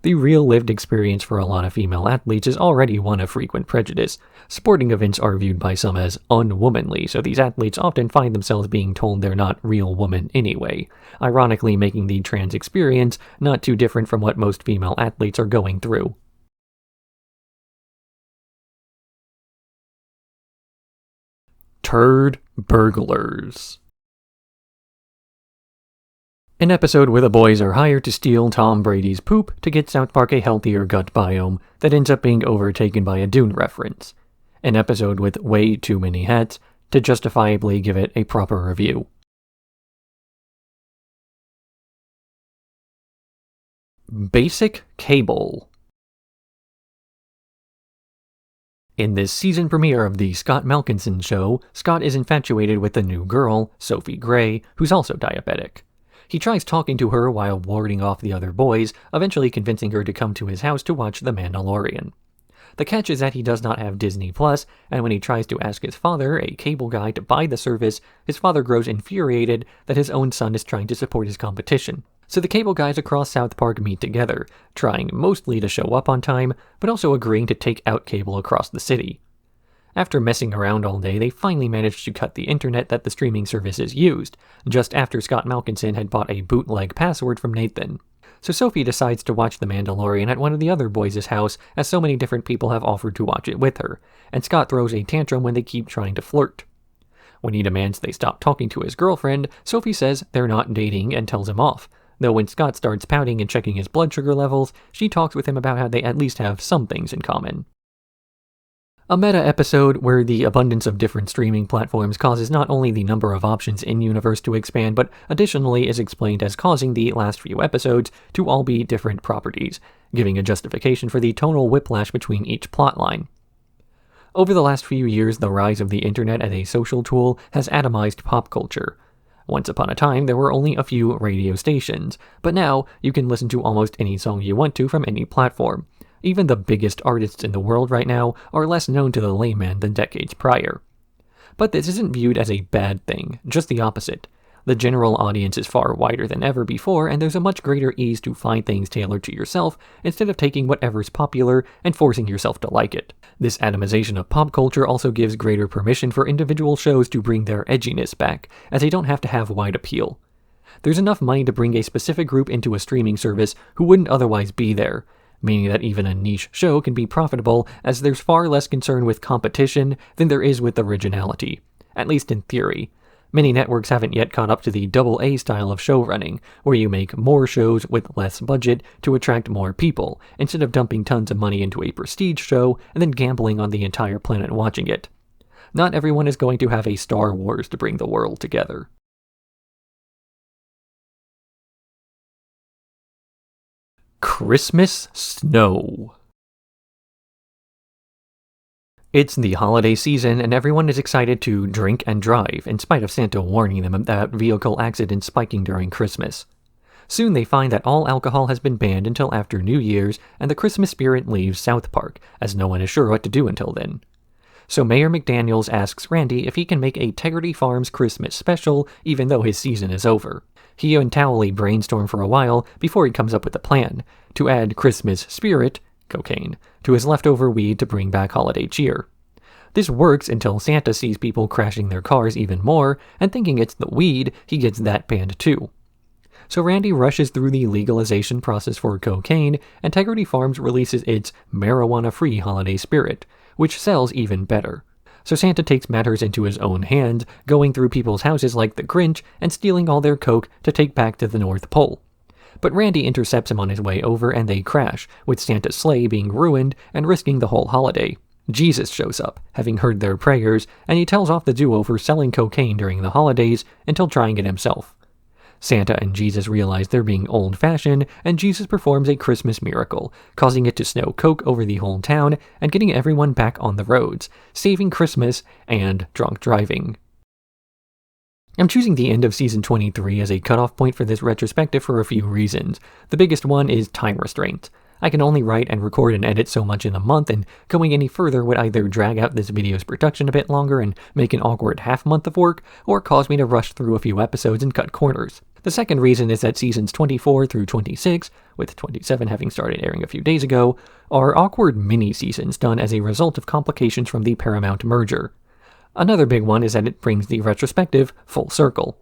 The real lived experience for a lot of female athletes is already one of frequent prejudice. Sporting events are viewed by some as unwomanly, so these athletes often find themselves being told they're not real women anyway, ironically making the trans experience not too different from what most female athletes are going through. Turd Burglars. An episode where the boys are hired to steal Tom Brady's poop to get South Park a healthier gut biome that ends up being overtaken by a Dune reference. An episode with way too many hats to justifiably give it a proper review. Basic Cable. In this season premiere of the Scott Malkinson show, Scott is infatuated with the new girl, Sophie Gray, who's also diabetic. He tries talking to her while warding off the other boys, eventually convincing her to come to his house to watch The Mandalorian. The catch is that he does not have Disney Plus, and when he tries to ask his father, a cable guy, to buy the service, his father grows infuriated that his own son is trying to support his competition. So the cable guys across South Park meet together, trying mostly to show up on time, but also agreeing to take out cable across the city. After messing around all day, they finally managed to cut the internet that the streaming services used, just after Scott Malkinson had bought a bootleg password from Nathan. So Sophie decides to watch The Mandalorian at one of the other boys' house, as so many different people have offered to watch it with her, and Scott throws a tantrum when they keep trying to flirt. When he demands they stop talking to his girlfriend, Sophie says they're not dating and tells him off, though when Scott starts pouting and checking his blood sugar levels, she talks with him about how they at least have some things in common. A meta-episode where the abundance of different streaming platforms causes not only the number of options in-universe to expand, but additionally is explained as causing the last few episodes to all be different properties, giving a justification for the tonal whiplash between each plotline. Over the last few years, the rise of the internet as a social tool has atomized pop culture. Once upon a time, there were only a few radio stations, but now you can listen to almost any song you want to from any platform. Even the biggest artists in the world right now are less known to the layman than decades prior. But this isn't viewed as a bad thing, just the opposite. The general audience is far wider than ever before, and there's a much greater ease to find things tailored to yourself instead of taking whatever's popular and forcing yourself to like it. This atomization of pop culture also gives greater permission for individual shows to bring their edginess back, as they don't have to have wide appeal. There's enough money to bring a specific group into a streaming service who wouldn't otherwise be there, meaning that even a niche show can be profitable, as there's far less concern with competition than there is with originality, at least in theory. Many networks haven't yet caught up to the AA style of show running, where you make more shows with less budget to attract more people, instead of dumping tons of money into a prestige show and then gambling on the entire planet watching it. Not everyone is going to have a Star Wars to bring the world together. Christmas snow. It's the holiday season, and everyone is excited to drink and drive, in spite of Santa warning them about vehicle accidents spiking during Christmas. Soon they find that all alcohol has been banned until after New Year's, and the Christmas spirit leaves South Park, as no one is sure what to do until then. So Mayor McDaniels asks Randy if he can make a Tegridy Farms Christmas special, even though his season is over. He and Towley brainstorm for a while before he comes up with a plan, to add Christmas spirit, cocaine, to his leftover weed to bring back holiday cheer. This works until Santa sees people crashing their cars even more, and thinking it's the weed, he gets that banned too. So Randy rushes through the legalization process for cocaine, and Tegridy Farms releases its marijuana-free holiday spirit, which sells even better. So Santa takes matters into his own hands, going through people's houses like the Grinch and stealing all their coke to take back to the North Pole. But Randy intercepts him on his way over and they crash, with Santa's sleigh being ruined and risking the whole holiday. Jesus shows up, having heard their prayers, and he tells off the duo for selling cocaine during the holidays until trying it himself. Santa and Jesus realize they're being old-fashioned, and Jesus performs a Christmas miracle, causing it to snow coke over the whole town and getting everyone back on the roads, saving Christmas and drunk driving. I'm choosing the end of Season 23 as a cutoff point for this retrospective for a few reasons. The biggest one is time restraints. I can only write and record and edit so much in a month, and going any further would either drag out this video's production a bit longer and make an awkward half-month of work, or cause me to rush through a few episodes and cut corners. The second reason is that seasons 24 through 26, with 27 having started airing a few days ago, are awkward mini-seasons done as a result of complications from the Paramount merger. Another big one is that it brings the retrospective full circle.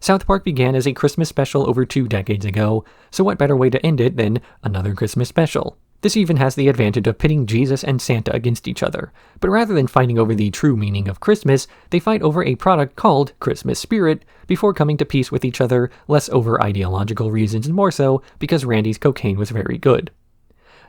South Park began as a Christmas special over 2 decades ago, so what better way to end it than another Christmas special? This even has the advantage of pitting Jesus and Santa against each other, but rather than fighting over the true meaning of Christmas, they fight over a product called Christmas Spirit before coming to peace with each other, less over ideological reasons and more so because Randy's cocaine was very good.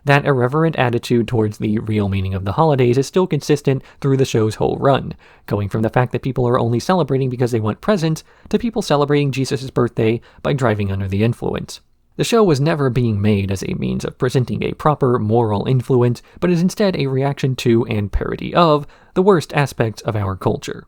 That irreverent attitude towards the real meaning of the holidays is still consistent through the show's whole run, going from the fact that people are only celebrating because they want presents to people celebrating Jesus' birthday by driving under the influence. The show was never being made as a means of presenting a proper moral influence, but is instead a reaction to and parody of the worst aspects of our culture.